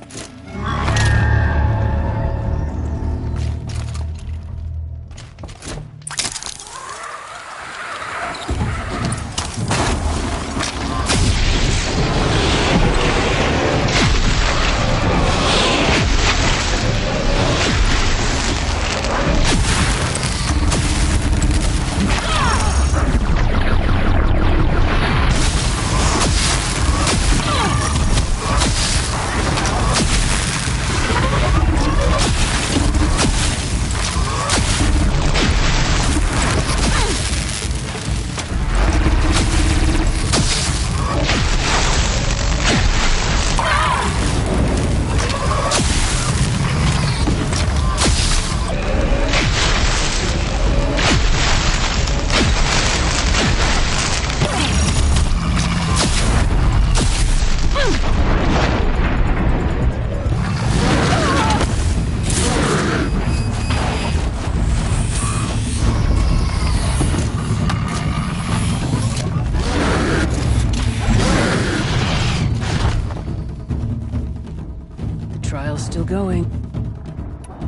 trial's still going.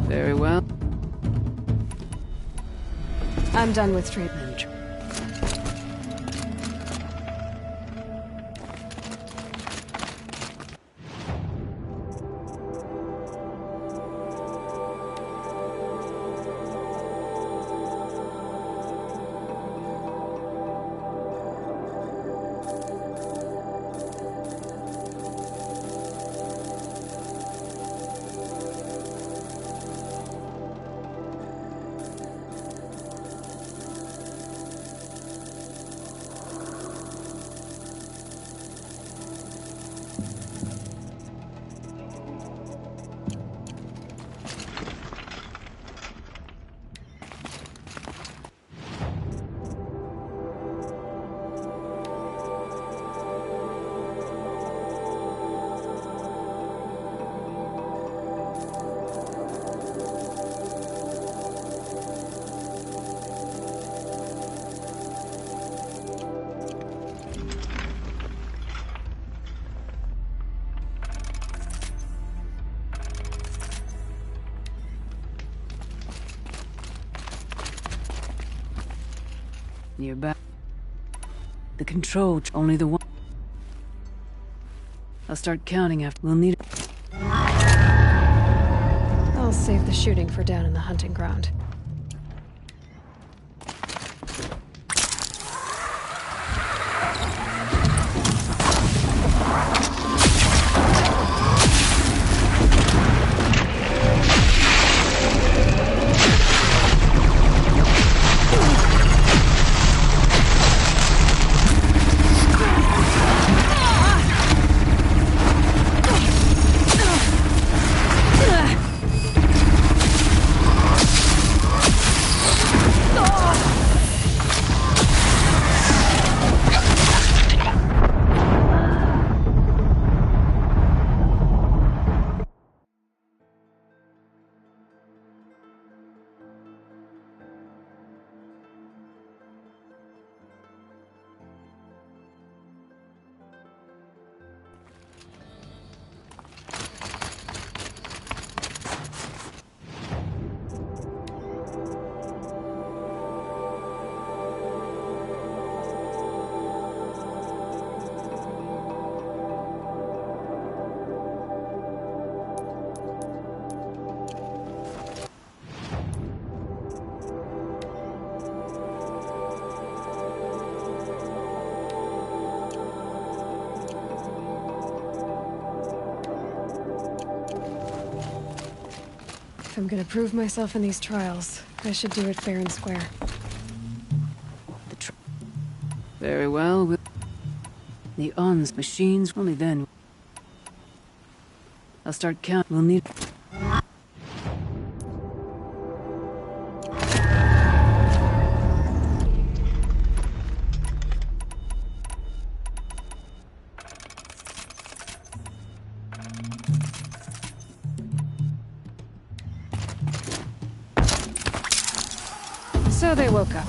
Very well. I'm done with treatment. You're back. The control, only the one. I'll start counting after. We'll need it. I'll save the shooting for down in the hunting ground. If I'm gonna prove myself in these trials, I should do it fair and square. Very well. The ons machines, only then. I'll start counting. We'll need. So they woke up.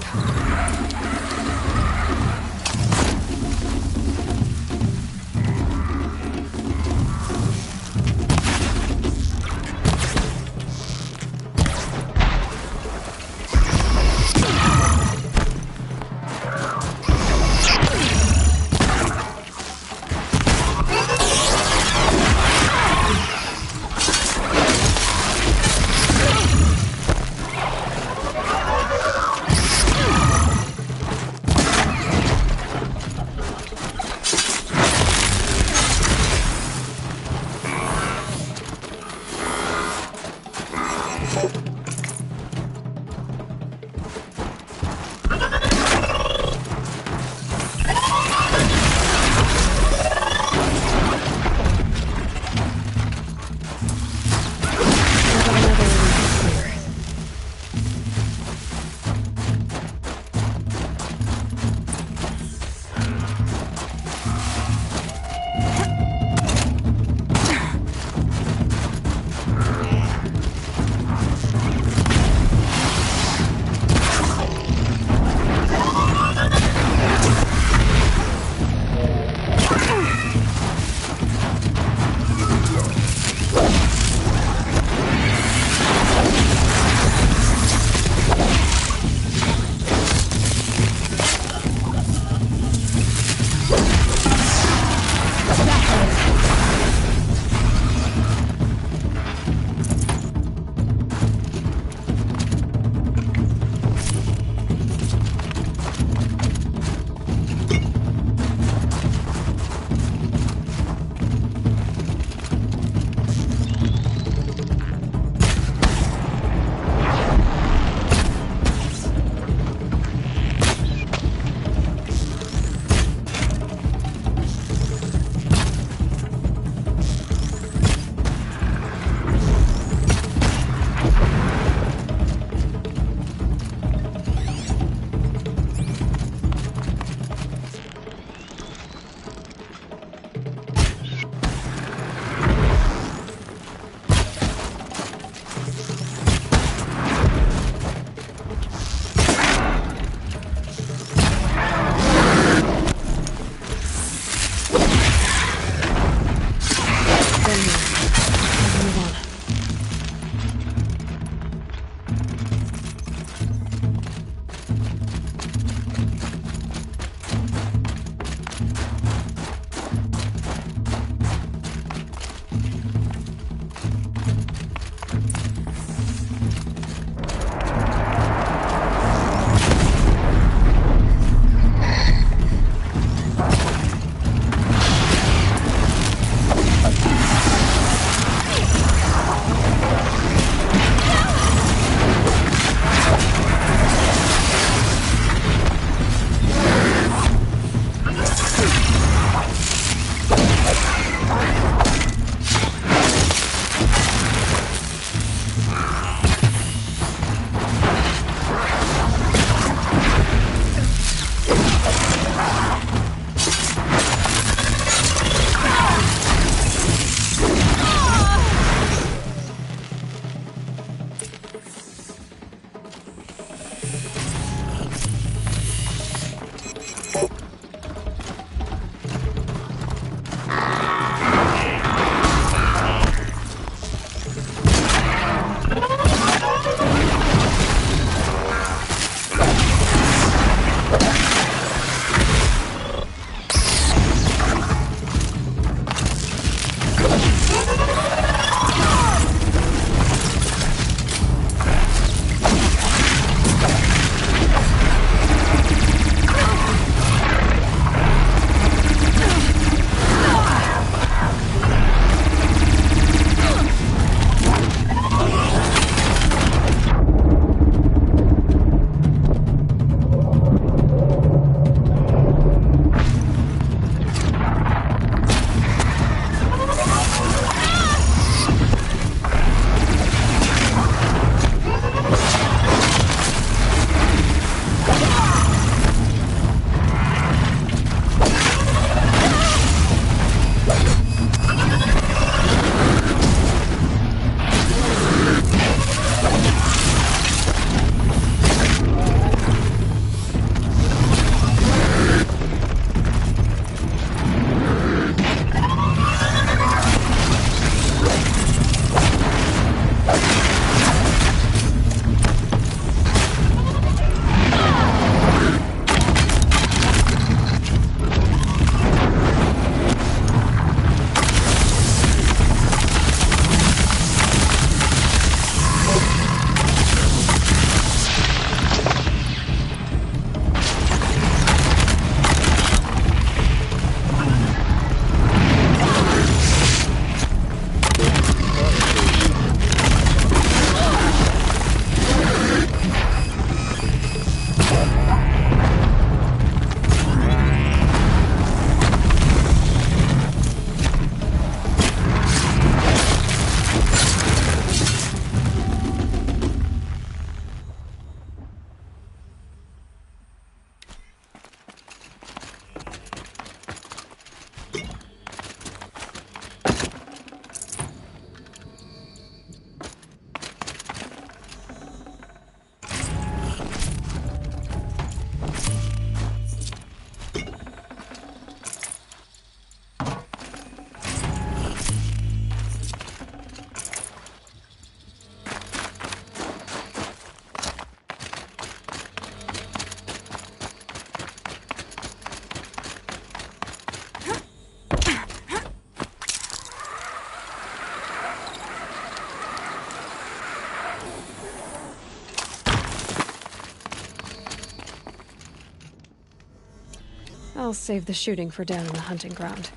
I'll save the shooting for down in the hunting ground.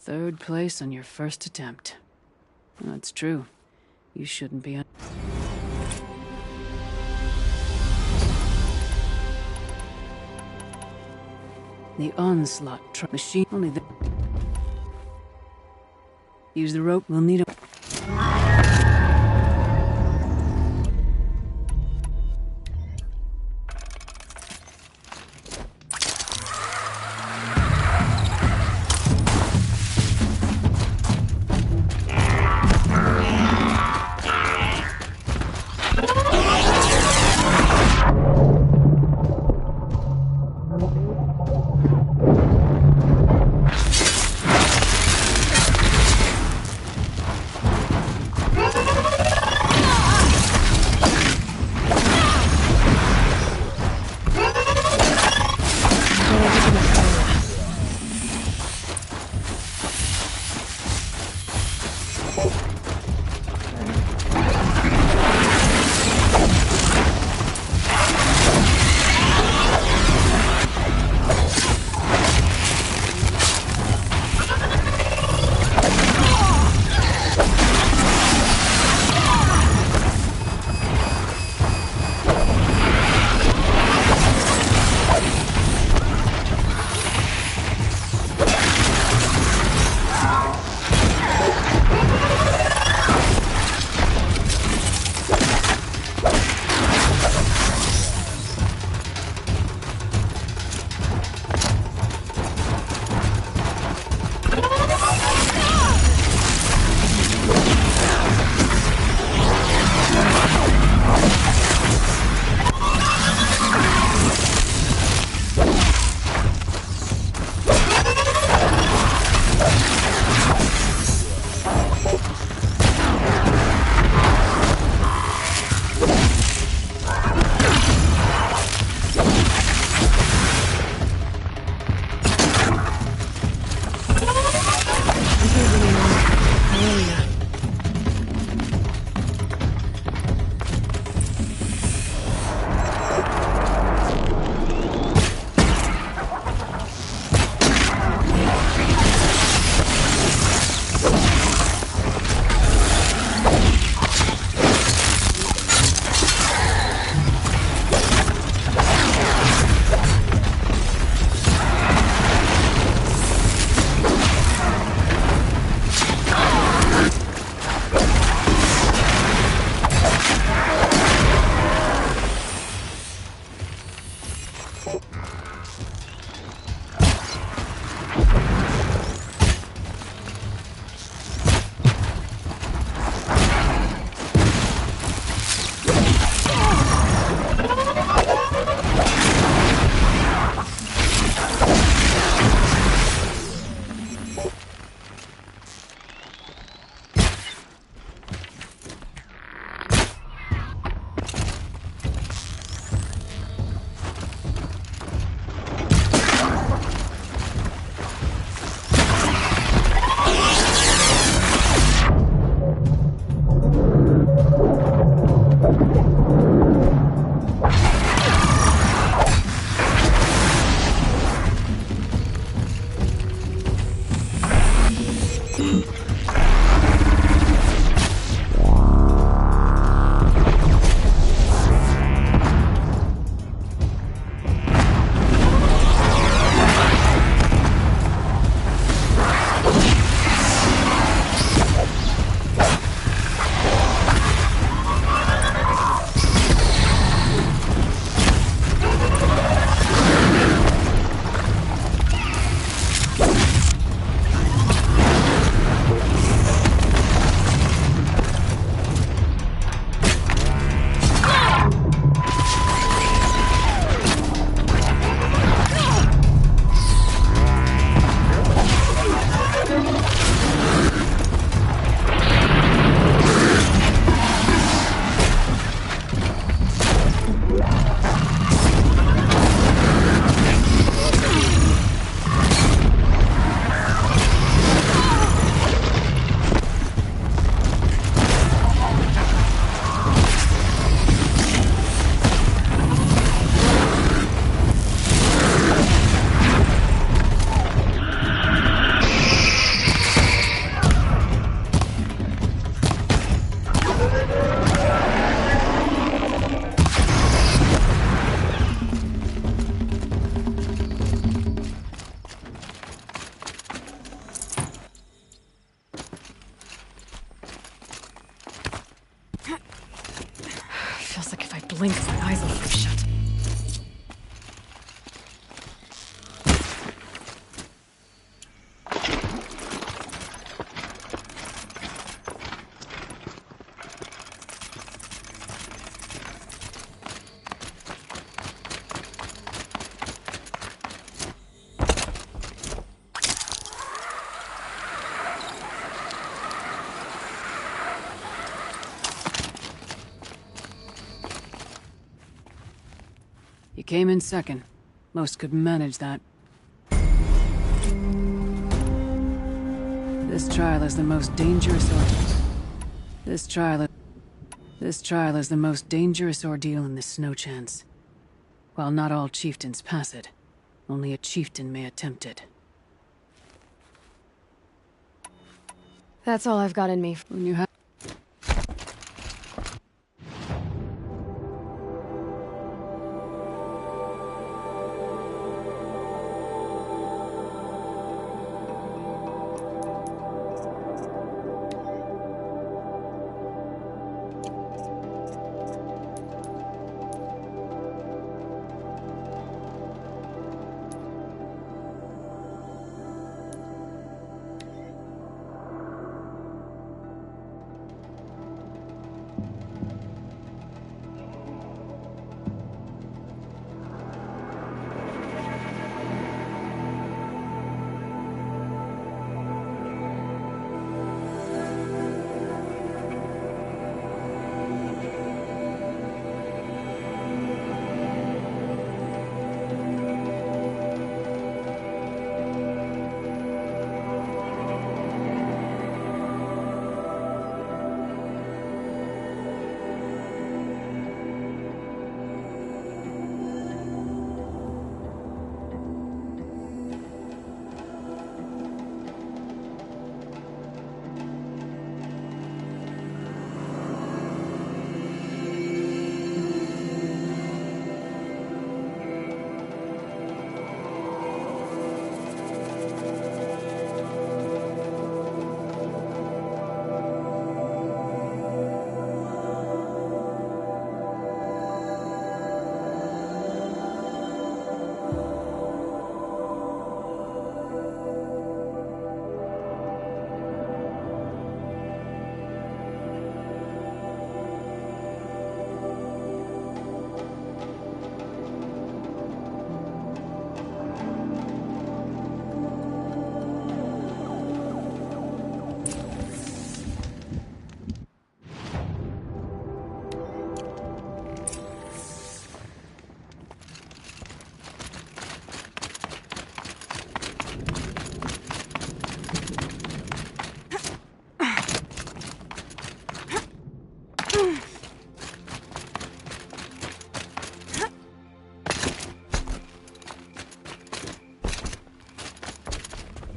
3rd place on your first attempt. That's true. You shouldn't be. The onslaught truck machine only the. Use the rope. We'll need a. blink, my eyes will fly shut. You came in second. Most could manage that. This trial is the most dangerous This trial is the most dangerous ordeal in the Snow Chance. While not all chieftains pass it, only a chieftain may attempt it. That's all I've got in me. When you have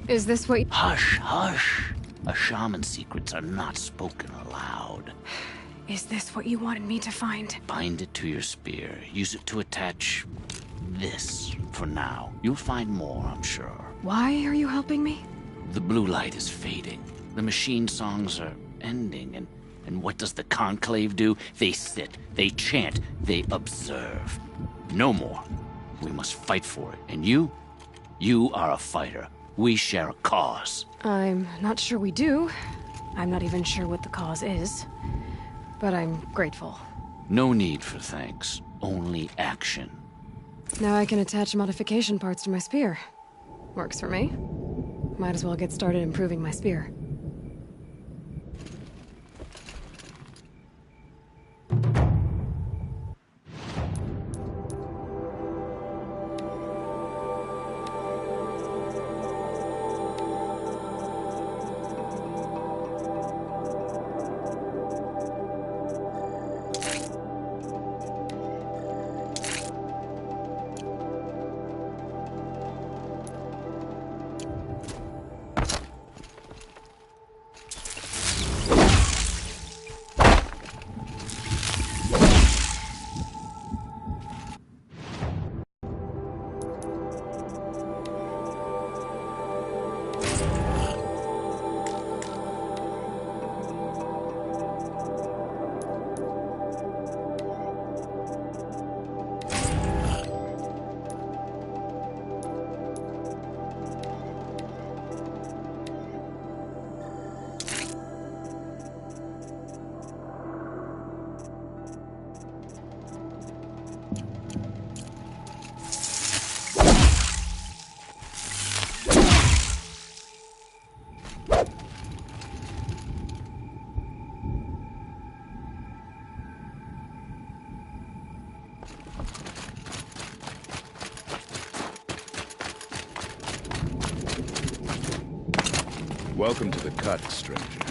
Is this what— Hush, hush. A shaman's secrets are not spoken aloud. Is this what you wanted me to find? Bind it to your spear. Use it to attach this for now. You'll find more, I'm sure. Why are you helping me? The blue light is fading. The machine songs are ending, and what does the Conclave do? They sit, they chant, they observe. No more. We must fight for it. And you are a fighter. We share a cause. I'm not sure we do. I'm not even sure what the cause is. But I'm grateful. No need for thanks. Only action. Now I can attach modification parts to my spear. Works for me. Might as well get started improving my spear. Welcome to the cut, stranger.